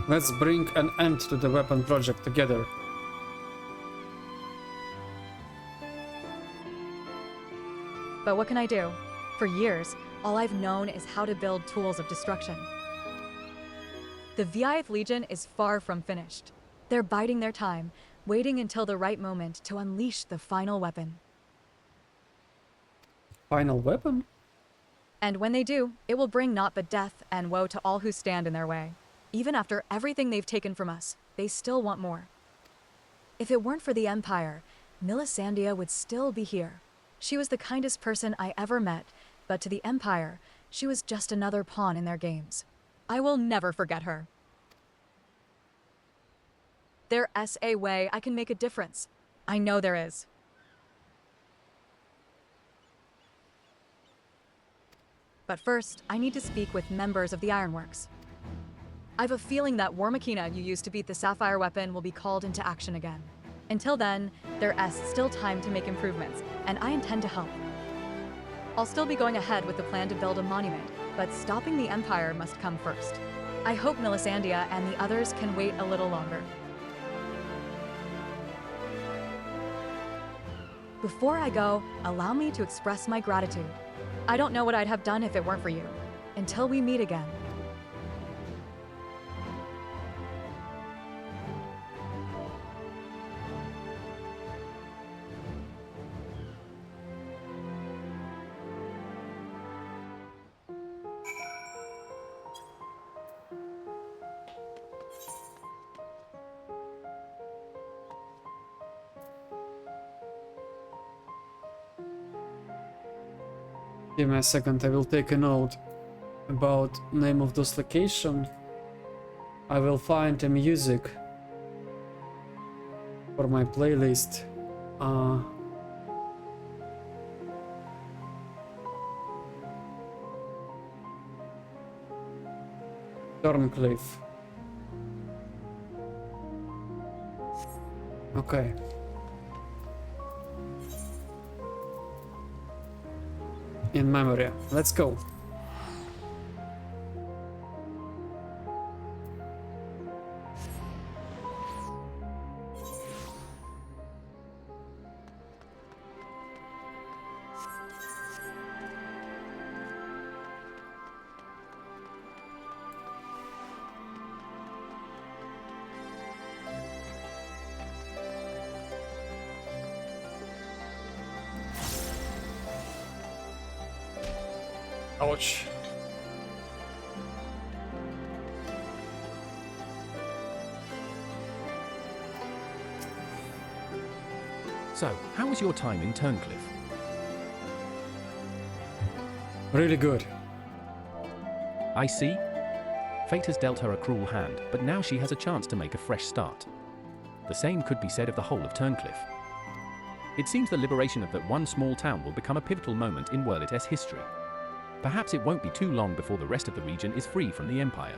[SPEAKER 1] Let's bring an end to the weapon project together.
[SPEAKER 3] But what can I do? For years, all I've known is how to build tools of destruction. The VIF Legion is far from finished. They're biding their time, waiting until the right moment to unleash the final weapon.
[SPEAKER 1] Final weapon?
[SPEAKER 3] And when they do, it will bring naught but death and woe to all who stand in their way. Even after everything they've taken from us, they still want more. If it weren't for the Empire, Melisandre would still be here. She was the kindest person I ever met, but to the Empire, she was just another pawn in their games. I will never forget her. There's a way I can make a difference. I know there is. But first, I need to speak with members of the Ironworks. I've a feeling that War Machina you used to beat the Sapphire weapon will be called into action again. Until then, there's still time to make improvements, and I intend to help. I'll still be going ahead with the plan to build a monument, but stopping the Empire must come first. I hope Melisandre and the others can wait a little longer. Before I go, allow me to express my gratitude. I don't know what I'd have done if it weren't for you. Until we meet again.
[SPEAKER 1] Give me a second, I will take a note about name of this location. I will find the music for my playlist. Thorncliffe. Okay. In memory. Let's go. Ouch.
[SPEAKER 2] So, how was your time in Turncliffe?
[SPEAKER 1] Really good.
[SPEAKER 2] I see. Fate has dealt her a cruel hand, but now she has a chance to make a fresh start. The same could be said of the whole of Turncliffe. It seems the liberation of that one small town will become a pivotal moment in Wurlit's history. Perhaps it won't be too long before the rest of the region is free from the Empire.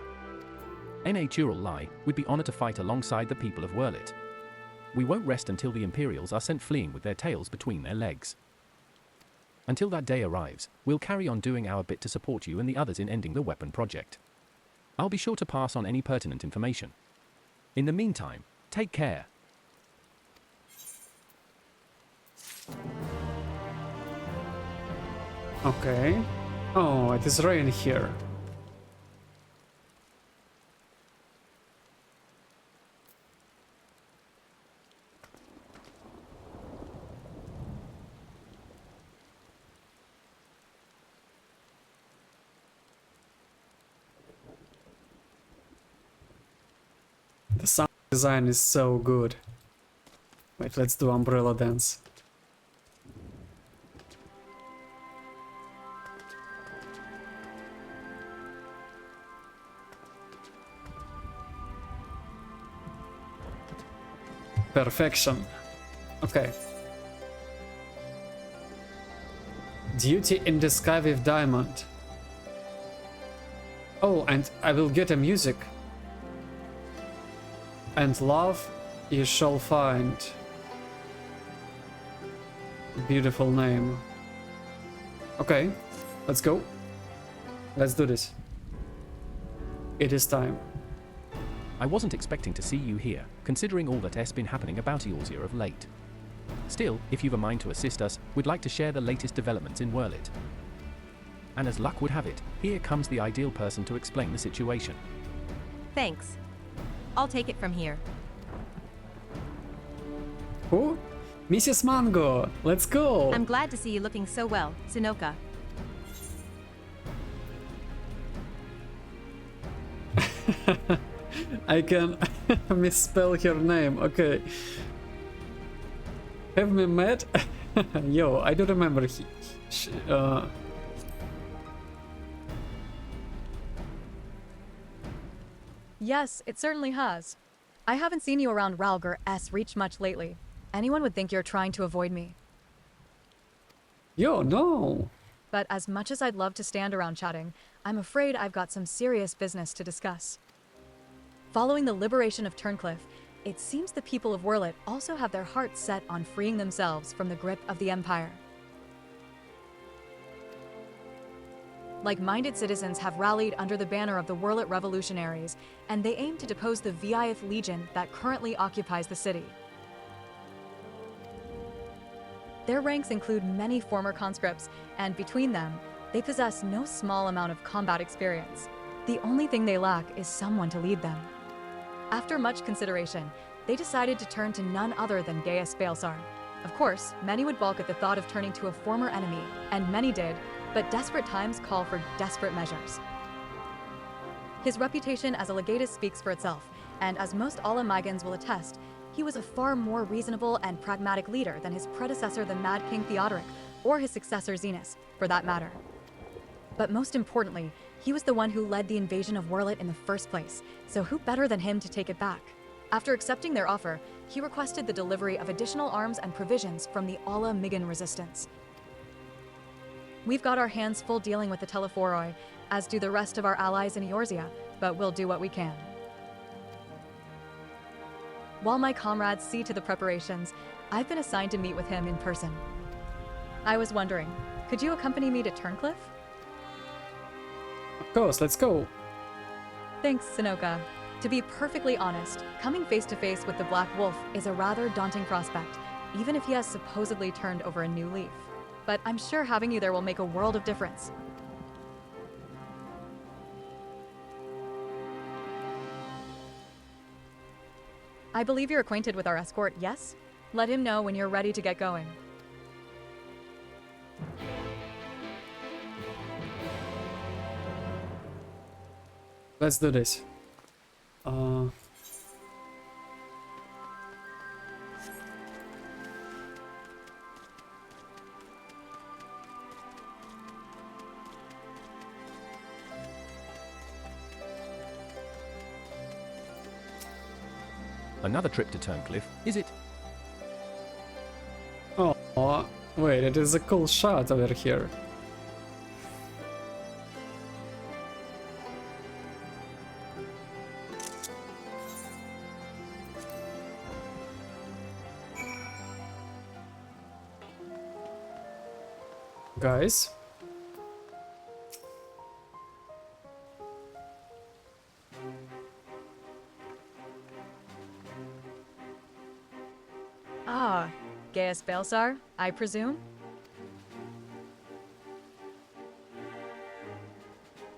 [SPEAKER 2] N.A. Tural Lai would be honored to fight alongside the people of Wurlit. We won't rest until the Imperials are sent fleeing with their tails between their legs. Until that day arrives, we'll carry on doing our bit to support you and the others in ending the weapon project. I'll be sure to pass on any pertinent information. In the meantime, take care.
[SPEAKER 1] Okay. Oh, it is rain here. The sound design is so good. Wait, let's do umbrella dance. Perfection. Okay. Duty in the sky with diamond. Oh, and I will get a music. And love you shall find. Beautiful name. Okay, let's go. Let's do this. It is time.
[SPEAKER 2] I wasn't expecting to see you here, considering all that has been happening about Eorzea of late. Still, if you've a mind to assist us, we'd like to share the latest developments in Wurlit. And as luck would have it, here comes the ideal person to explain the situation.
[SPEAKER 4] Thanks. I'll take it from here.
[SPEAKER 1] Who? Mrs. Mango, let's go!
[SPEAKER 4] I'm glad to see you looking so well, Sunoka.
[SPEAKER 1] I can misspell her name, okay. Have we met? Yo, I do remember
[SPEAKER 3] Yes, it certainly has. I haven't seen you around Ralgr S Reach much lately. Anyone would think you're trying to avoid me.
[SPEAKER 1] Yo, no!
[SPEAKER 3] But as much as I'd love to stand around chatting, I'm afraid I've got some serious business to discuss. Following the liberation of Turncliffe, it seems the people of Wurlit also have their hearts set on freeing themselves from the grip of the Empire. Like-minded citizens have rallied under the banner of the Wurlit Revolutionaries, and they aim to depose the VIF Legion that currently occupies the city. Their ranks include many former conscripts, and between them, they possess no small amount of combat experience. The only thing they lack is someone to lead them. After much consideration, they decided to turn to none other than Gaius Baelsar. Of course, many would balk at the thought of turning to a former enemy, and many did, but desperate times call for desperate measures. His reputation as a legatus speaks for itself, and as most Ala Mygans will attest, he was a far more reasonable and pragmatic leader than his predecessor, the Mad King Theodoric, or his successor Xenos, for that matter. But most importantly, he was the one who led the invasion of Wurlit in the first place, so who better than him to take it back? After accepting their offer, he requested the delivery of additional arms and provisions from the Ala Myggan resistance. We've got our hands full dealing with the Telephoroi, as do the rest of our allies in Eorzea, but we'll do what we can. While my comrades see to the preparations, I've been assigned to meet with him in person. I was wondering, could you accompany me to Turncliffe?
[SPEAKER 1] Of course, let's go!
[SPEAKER 3] Thanks, Sunoka. To be perfectly honest, coming face to face with the Black Wolf is a rather daunting prospect, even if he has supposedly turned over a new leaf. But I'm sure having you there will make a world of difference. I believe you're acquainted with our escort, yes? Let him know when you're ready to get going.
[SPEAKER 1] Let's do this.
[SPEAKER 2] Another trip to Turncliffe, is it?
[SPEAKER 1] Oh, Oh, wait, it is a cool shot over here. Guys.
[SPEAKER 3] Ah, Gaius Balsar, I presume?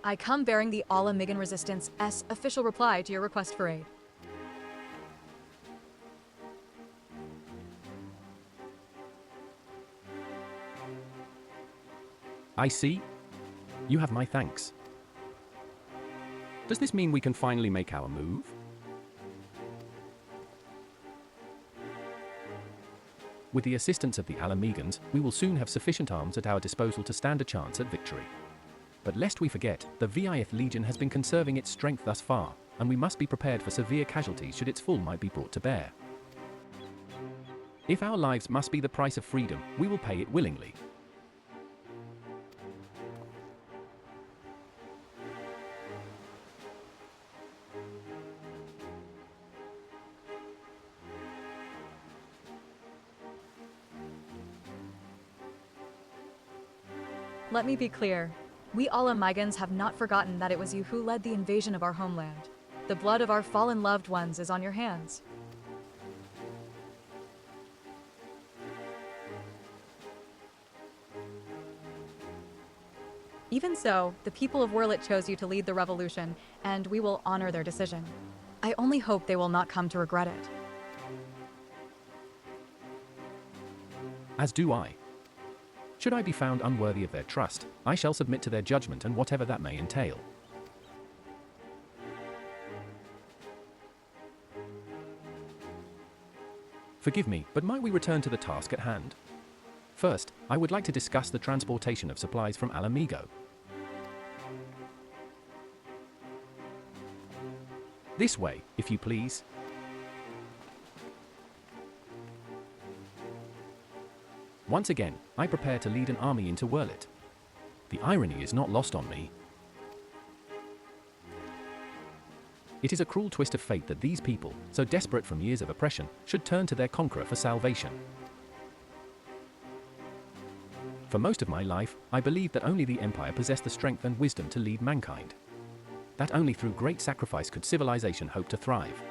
[SPEAKER 3] I come bearing the Ala Migan Resistance S official reply to your request for aid.
[SPEAKER 2] I see. You have my thanks. Does this mean we can finally make our move? With the assistance of the Alamegans, we will soon have sufficient arms at our disposal to stand a chance at victory. But lest we forget, the VIF Legion has been conserving its strength thus far, and we must be prepared for severe casualties should its full might be brought to bear. If our lives must be the price of freedom, we will pay it willingly.
[SPEAKER 3] Let me be clear. We Ala Migans have not forgotten that it was you who led the invasion of our homeland. The blood of our fallen loved ones is on your hands. Even so, the people of Wurlit chose you to lead the revolution, and we will honor their decision. I only hope they will not come to regret it.
[SPEAKER 2] As do I. Should I be found unworthy of their trust, I shall submit to their judgment and whatever that may entail. Forgive me, but might we return to the task at hand? First, I would like to discuss the transportation of supplies from Alamigo. This way, if you please. Once again, I prepare to lead an army into Wurlit. The irony is not lost on me. It is a cruel twist of fate that these people, so desperate from years of oppression, should turn to their conqueror for salvation. For most of my life, I believed that only the Empire possessed the strength and wisdom to lead mankind. That only through great sacrifice could civilization hope to thrive.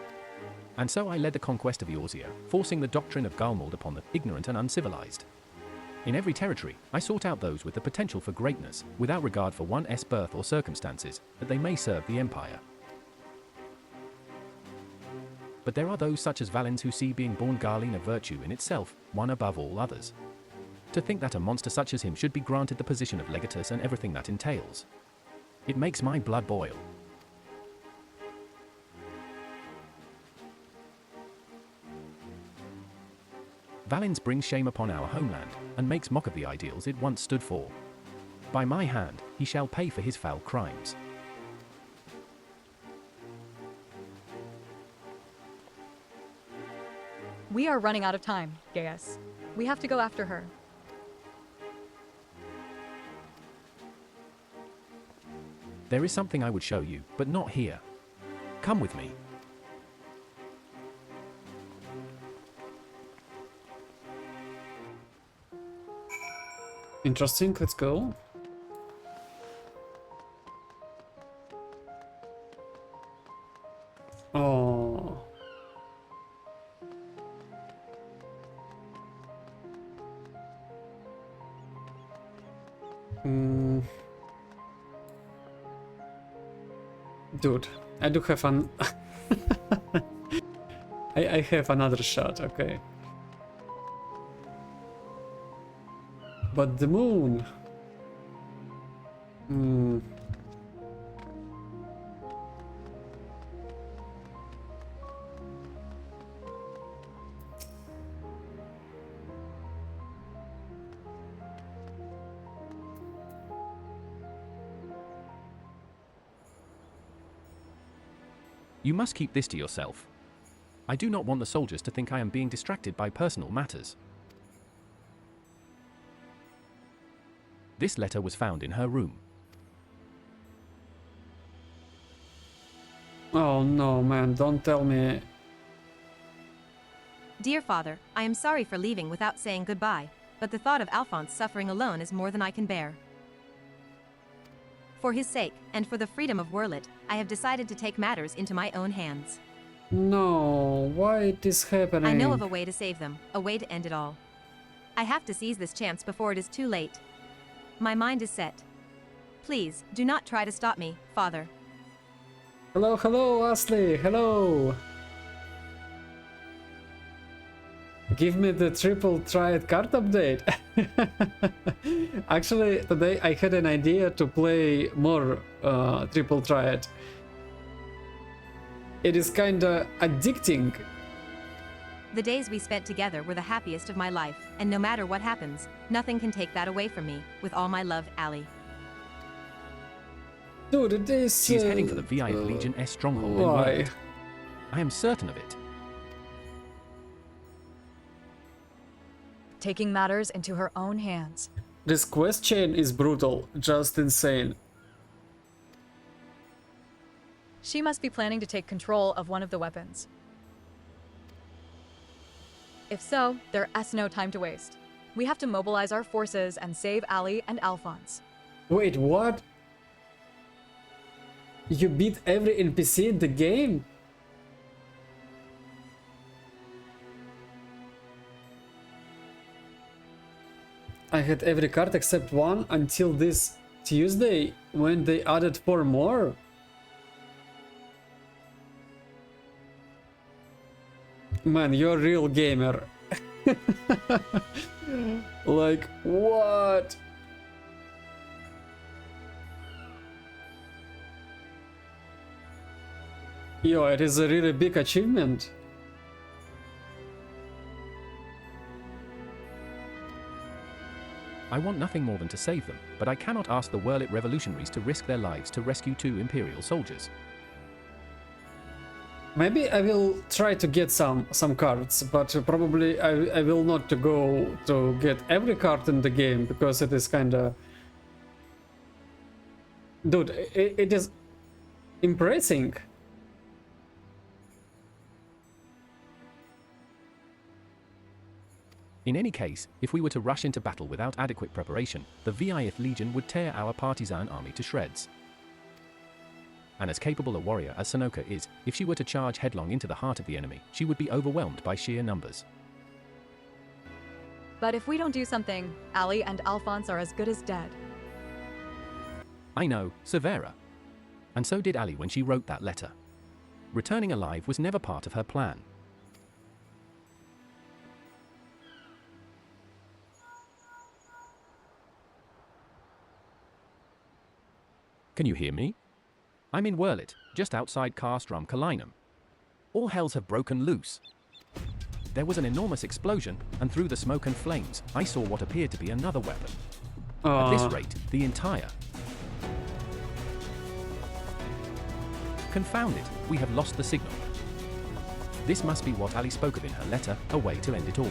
[SPEAKER 2] And so I led the conquest of Eorzea, forcing the doctrine of Galmald upon the ignorant and uncivilized. In every territory, I sought out those with the potential for greatness, without regard for one's birth or circumstances, that they may serve the Empire. But there are those such as Valens who see being born Garlean a virtue in itself, one above all others. To think that a monster such as him should be granted the position of legatus and everything that entails. It makes my blood boil. Valens brings shame upon our homeland, and makes mock of the ideals it once stood for. By my hand, he shall pay for his foul crimes.
[SPEAKER 3] We are running out of time, Gaius. We have to go after her.
[SPEAKER 2] There is something I would show you, but not here. Come with me.
[SPEAKER 1] Interesting, let's go. Oh. Dude, I do have an... I have another shot, okay. But the moon...
[SPEAKER 2] You must keep this to yourself. I do not want the soldiers to think I am being distracted by personal matters. This letter was found in her room.
[SPEAKER 1] Oh no, man, don't tell me.
[SPEAKER 4] Dear Father, I am sorry for leaving without saying goodbye, but the thought of Alphonse suffering alone is more than I can bear. For his sake, and for the freedom of Wurlit, I have decided to take matters into my own hands.
[SPEAKER 1] No, why it is happening?
[SPEAKER 4] I know of a way to save them, a way to end it all. I have to seize this chance before it is too late. My mind is set. Please, do not try to stop me, Father.
[SPEAKER 1] Hello, hello, Ashley, hello. Give me the triple triad card update. Actually, today I had an idea to play more triple triad. It is kinda addicting.
[SPEAKER 4] The days we spent together were the happiest of my life, and no matter what happens, nothing can take that away from me. With all my love, Ali.
[SPEAKER 1] Dude, it is...
[SPEAKER 2] She is heading for the VIF Legion S stronghold in
[SPEAKER 1] Why?
[SPEAKER 2] Wurlit. I am certain of it.
[SPEAKER 3] Taking matters into her own hands.
[SPEAKER 1] This quest chain is brutal, just insane.
[SPEAKER 3] She must be planning to take control of one of the weapons. If so, there is no time to waste. We have to mobilize our forces and save Ali and Alphonse.
[SPEAKER 1] Wait, what? You beat every NPC in the game? I had every card except one until this Tuesday, when they added 4 more. Man, you're a real gamer. Like, what? Yo, it is a really big achievement.
[SPEAKER 2] I want nothing more than to save them, but I cannot ask the Wurlit revolutionaries to risk their lives to rescue 2 Imperial soldiers.
[SPEAKER 1] Maybe I will try to get some cards, but probably I will not to go to get every card in the game, because it is kinda... Dude, it is impressing.
[SPEAKER 2] In any case, if we were to rush into battle without adequate preparation, the VIF Legion would tear our partisan army to shreds. And as capable a warrior as Sanoka is, if she were to charge headlong into the heart of the enemy, she would be overwhelmed by sheer numbers.
[SPEAKER 3] But if we don't do something, Ali and Alphonse are as good as dead.
[SPEAKER 2] I know, Severa. And so did Ali when she wrote that letter. Returning alive was never part of her plan. Can you hear me? I'm in Wurlit, just outside Castrum Kalinum. All hells have broken loose. There was an enormous explosion, and through the smoke and flames, I saw what appeared to be another weapon. At this rate, the entire... Confound it, we have lost the signal. This must be what Ali spoke of in her letter, a way to end it all.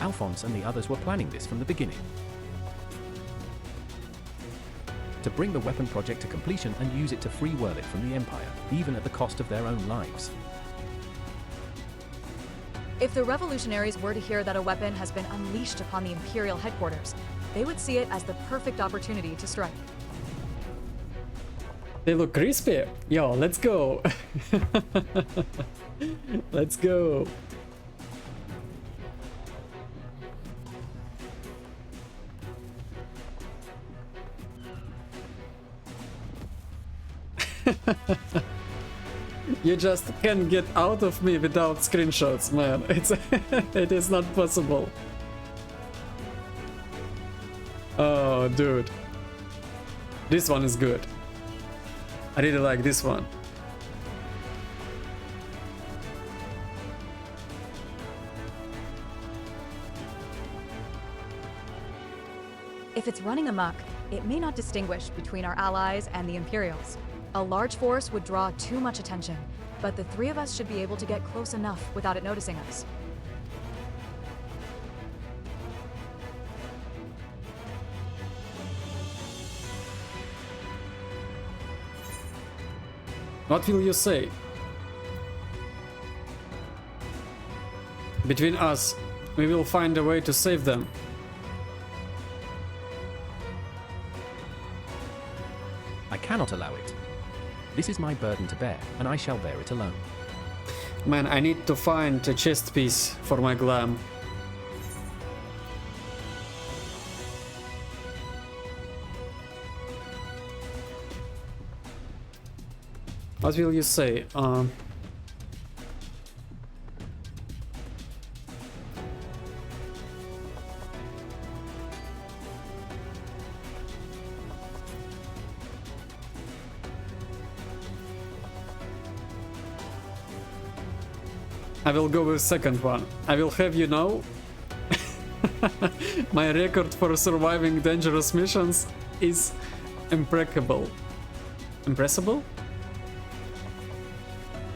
[SPEAKER 2] Alphonse and the others were planning this from the beginning. To bring the weapon project to completion and use it to free Wurlit from the Empire, even at the cost of their own lives.
[SPEAKER 3] If the revolutionaries were to hear that a weapon has been unleashed upon the Imperial headquarters, they would see it as the perfect opportunity to strike.
[SPEAKER 1] They look crispy. Yo, let's go. Let's go. You just can't get out of me without screenshots, man. It is not possible. Oh, dude. This one is good. I really like this one.
[SPEAKER 3] If it's running amok, it may not distinguish between our allies and the Imperials. A large force would draw too much attention, but the 3 of us should be able to get close enough without it noticing us.
[SPEAKER 1] What will you say? Between us, we will find a way to save them.
[SPEAKER 2] I cannot allow it. This is my burden to bear, and I shall bear it alone.
[SPEAKER 1] Man, I need to find a chest piece for my glam. What will you say? I will go with second one. I will have you know, my record for surviving dangerous missions is impeccable. Impressible?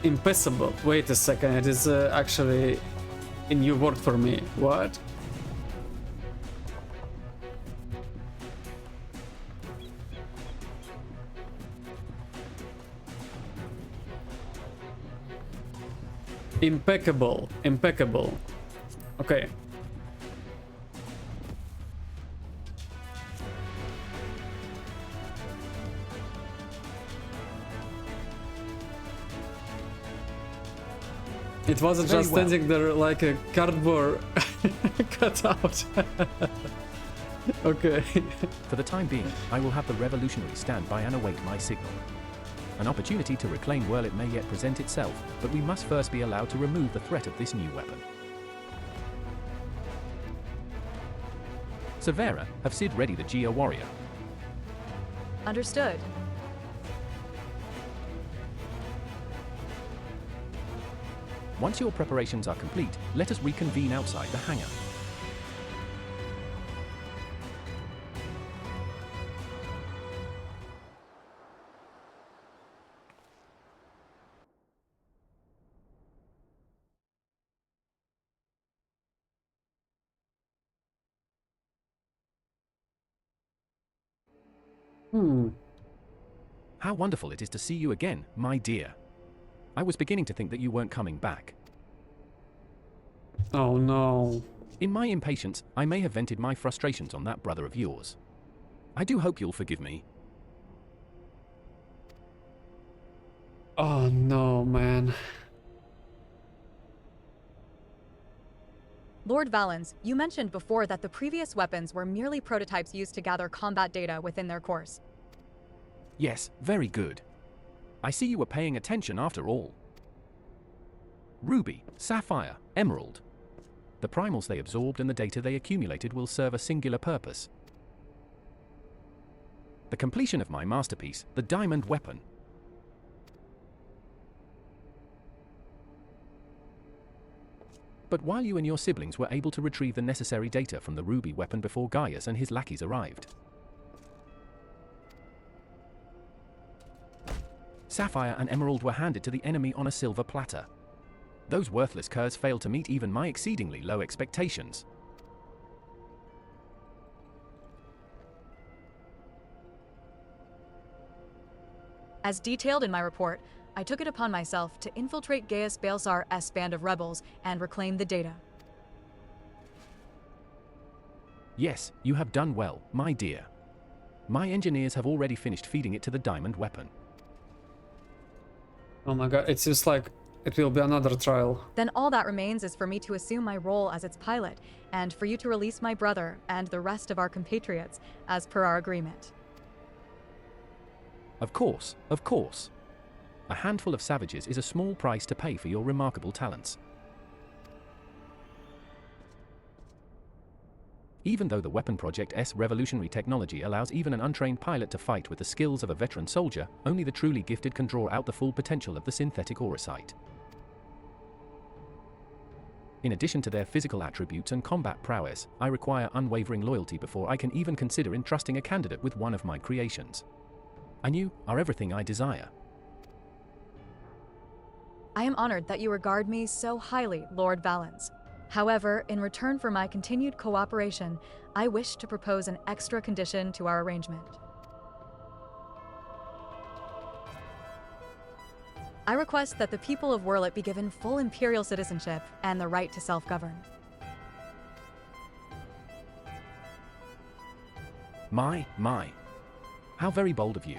[SPEAKER 1] Impassable. Wait a second, it is actually a new word for me. What? Impeccable. Impeccable. Okay. It wasn't
[SPEAKER 2] Very
[SPEAKER 1] just
[SPEAKER 2] well.
[SPEAKER 1] standing there like a cardboard cutout. Okay.
[SPEAKER 2] For the time being, I will have the revolutionaries stand by and await my signal. An opportunity to reclaim Whirl it may yet present itself, but we must first be allowed to remove the threat of this new weapon. Severa, have Sid ready the Geo Warrior.
[SPEAKER 3] Understood.
[SPEAKER 2] Once your preparations are complete, let us reconvene outside the hangar. How wonderful it is to see you again, my dear. I was beginning to think that you weren't coming back.
[SPEAKER 1] Oh no.
[SPEAKER 2] In my impatience, I may have vented my frustrations on that brother of yours. I do hope you'll forgive me.
[SPEAKER 1] Oh no, man.
[SPEAKER 3] Lord Valens, you mentioned before that the previous weapons were merely prototypes used to gather combat data within their course.
[SPEAKER 2] Yes, very good. I see you were paying attention after all. Ruby, Sapphire, Emerald. The primals they absorbed and the data they accumulated will serve a singular purpose. The completion of my masterpiece, the diamond weapon. But while you and your siblings were able to retrieve the necessary data from the Ruby weapon before Gaius and his lackeys arrived, Sapphire and Emerald were handed to the enemy on a silver platter. Those worthless curs failed to meet even my exceedingly low expectations.
[SPEAKER 3] As detailed in my report, I took it upon myself to infiltrate Gaius Balsar's S-band of rebels and reclaim the data.
[SPEAKER 2] Yes, you have done well, my dear. My engineers have already finished feeding it to the diamond weapon.
[SPEAKER 1] Oh my god, it seems like it will be another trial.
[SPEAKER 3] Then all that remains is for me to assume my role as its pilot, and for you to release my brother and the rest of our compatriots, as per our agreement.
[SPEAKER 2] Of course, of course. A handful of savages is a small price to pay for your remarkable talents. Even though the Weapon Project S revolutionary technology allows even an untrained pilot to fight with the skills of a veteran soldier, only the truly gifted can draw out the full potential of the synthetic aurosite. In addition to their physical attributes and combat prowess, I require unwavering loyalty before I can even consider entrusting a candidate with one of my creations. And you are everything I desire.
[SPEAKER 3] I am honored that you regard me so highly, Lord Valens. However, in return for my continued cooperation, I wish to propose an extra condition to our arrangement. I request that the people of Wurlit be given full Imperial citizenship and the right to self-govern.
[SPEAKER 2] My. How very bold of you.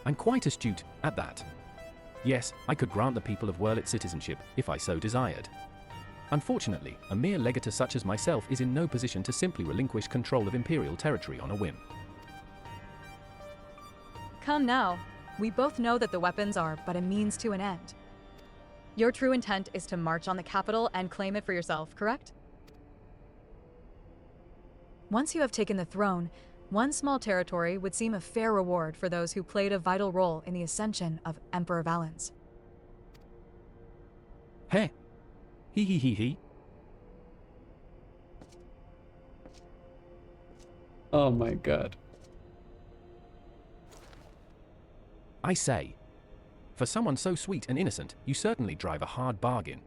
[SPEAKER 2] I'm quite astute at that. Yes, I could grant the people of Wurlit citizenship if I so desired. Unfortunately, a mere legator such as myself is in no position to simply relinquish control of Imperial territory on a whim.
[SPEAKER 3] Come now. We both know that the weapons are but a means to an end. Your true intent is to march on the capital and claim it for yourself, correct? Once you have taken the throne, one small territory would seem a fair reward for those who played a vital role in the ascension of Emperor Valens.
[SPEAKER 2] Heh. He.
[SPEAKER 1] Oh my god.
[SPEAKER 2] I say. For someone so sweet and innocent, you certainly drive a hard bargain.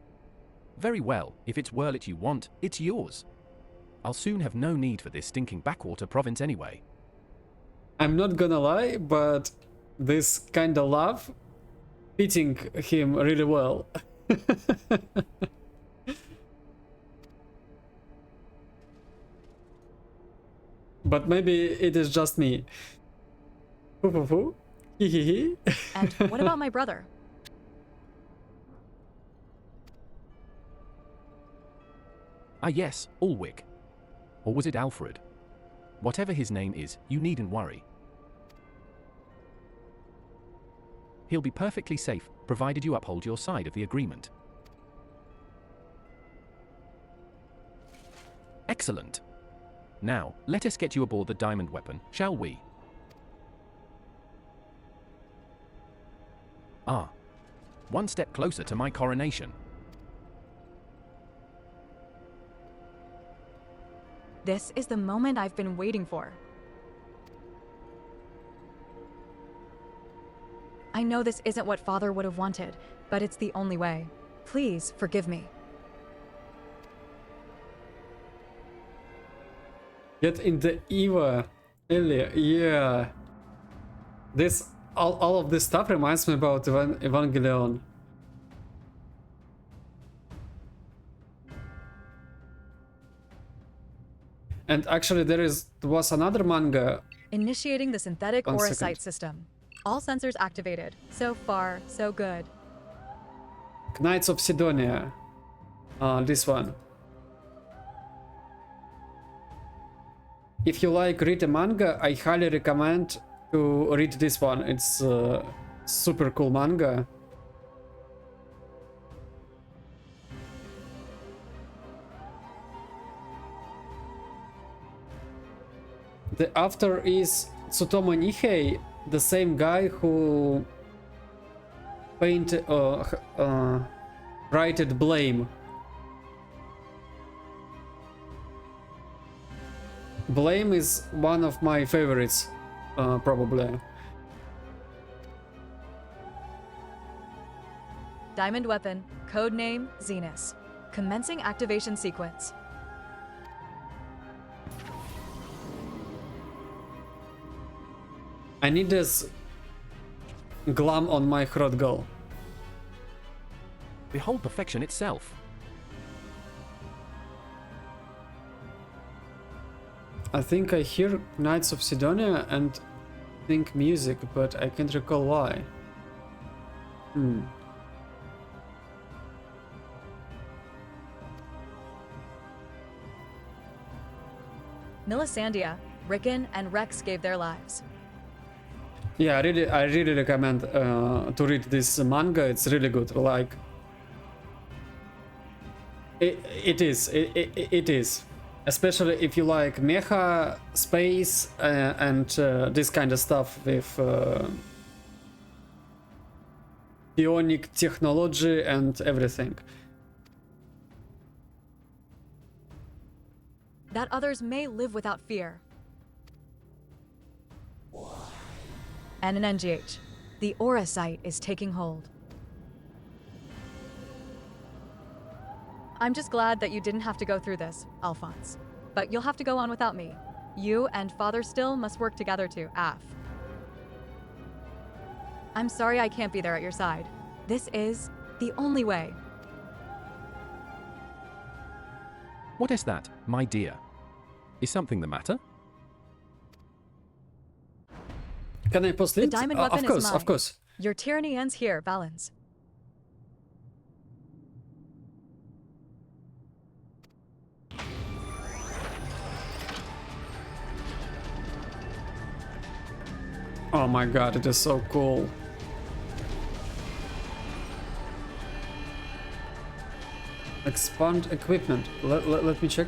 [SPEAKER 2] Very well, if it's Wurlit you want, it's yours. I'll soon have no need for this stinking backwater province anyway.
[SPEAKER 1] I'm not gonna lie, but this kinda love fitting him really well. But maybe it is just me. Hoo. Hee.
[SPEAKER 3] And what about my brother?
[SPEAKER 2] Ah yes, Ulwick. Or was it Alfred? Whatever his name is, you needn't worry. He'll be perfectly safe, provided you uphold your side of the agreement. Excellent. Now, let us get you aboard the diamond weapon, shall we? Ah. One step closer to my coronation.
[SPEAKER 3] This is the moment I've been waiting for. I know this isn't what Father would have wanted, but it's the only way. Please forgive me.
[SPEAKER 1] Get in the Eva, Elia, yeah. This, all of this stuff reminds me about Evangelion. And actually there was another manga.
[SPEAKER 3] Initiating the synthetic
[SPEAKER 1] 1
[SPEAKER 3] aura
[SPEAKER 1] second.
[SPEAKER 3] sight system. All sensors activated. So far, so good.
[SPEAKER 1] Knights of Sidonia. This one. If you like read a manga, I highly recommend to read this one. It's super cool manga. The author is Tsutomu Nihei, the same guy who wrote Blame. Blame is one of my favorites, probably.
[SPEAKER 3] Diamond weapon, codename Zenus. Commencing activation sequence.
[SPEAKER 1] I need this glam on my Hrodgal.
[SPEAKER 2] Behold perfection itself.
[SPEAKER 1] I think I hear Knights of Sidonia and think music, but I can't recall why.
[SPEAKER 3] Milisandia, Rickon, and Rex gave their lives.
[SPEAKER 1] Yeah, I really recommend to read this manga. It's really good. Like, it is. Especially if you like mecha, space, and this kind of stuff with bionic technology and everything.
[SPEAKER 3] That others may live without fear. And an NGH. The aura sight is taking hold. I'm just glad that you didn't have to go through this, Alphonse. But you'll have to go on without me. You and Father still must work together to AF. I'm sorry I can't be there at your side. This is the only way.
[SPEAKER 2] What is that, my dear? Is something the matter?
[SPEAKER 1] Can I post
[SPEAKER 3] The
[SPEAKER 1] it?
[SPEAKER 3] diamond weapon
[SPEAKER 1] Of course,
[SPEAKER 3] is mine.
[SPEAKER 1] of course.
[SPEAKER 3] Your tyranny ends here, Valens.
[SPEAKER 1] Oh my god, it is so cool. Expand equipment. Let me check.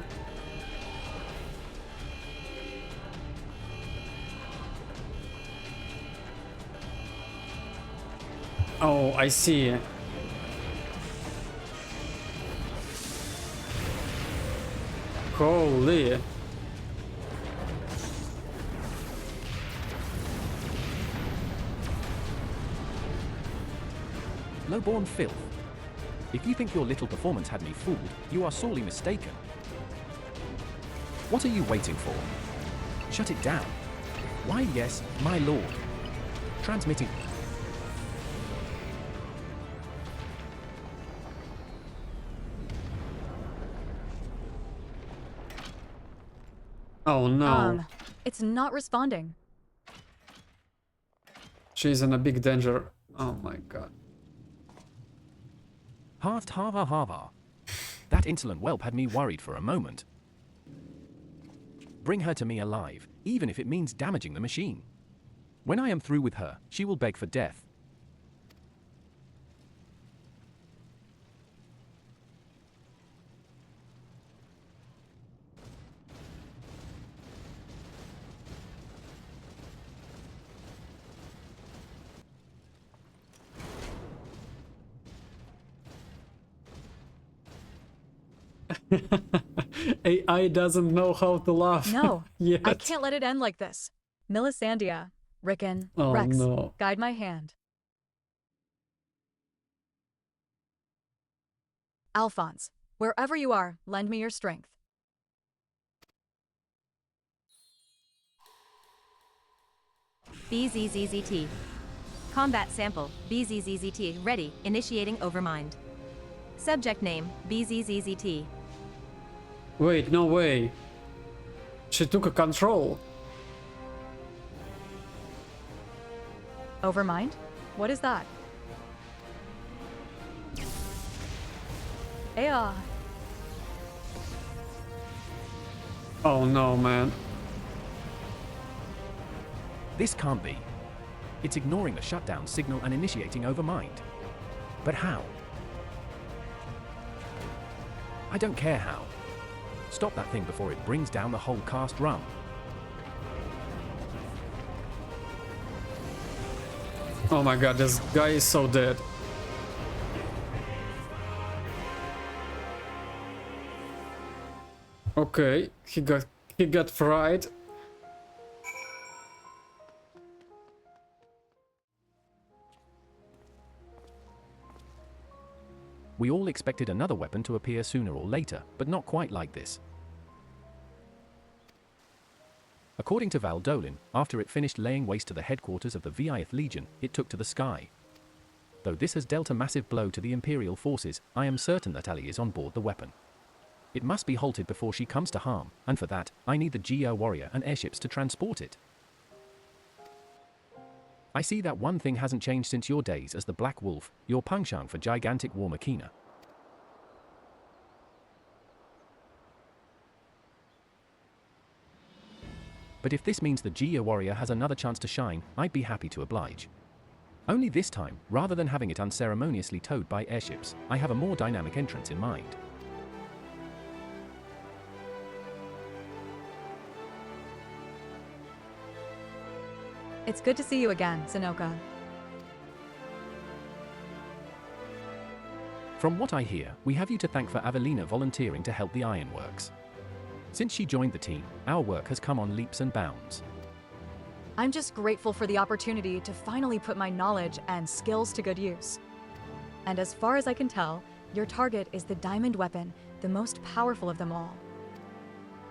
[SPEAKER 1] Oh, I see. Holy.
[SPEAKER 2] Low-born filth. If you think your little performance had me fooled, you are sorely mistaken. What are you waiting for? Shut it down. Why, yes, my lord. Transmitting.
[SPEAKER 1] Oh no.
[SPEAKER 3] It's not responding.
[SPEAKER 1] She's in a big danger. Oh my god.
[SPEAKER 2] Harvard, Harvard, Harvard. That insolent whelp had me worried for a moment. Bring her to me alive, even if it means damaging the machine. When I am through with her, she will beg for death.
[SPEAKER 1] AI doesn't know how to laugh.
[SPEAKER 3] No,
[SPEAKER 1] yet.
[SPEAKER 3] I can't let it end like this. Melisandria, Rickon,
[SPEAKER 1] Oh
[SPEAKER 3] Rex,
[SPEAKER 1] no.
[SPEAKER 3] guide my hand. Alphonse, wherever you are, lend me your strength.
[SPEAKER 4] BZZZT. Combat sample, BZZZT, ready, initiating overmind. Subject name, BZZZT.
[SPEAKER 1] Wait, no way. She took a control.
[SPEAKER 3] Overmind? What is that? Yeah.
[SPEAKER 1] Oh no, man.
[SPEAKER 2] This can't be. It's ignoring the shutdown signal and initiating overmind. But how? I don't care how. Stop that thing before it brings down the whole cast run.
[SPEAKER 1] Oh my god, this guy is so dead. Okay, he got fried.
[SPEAKER 2] We all expected another weapon to appear sooner or later, but not quite like this. According to Valdolin, after it finished laying waste to the headquarters of the VIth Legion, it took to the sky. Though this has dealt a massive blow to the Imperial forces, I am certain that Ali is on board the weapon. It must be halted before she comes to harm, and for that, I need the Geo Warrior and airships to transport it. I see that one thing hasn't changed since your days as the Black Wolf, your penchant for gigantic war machina. But if this means the Geo Warrior has another chance to shine, I'd be happy to oblige. Only this time, rather than having it unceremoniously towed by airships, I have a more dynamic entrance in mind.
[SPEAKER 3] It's good to see you again, Zenoka.
[SPEAKER 2] From what I hear, we have you to thank for Avelina volunteering to help the ironworks. Since she joined the team, our work has come on leaps and bounds.
[SPEAKER 3] I'm just grateful for the opportunity to finally put my knowledge and skills to good use. And as far as I can tell, your target is the diamond weapon, the most powerful of them all.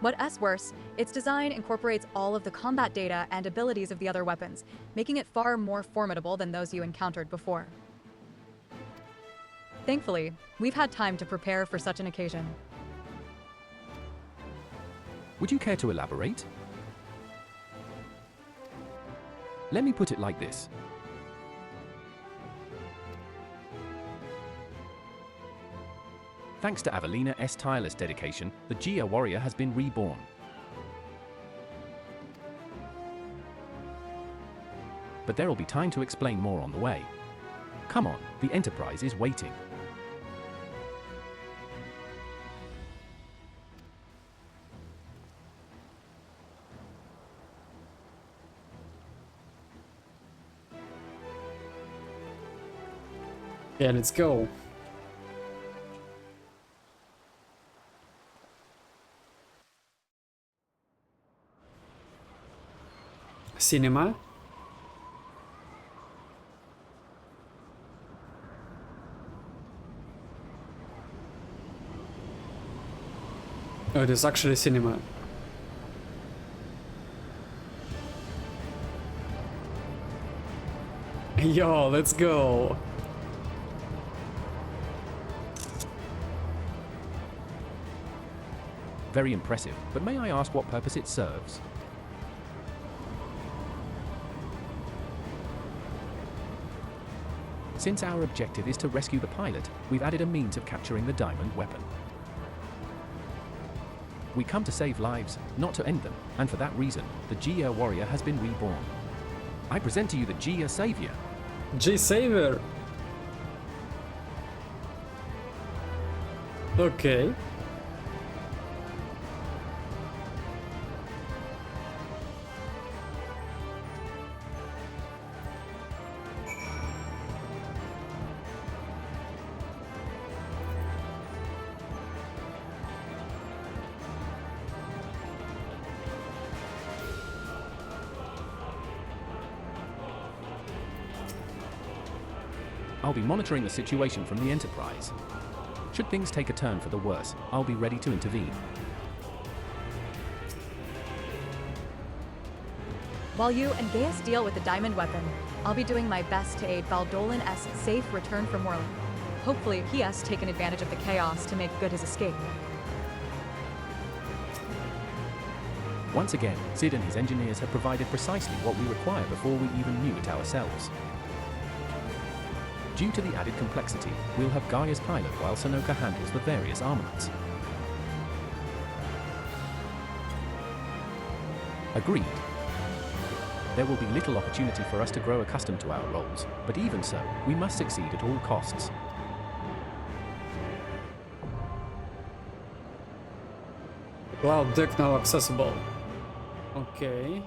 [SPEAKER 3] What's worse, its design incorporates all of the combat data and abilities of the other weapons, making it far more formidable than those you encountered before. Thankfully, we've had time to prepare for such an occasion.
[SPEAKER 2] Would you care to elaborate? Let me put it like this. Thanks to Avelina S. tireless dedication, the Gia warrior has been reborn. But there will be time to explain more on the way. Come on, the Enterprise is waiting.
[SPEAKER 1] Yeah, let's go. Cinema. Oh, it is actually cinema. Yo, let's go.
[SPEAKER 2] Very impressive, but may I ask what purpose it serves? Since our objective is to rescue the pilot, we've added a means of capturing the diamond weapon. We come to save lives, not to end them, and for that reason, the Gia warrior has been reborn. I present to you the Gia savior.
[SPEAKER 1] G-Saver. Okay.
[SPEAKER 2] I'll be monitoring the situation from the Enterprise. Should things take a turn for the worse, I'll be ready to intervene.
[SPEAKER 3] While you and Gaius deal with the diamond weapon, I'll be doing my best to aid Valdolan S. safe return from Morlin. Hopefully, he has taken advantage of the chaos to make good his escape.
[SPEAKER 2] Once again, Sid and his engineers have provided precisely what we require before we even knew it ourselves. Due to the added complexity, we'll have Gaia's pilot while Sonoka handles the various armaments. Agreed. There will be little opportunity for us to grow accustomed to our roles, but even so, we must succeed at all costs.
[SPEAKER 1] Cloud deck now accessible. Okay.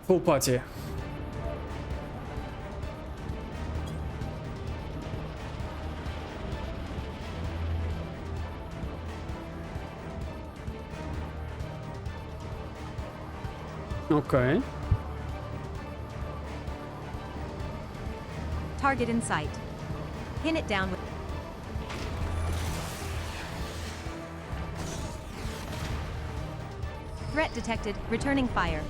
[SPEAKER 1] Full party. Okay.
[SPEAKER 4] Target in sight. Pin it down with... Threat detected. Returning fire.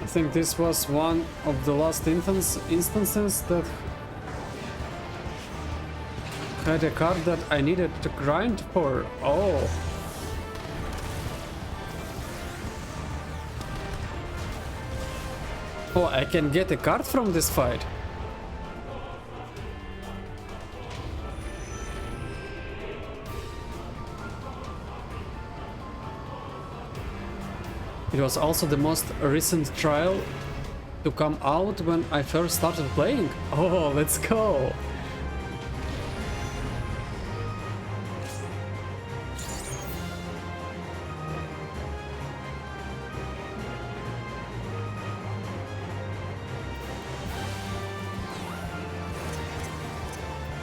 [SPEAKER 1] I think this was one of the last instances that had a card that I needed to grind for. Oh. Oh, I can get a card from this fight. It was also the most recent trial to come out when I first started playing. Oh, let's go!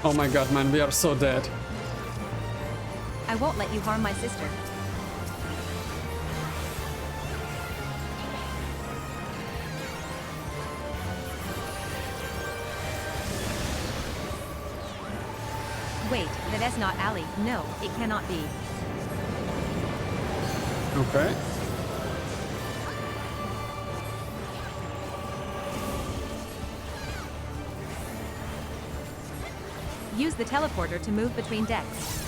[SPEAKER 1] Oh my god, man, we are so dead.
[SPEAKER 4] I won't let you harm my sister. Wait, that's not Ali. No, it cannot be.
[SPEAKER 1] Okay.
[SPEAKER 4] Use the teleporter to move between decks.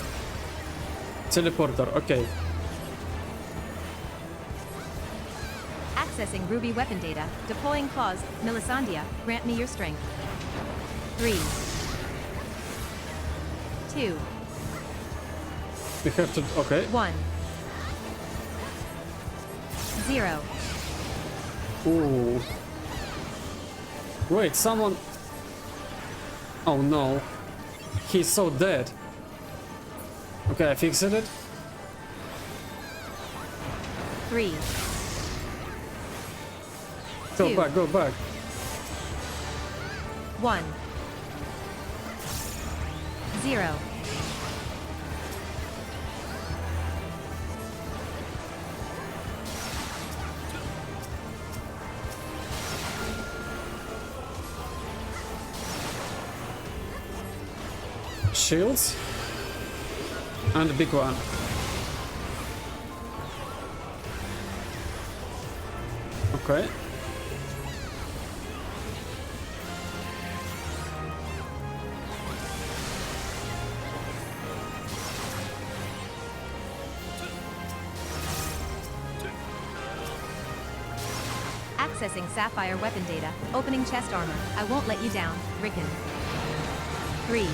[SPEAKER 1] Teleporter, okay.
[SPEAKER 4] Accessing Ruby weapon data. Deploying clause. Melisandria, grant me your strength. 3, 2,
[SPEAKER 1] We have to... okay.
[SPEAKER 4] 1. 0.
[SPEAKER 1] Ooh. Wait, someone... Oh no. He's so dead. Okay, I fixed it.
[SPEAKER 4] 3,
[SPEAKER 1] Go
[SPEAKER 4] 2.
[SPEAKER 1] back, go back.
[SPEAKER 4] 1, 0.
[SPEAKER 1] Shields. And the big one. Okay.
[SPEAKER 4] Accessing Sapphire weapon data. Opening chest armor. I won't let you down, Rickon. 3,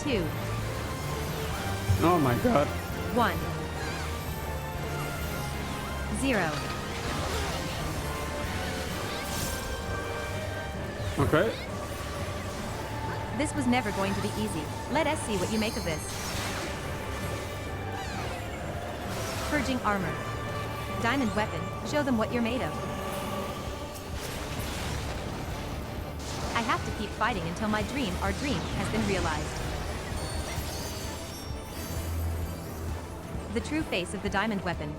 [SPEAKER 4] 2,
[SPEAKER 1] Oh my god.
[SPEAKER 4] 1, 0.
[SPEAKER 1] Okay.
[SPEAKER 4] This was never going to be easy. Let us see what you make of this. Purging armor. Diamond weapon. Show them what you're made of. I have to keep fighting until my dream, our dream, has been realized. The true face of the diamond weapon.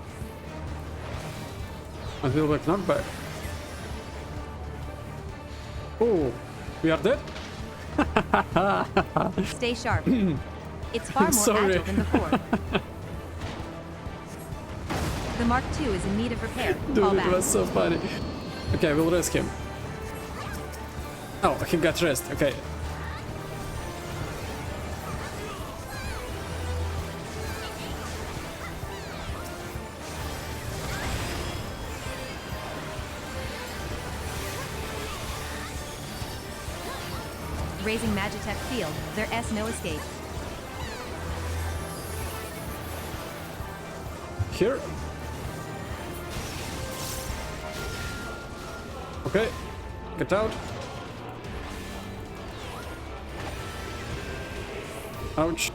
[SPEAKER 1] I feel like knockback. Oh, we are dead?
[SPEAKER 4] Stay sharp. It's far more
[SPEAKER 1] Sorry.
[SPEAKER 4] agile than before. The Mark II is in need of repair.
[SPEAKER 1] Dude,
[SPEAKER 4] Fall
[SPEAKER 1] it
[SPEAKER 4] back.
[SPEAKER 1] was so funny. Okay, we'll risk him. Oh, he got rest. Okay.
[SPEAKER 4] Raising Magitech field. There S no escape.
[SPEAKER 1] Here. Okay. Get out. Ouch.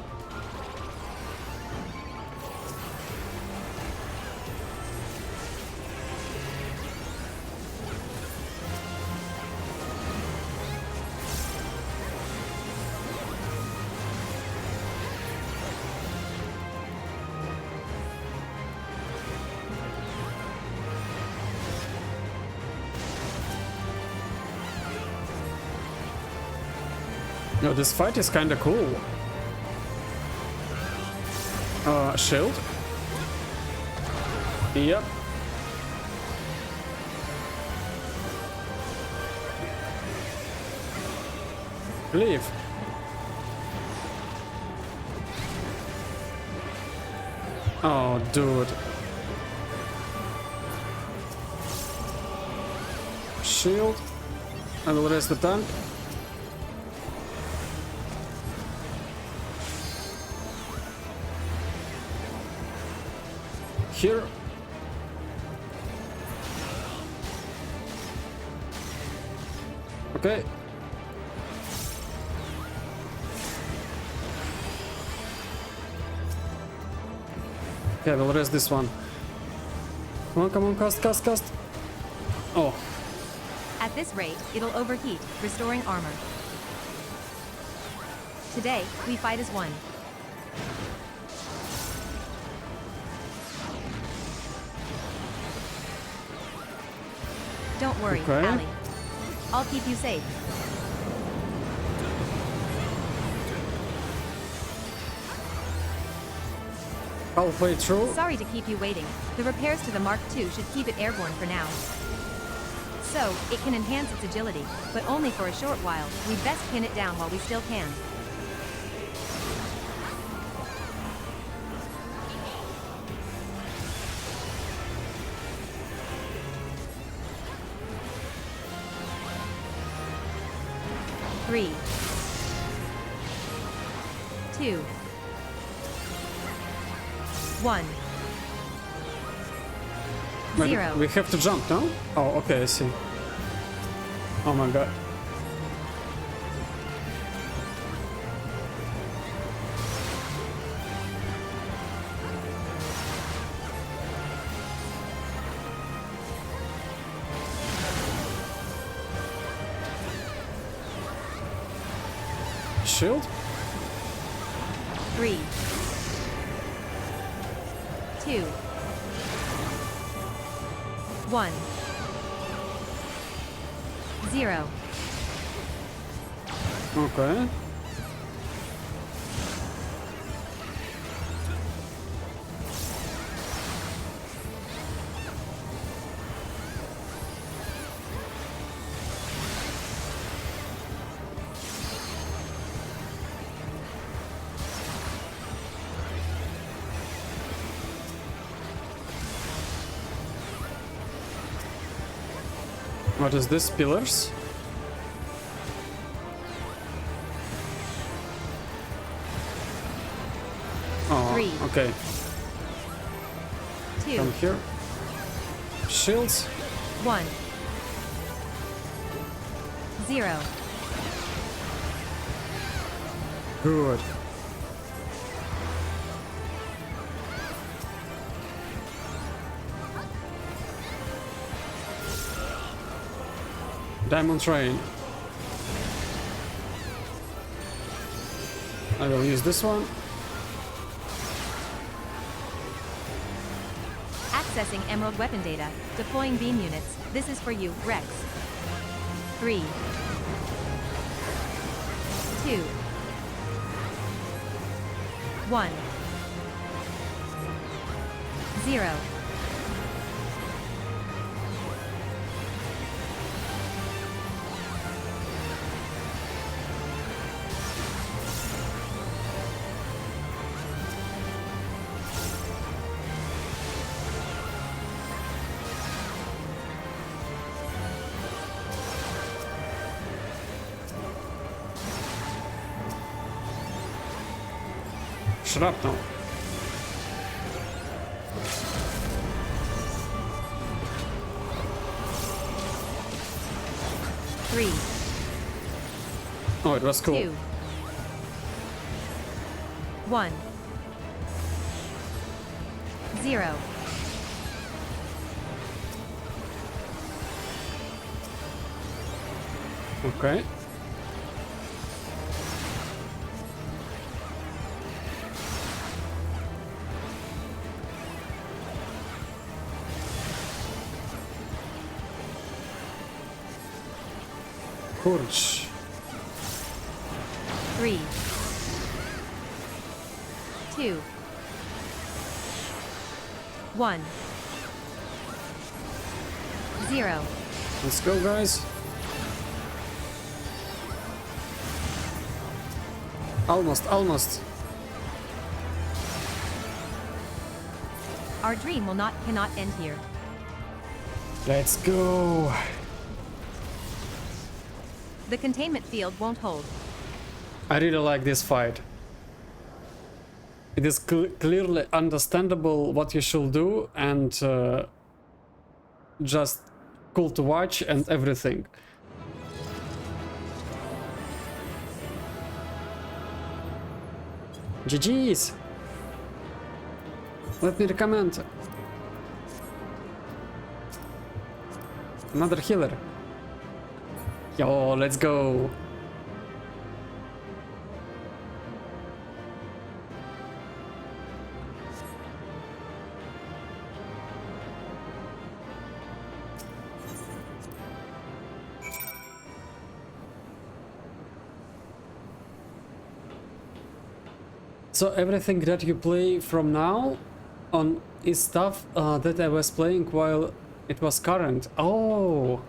[SPEAKER 1] No, this fight is kinda cool. Shield. Yep. Leave. Oh, dude. Shield. I will raise the tank. Here. Okay. Okay, we'll rest this one. Come on, cast, cast, cast. Oh,
[SPEAKER 4] At this rate, it'll overheat, restoring armor. Today, we fight as one. Don't worry,
[SPEAKER 1] Okay.
[SPEAKER 4] Ali. I'll keep you safe.
[SPEAKER 1] Halfway through.
[SPEAKER 4] Sorry to keep you waiting. The repairs to the Mark II should keep it airborne for now. So, it can enhance its agility, but only for a short while. We'd best pin it down while we still can. Three, 2, 1.
[SPEAKER 1] Wait,
[SPEAKER 4] 0.
[SPEAKER 1] we have to jump, no? Oh, okay, I see. Oh my god. Shield?
[SPEAKER 4] 3, 2, 1, 0.
[SPEAKER 1] Okay. What is this? Pillars? Oh,
[SPEAKER 4] 3.
[SPEAKER 1] okay.
[SPEAKER 4] 2,
[SPEAKER 1] From here. Shields?
[SPEAKER 4] 1, 0.
[SPEAKER 1] Good. Diamond Train. I will use this one.
[SPEAKER 4] Accessing Emerald weapon data. Deploying beam units. This is for you, Rex. 3, 2, 1, 0.
[SPEAKER 1] Shrapnel.
[SPEAKER 4] Three,
[SPEAKER 1] Oh, it was cool.
[SPEAKER 4] 2, 1, 0.
[SPEAKER 1] Okay. Kurcz.
[SPEAKER 4] 3, 2, 1, 0.
[SPEAKER 1] Let's go, guys. Almost.
[SPEAKER 4] Our dream cannot end here.
[SPEAKER 1] Let's go.
[SPEAKER 4] The containment field won't hold.
[SPEAKER 1] I really like this fight. It is clearly understandable what you should do and just cool to watch and everything. GG's! Let me recommend. Another healer. Yo, let's go. So everything that you play from now on is stuff that I was playing while it was current. Oh.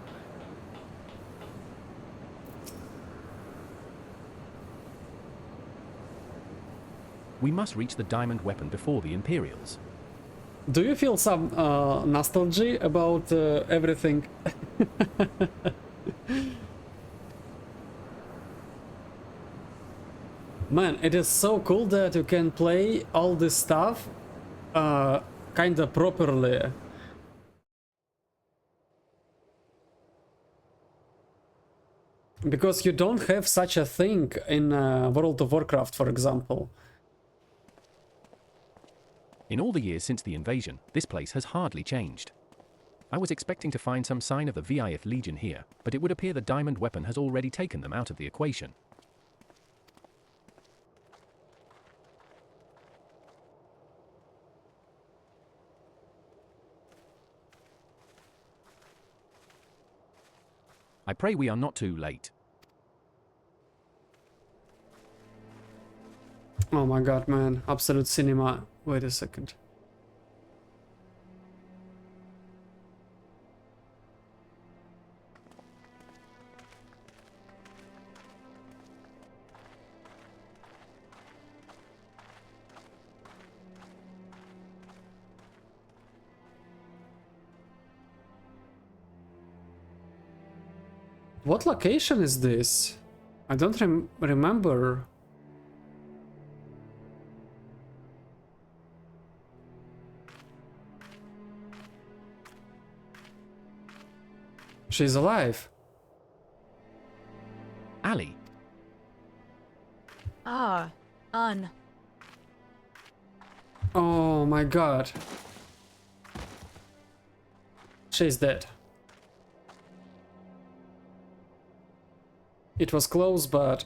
[SPEAKER 2] We must reach the diamond weapon before the Imperials.
[SPEAKER 1] Do you feel some nostalgia about everything? Man, it is so cool that you can play all this stuff kinda properly. Because you don't have such a thing in World of Warcraft, for example.
[SPEAKER 2] In all the years since the invasion, this place has hardly changed. I was expecting to find some sign of the FFXIV Legion here, but it would appear the diamond weapon has already taken them out of the equation. I pray we are not too late.
[SPEAKER 1] Oh my god, man. Absolute cinema. Wait a second. What location is this? I don't remember. She's alive.
[SPEAKER 2] Ali.
[SPEAKER 3] Ah, Un.
[SPEAKER 1] Oh my god. She's dead. It was close, but...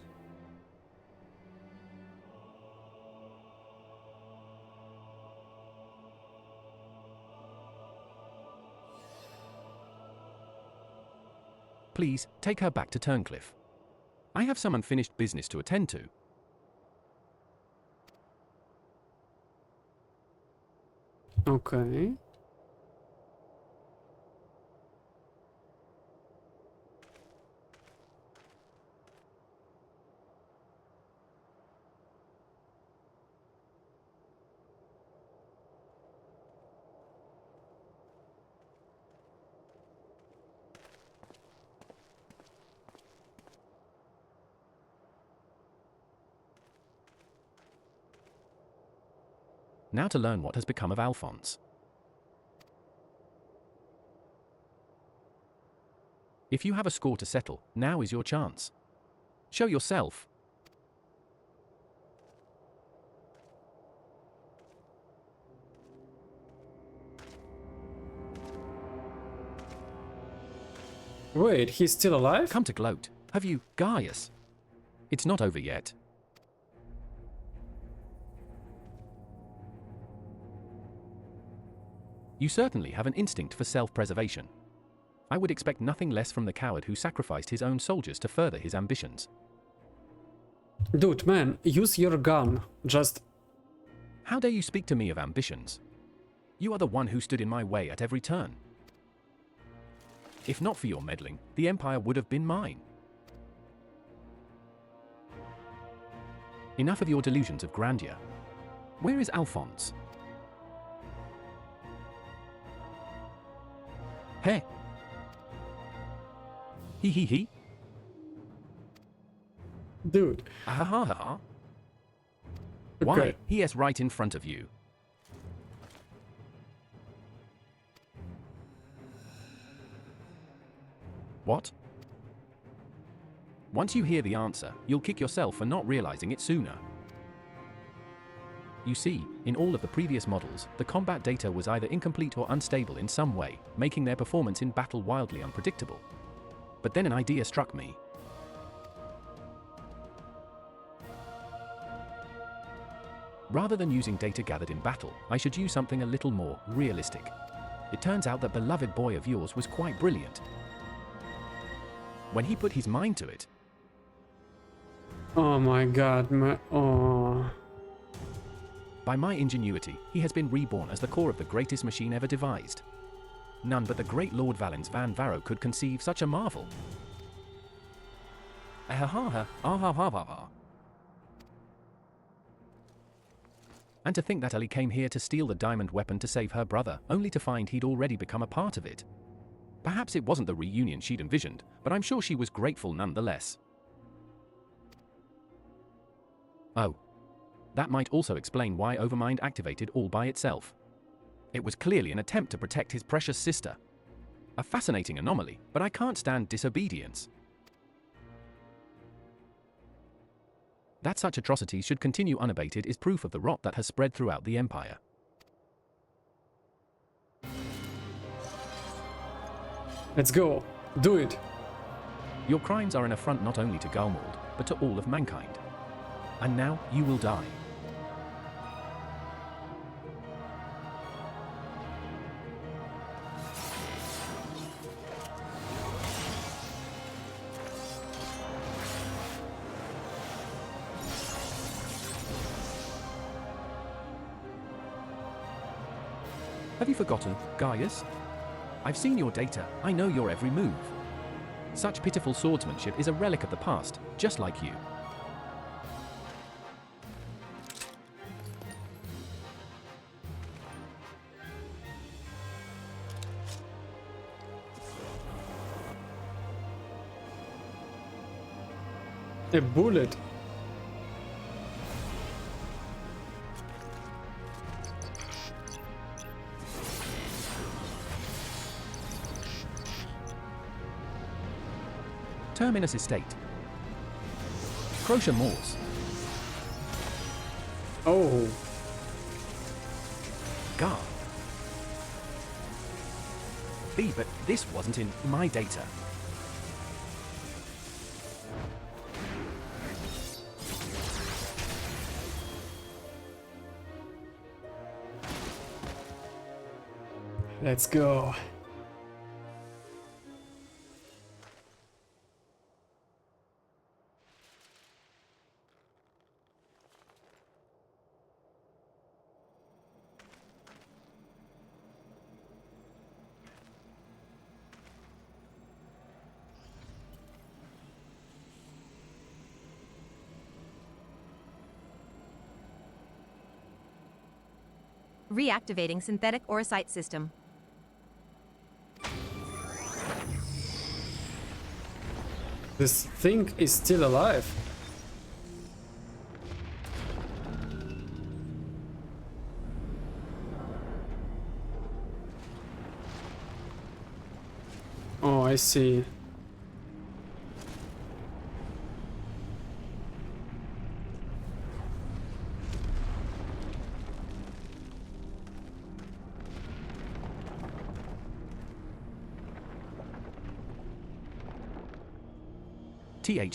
[SPEAKER 2] Please, take her back to Turncliffe. I have some unfinished business to attend to.
[SPEAKER 1] Okay.
[SPEAKER 2] Now to learn what has become of Alphonse. If you have a score to settle, now is your chance. Show yourself.
[SPEAKER 1] Wait, he's still alive?
[SPEAKER 2] Come to gloat. Have you, Gaius? It's not over yet. You certainly have an instinct for self-preservation. I would expect nothing less from the coward who sacrificed his own soldiers to further his ambitions.
[SPEAKER 1] Dude, man, use your gun. Just...
[SPEAKER 2] How dare you speak to me of ambitions? You are the one who stood in my way at every turn. If not for your meddling, the Empire would have been mine. Enough of your delusions of grandeur. Where is Alphonse? Hey! He.
[SPEAKER 1] Dude.
[SPEAKER 2] Ha ha ha.
[SPEAKER 1] Okay.
[SPEAKER 2] Why? He is right in front of you. What? Once you hear the answer, you'll kick yourself for not realizing it sooner. You see, in all of the previous models, the combat data was either incomplete or unstable in some way, making their performance in battle wildly unpredictable. But then an idea struck me. Rather than using data gathered in battle, I should use something a little more realistic. It turns out that beloved boy of yours was quite brilliant. When he put his mind to it...
[SPEAKER 1] Oh my god, man. Oh...
[SPEAKER 2] By my ingenuity, he has been reborn as the core of the greatest machine ever devised. None but the great Lord Valens van Varro could conceive such a marvel. And to think that Ellie came here to steal the diamond weapon to save her brother, only to find he'd already become a part of it. Perhaps it wasn't the reunion she'd envisioned, but I'm sure she was grateful nonetheless. Oh. That might also explain why Overmind activated all by itself. It was clearly an attempt to protect his precious sister. A fascinating anomaly, but I can't stand disobedience. That such atrocities should continue unabated is proof of the rot that has spread throughout the Empire.
[SPEAKER 1] Let's go. Do it.
[SPEAKER 2] Your crimes are an affront not only to Galmold, but to all of mankind. And now you will die. Have you forgotten, Gaius? I've seen your data, I know your every move. Such pitiful swordsmanship is a relic of the past, just like you.
[SPEAKER 1] A bullet.
[SPEAKER 2] Terminus Estate. Crochet Moors.
[SPEAKER 1] Oh.
[SPEAKER 2] Gar. B, but this wasn't in my data.
[SPEAKER 1] Let's go.
[SPEAKER 4] Reactivating synthetic orosite system.
[SPEAKER 1] This thing is still alive. Oh, I see.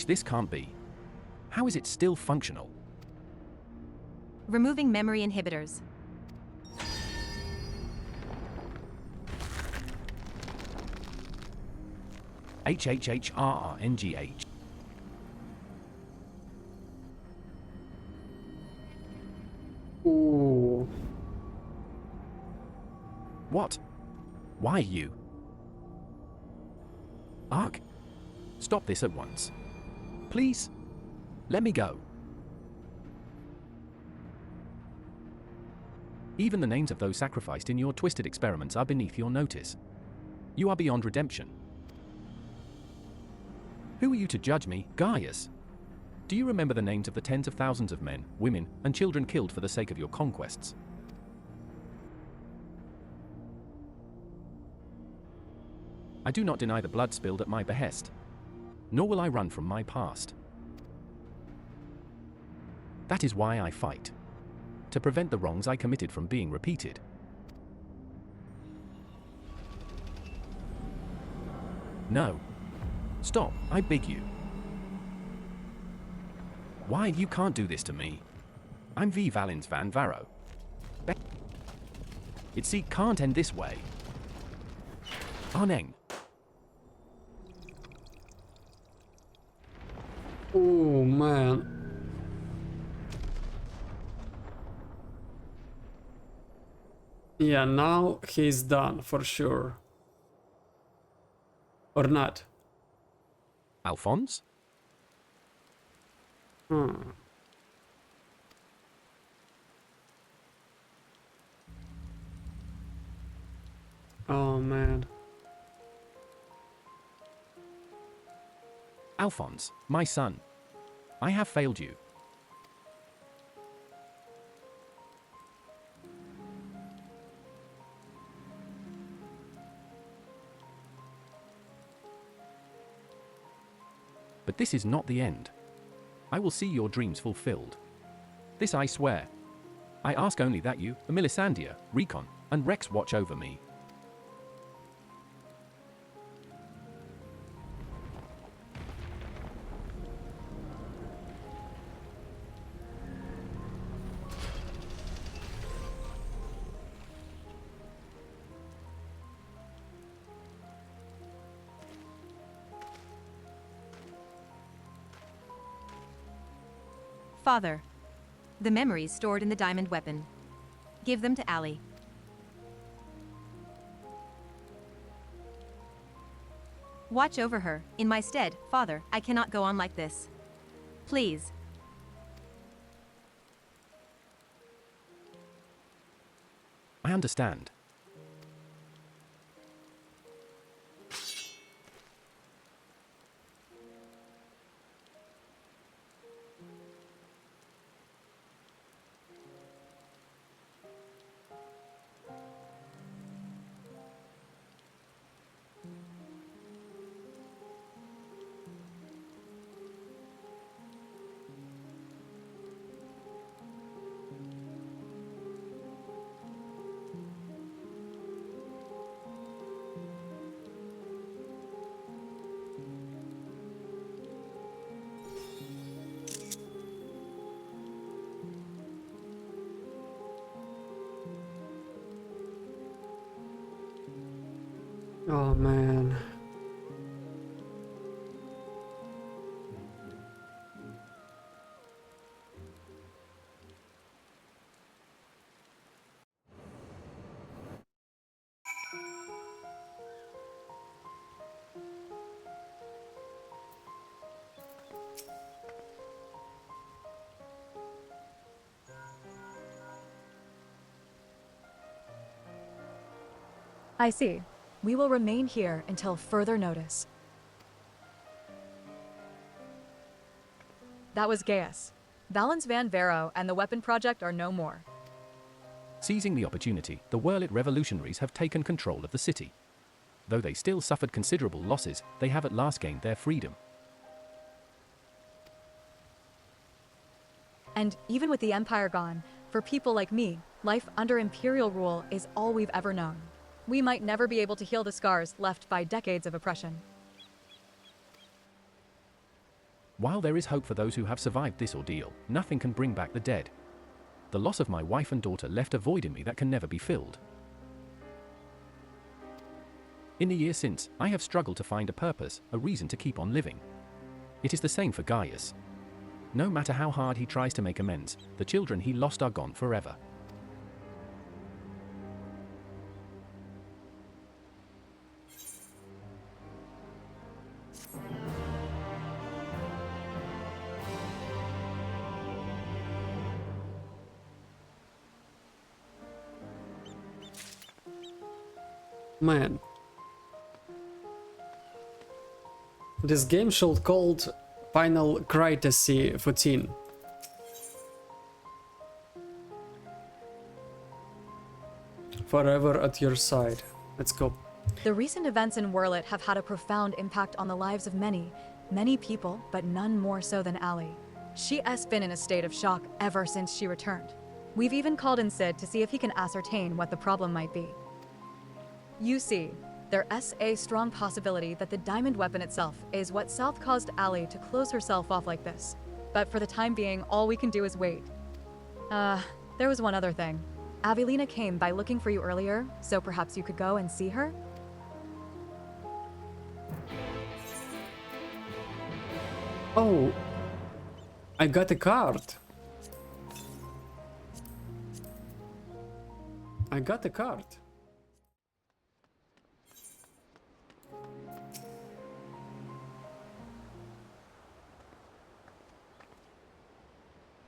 [SPEAKER 2] This can't be. How is it still functional?
[SPEAKER 4] Removing memory inhibitors.
[SPEAKER 2] HHHRRNGH.
[SPEAKER 1] Ooh.
[SPEAKER 2] What? Why you? Ark? Stop this at once. Please? Let me go. Even the names of those sacrificed in your twisted experiments are beneath your notice. You are beyond redemption. Who are you to judge me, Gaius? Do you remember the names of the tens of thousands of men, women, and children killed for the sake of your conquests? I do not deny the blood spilled at my behest, nor will I run from my past. That is why I fight, to prevent the wrongs I committed from being repeated. No. Stop, I beg you. Why, you can't do this to me. I'm V. Valens van Varro. It can't end this way. Arneng.
[SPEAKER 1] Oh man. Yeah, now he's done for sure. Or not.
[SPEAKER 2] Alphonse?
[SPEAKER 1] Hmm. Oh man.
[SPEAKER 2] Alphonse, my son. I have failed you. But this is not the end. I will see your dreams fulfilled. This I swear. I ask only that you, Melisandre, Recon, and Rex watch over me.
[SPEAKER 4] Father, the memories stored in the diamond weapon. Give them to Ali. Watch over her. In my stead, Father, I cannot go on like this. Please.
[SPEAKER 2] I understand.
[SPEAKER 1] Oh man.
[SPEAKER 3] I see. We will remain here until further notice. That was Gaius. Valens Van Vero and the Weapon Project are no more.
[SPEAKER 2] Seizing the opportunity, the Whirlit revolutionaries have taken control of the city. Though they still suffered considerable losses, they have at last gained their freedom.
[SPEAKER 3] And even with the Empire gone, for people like me, life under Imperial rule is all we've ever known. We might never be able to heal the scars left by decades of oppression.
[SPEAKER 2] While there is hope for those who have survived this ordeal, nothing can bring back the dead. The loss of my wife and daughter left a void in me that can never be filled. In the years since, I have struggled to find a purpose, a reason to keep on living. It is the same for Gaius. No matter how hard he tries to make amends, the children he lost are gone forever.
[SPEAKER 1] Man. This game should called Final Crisis 14. Forever at your side. Let's go.
[SPEAKER 3] The recent events in Whirlit have had a profound impact on the lives of many, many people, but none more so than Ali. She has been in a state of shock ever since she returned. We've even called in Sid to see if he can ascertain what the problem might be. You see, there's a strong possibility that the diamond weapon itself is what caused Ali to close herself off like this. But for the time being, all we can do is wait. There was one other thing. Avelina came by looking for you earlier, so perhaps you could go and see her?
[SPEAKER 1] Oh, I got a card. I got the card.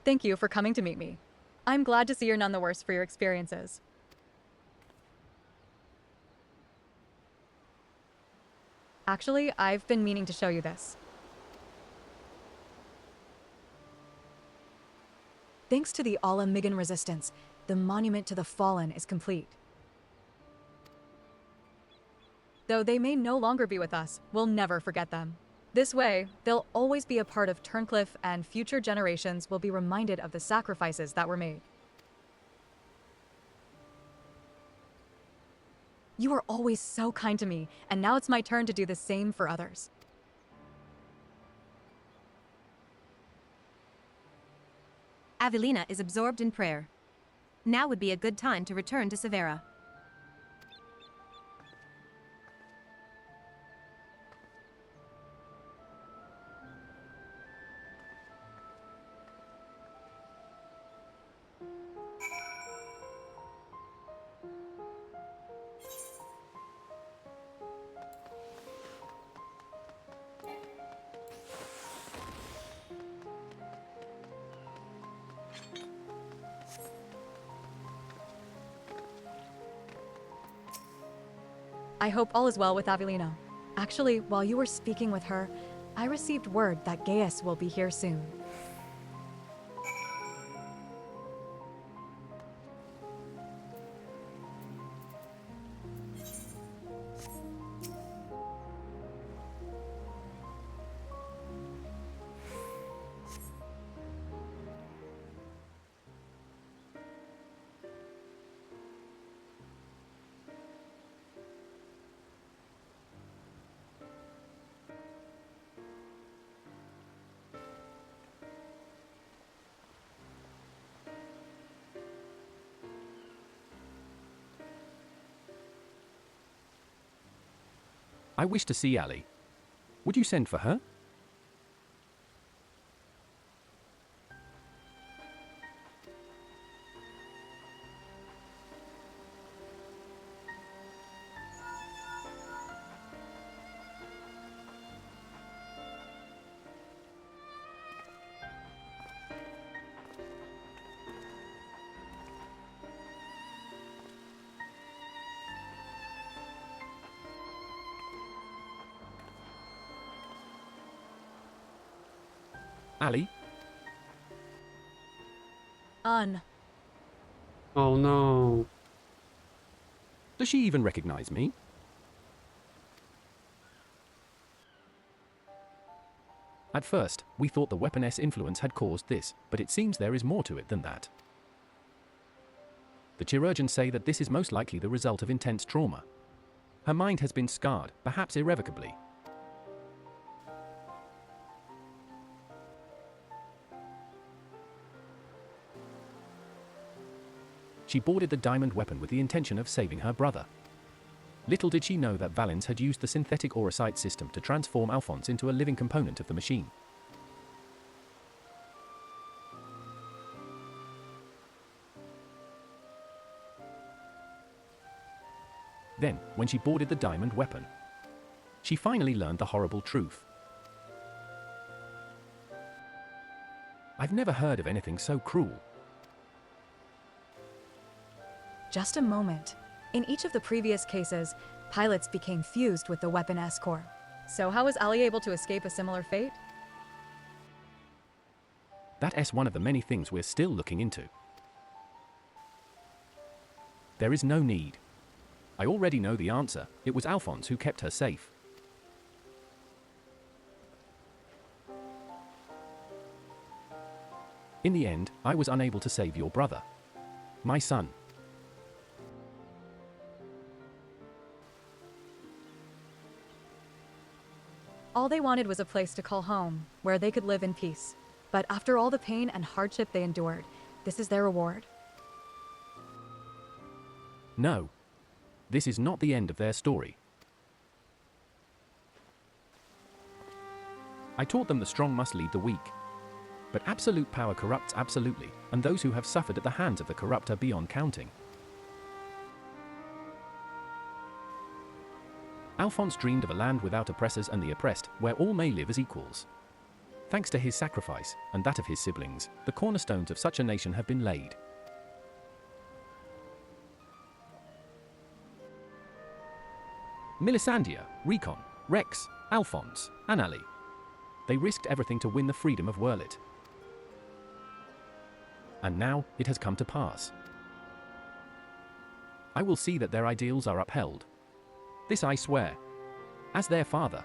[SPEAKER 3] Thank you for coming to meet me. I'm glad to see you're none the worse for your experiences. Actually, I've been meaning to show you this. Thanks to the Ala Migan resistance, the monument to the fallen is complete. Though they may no longer be with us, we'll never forget them. This way, they'll always be a part of Turncliffe, and future generations will be reminded of the sacrifices that were made. You are always so kind to me, and now it's my turn to do the same for others.
[SPEAKER 4] Avelina is absorbed in prayer. Now would be a good time to return to Severa.
[SPEAKER 3] I hope all is well with Avelina. Actually, while you were speaking with her, I received word that Gaius will be here soon.
[SPEAKER 2] I wish to see Ali. Would you send for her? Ali?
[SPEAKER 1] Oh no.
[SPEAKER 2] Does she even recognize me? At first, we thought the Weapon-S influence had caused this, but it seems there is more to it than that. The chirurgeons say that this is most likely the result of intense trauma. Her mind has been scarred, perhaps irrevocably. She boarded the diamond weapon with the intention of saving her brother. Little did she know that Valens had used the synthetic aurosite system to transform Alphonse into a living component of the machine. Then, when she boarded the diamond weapon, she finally learned the horrible truth. I've never heard of anything so cruel.
[SPEAKER 3] Just a moment. In each of the previous cases, pilots became fused with the Weapon-S core. So how was Ali able to escape a similar fate?
[SPEAKER 2] That's one of the many things we're still looking into. There is no need. I already know the answer. It was Alphonse who kept her safe. In the end, I was unable to save your brother. My son.
[SPEAKER 3] All they wanted was a place to call home, where they could live in peace. But after all the pain and hardship they endured, this is their reward.
[SPEAKER 2] No. This is not the end of their story. I taught them the strong must lead the weak. But absolute power corrupts absolutely, and those who have suffered at the hands of the corrupt are beyond counting. Alphonse dreamed of a land without oppressors and the oppressed, where all may live as equals. Thanks to his sacrifice, and that of his siblings, the cornerstones of such a nation have been laid. Melisandre, Recon, Rex, Alphonse, and Ali. They risked everything to win the freedom of Wurlit. And now, it has come to pass. I will see that their ideals are upheld. This I swear. As their father.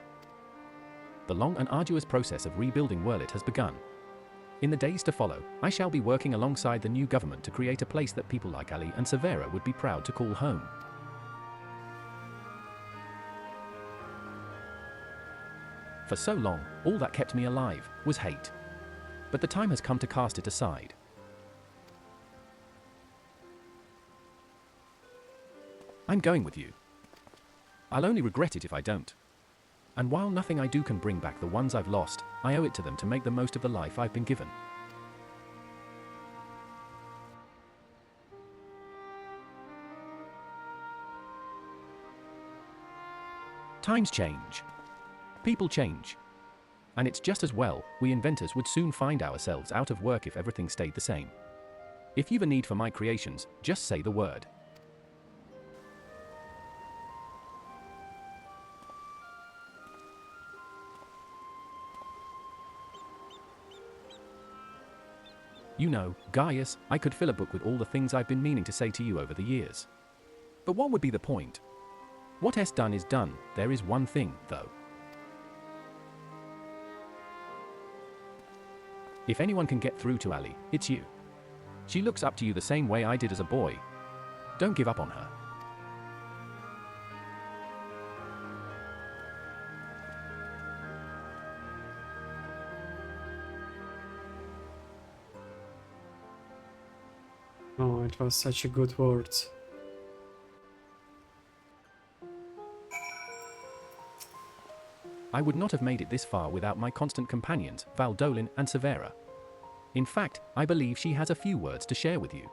[SPEAKER 2] The long and arduous process of rebuilding Wurlit has begun. In the days to follow, I shall be working alongside the new government to create a place that people like Ali and Severa would be proud to call home. For so long, all that kept me alive was hate. But the time has come to cast it aside. I'm going with you. I'll only regret it if I don't. And while nothing I do can bring back the ones I've lost, I owe it to them to make the most of the life I've been given. Times change. People change. And it's just as well, we inventors would soon find ourselves out of work if everything stayed the same. If you've a need for my creations, just say the word. You know, Gaius, I could fill a book with all the things I've been meaning to say to you over the years. But what would be the point? What's done is done. There is one thing, though. If anyone can get through to Ali, it's you. She looks up to you the same way I did as a boy. Don't give up on her.
[SPEAKER 1] Oh, it was such a good words.
[SPEAKER 2] I would not have made it this far without my constant companions, Valdolin and Severa. In fact, I believe she has a few words to share with you.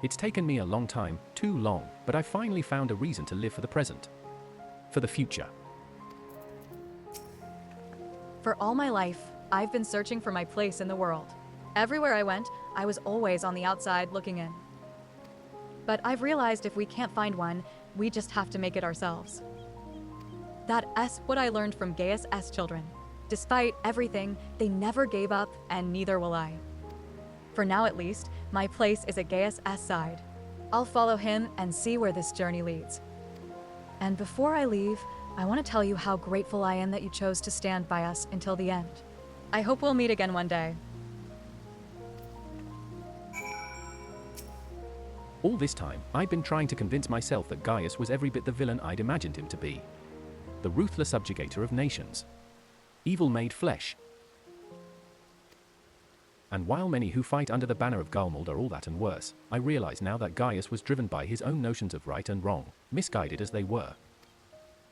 [SPEAKER 2] It's taken me a long time, too long, but I finally found a reason to live for the present. For the future.
[SPEAKER 3] For all my life, I've been searching for my place in the world. Everywhere I went, I was always on the outside looking in. But I've realized if we can't find one, we just have to make it ourselves. That's what I learned from Gaius S. children. Despite everything, they never gave up, and neither will I. For now at least, my place is at Gaius S. side. I'll follow him and see where this journey leads. And before I leave, I want to tell you how grateful I am that you chose to stand by us until the end. I hope we'll meet again one day.
[SPEAKER 2] All this time, I'd been trying to convince myself that Gaius was every bit the villain I'd imagined him to be. The ruthless subjugator of nations. Evil made flesh. And while many who fight under the banner of Galmold are all that and worse, I realize now that Gaius was driven by his own notions of right and wrong, misguided as they were.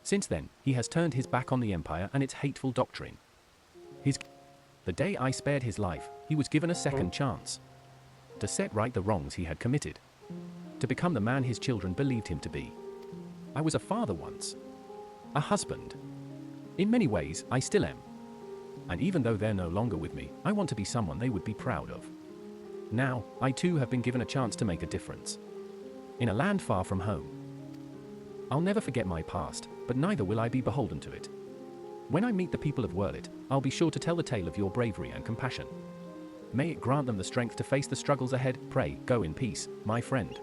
[SPEAKER 2] Since then, he has turned his back on the Empire and its hateful doctrine. The day I spared his life, he was given a second chance. To set right the wrongs he had committed. To become the man his children believed him to be. I was a father once. A husband. In many ways, I still am. And even though they're no longer with me, I want to be someone they would be proud of. Now, I too have been given a chance to make a difference. In a land far from home. I'll never forget my past, but neither will I be beholden to it. When I meet the people of Wurlit, I'll be sure to tell the tale of your bravery and compassion. May it grant them the strength to face the struggles ahead. Pray, go in peace, my friend.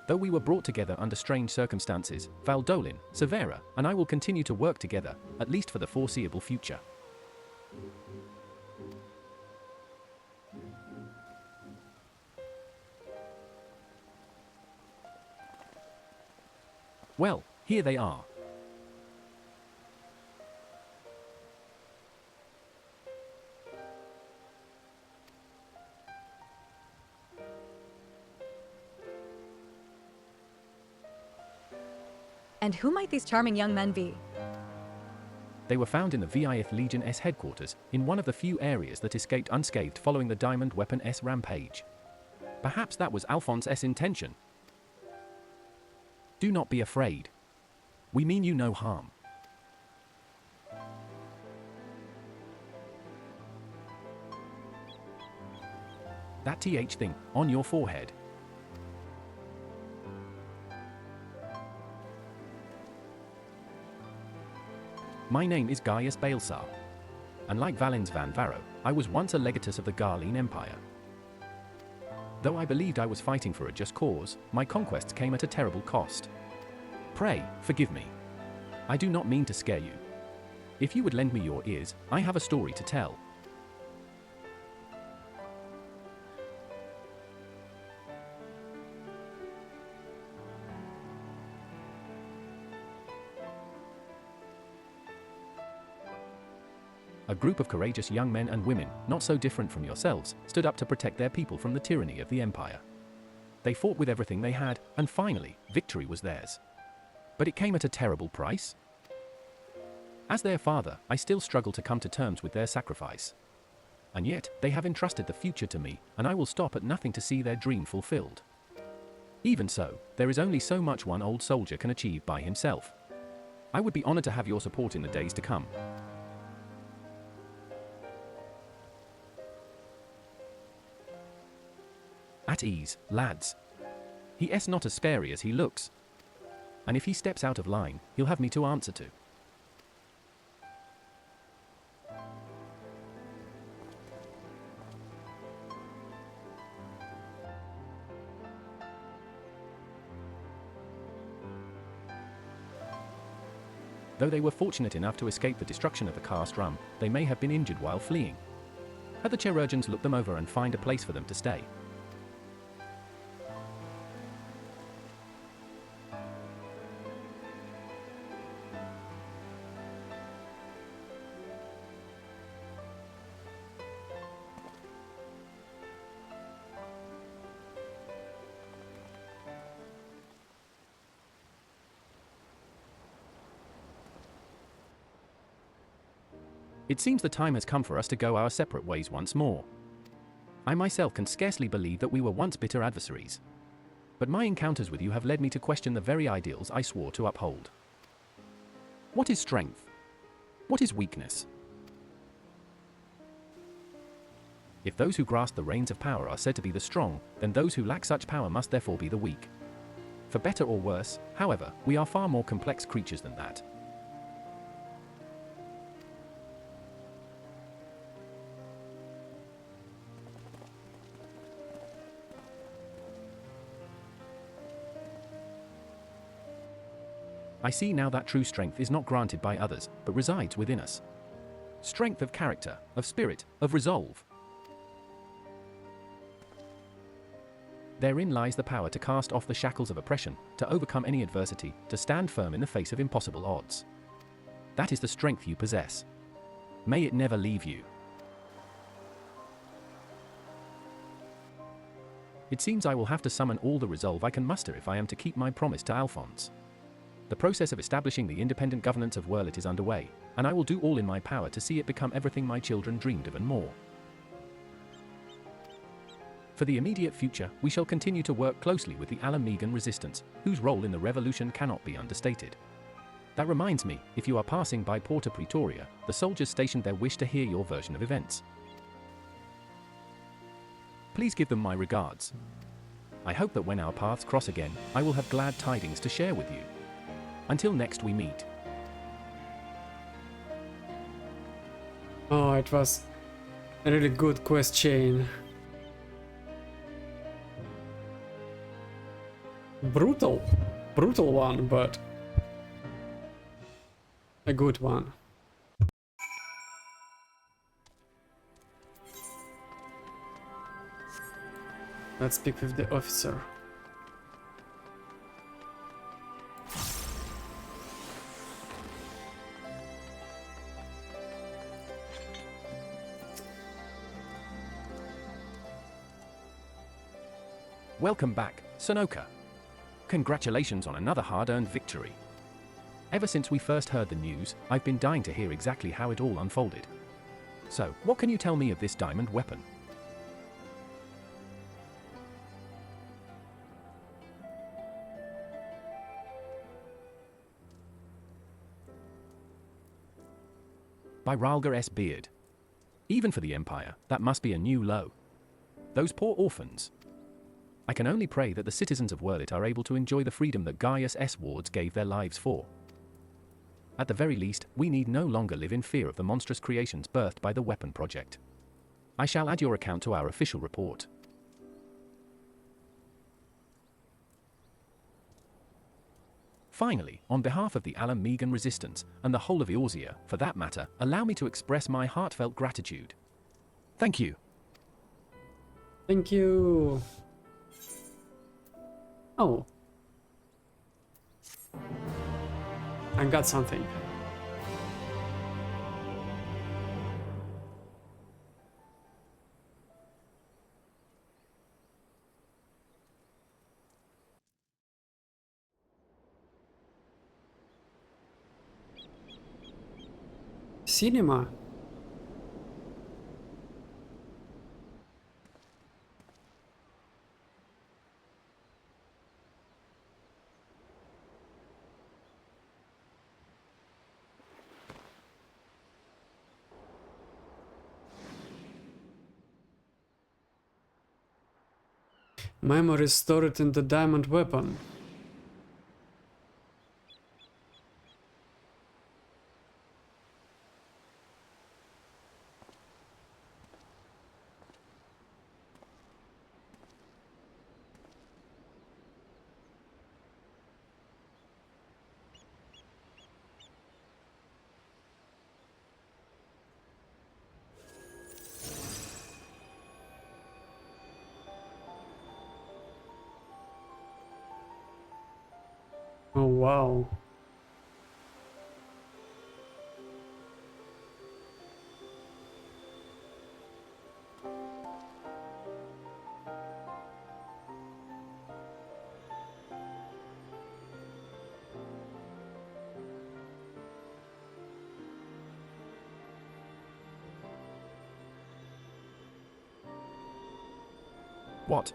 [SPEAKER 2] Though we were brought together under strange circumstances, Valdolin, Severa, and I will continue to work together, at least for the foreseeable future. Well, here they are.
[SPEAKER 3] And who might these charming young men be?
[SPEAKER 2] They were found in the VIF Legion S headquarters, in one of the few areas that escaped unscathed following the Diamond Weapon S rampage. Perhaps that was Alphonse's intention. Do not be afraid. We mean you no harm. That TH thing, on your forehead. My name is Gaius Baelsar. Unlike Valens van Varro, I was once a legatus of the Garlean Empire. Though I believed I was fighting for a just cause, my conquests came at a terrible cost. Pray, forgive me. I do not mean to scare you. If you would lend me your ears, I have a story to tell. A group of courageous young men and women, not so different from yourselves, stood up to protect their people from the tyranny of the Empire. They fought with everything they had, and finally, victory was theirs. But it came at a terrible price. As their father, I still struggle to come to terms with their sacrifice. And yet, they have entrusted the future to me, and I will stop at nothing to see their dream fulfilled. Even so, there is only so much one old soldier can achieve by himself. I would be honored to have your support in the days to come. At ease, lads. He is not as scary as he looks. And if he steps out of line, he'll have me to answer to. Though they were fortunate enough to escape the destruction of the cast rum, they may have been injured while fleeing. Had the chirurgeons look them over and find a place for them to stay. It seems the time has come for us to go our separate ways once more. I myself can scarcely believe that we were once bitter adversaries. But my encounters with you have led me to question the very ideals I swore to uphold. What is strength? What is weakness? If those who grasp the reins of power are said to be the strong, then those who lack such power must therefore be the weak. For better or worse, however, we are far more complex creatures than that. I see now that true strength is not granted by others, but resides within us. Strength of character, of spirit, of resolve. Therein lies the power to cast off the shackles of oppression, to overcome any adversity, to stand firm in the face of impossible odds. That is the strength you possess. May it never leave you. It seems I will have to summon all the resolve I can muster if I am to keep my promise to Alphonse. The process of establishing the independent governance of Wurlit is underway, and I will do all in my power to see it become everything my children dreamed of and more. For the immediate future, we shall continue to work closely with the Alamegan resistance, whose role in the revolution cannot be understated. That reminds me, if you are passing by Porta Praetoria, the soldiers stationed there wish to hear your version of events. Please give them my regards. I hope that when our paths cross again, I will have glad tidings to share with you. Until next we meet.
[SPEAKER 1] Oh, it was a really good quest chain. Brutal one, but a good one. Let's speak with the officer.
[SPEAKER 2] Welcome back, Sonoka. Congratulations on another hard-earned victory. Ever since we first heard the news, I've been dying to hear exactly how it all unfolded. So, what can you tell me of this diamond weapon? By Ralgar S. Beard. Even for the Empire, that must be a new low. Those poor orphans. I can only pray that the citizens of Wurlit are able to enjoy the freedom that Gaius S. Wards gave their lives for. At the very least, we need no longer live in fear of the monstrous creations birthed by the weapon project. I shall add your account to our official report. Finally, on behalf of the Alam Megan Resistance, and the whole of Eorzea, for that matter, allow me to express my heartfelt gratitude. Thank you.
[SPEAKER 1] Thank you. Oh. I got something. Cinema. Memory stored in the diamond weapon. Oh wow.
[SPEAKER 2] What?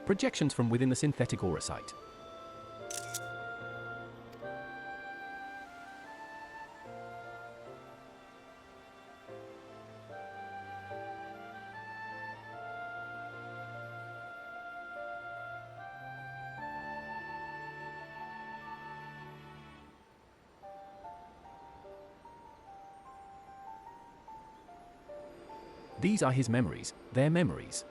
[SPEAKER 2] Projections from within the synthetic aura site. These are his memories, their memories.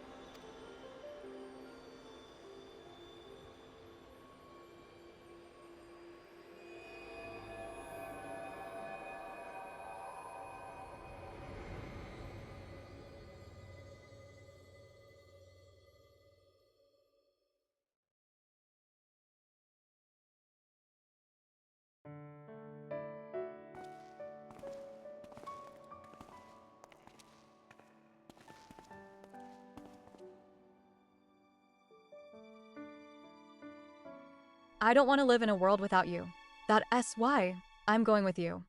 [SPEAKER 3] I don't want to live in a world without you. That SY, I'm going with you.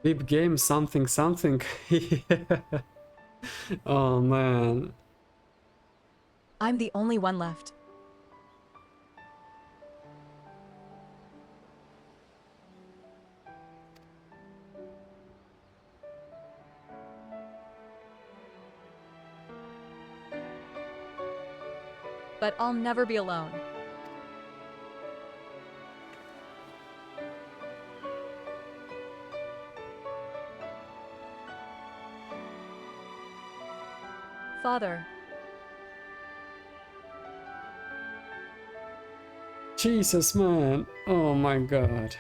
[SPEAKER 1] Deep game something something. Oh man.
[SPEAKER 3] I'm the only one left. But I'll never be alone. Father,
[SPEAKER 1] Jesus, man. Oh my god.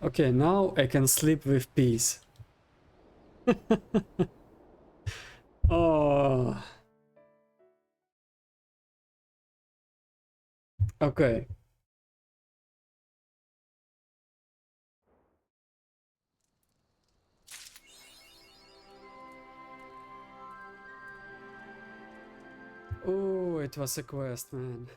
[SPEAKER 1] Okay, now I can sleep with peace. Oh. Okay. Oh, it was a quest, man.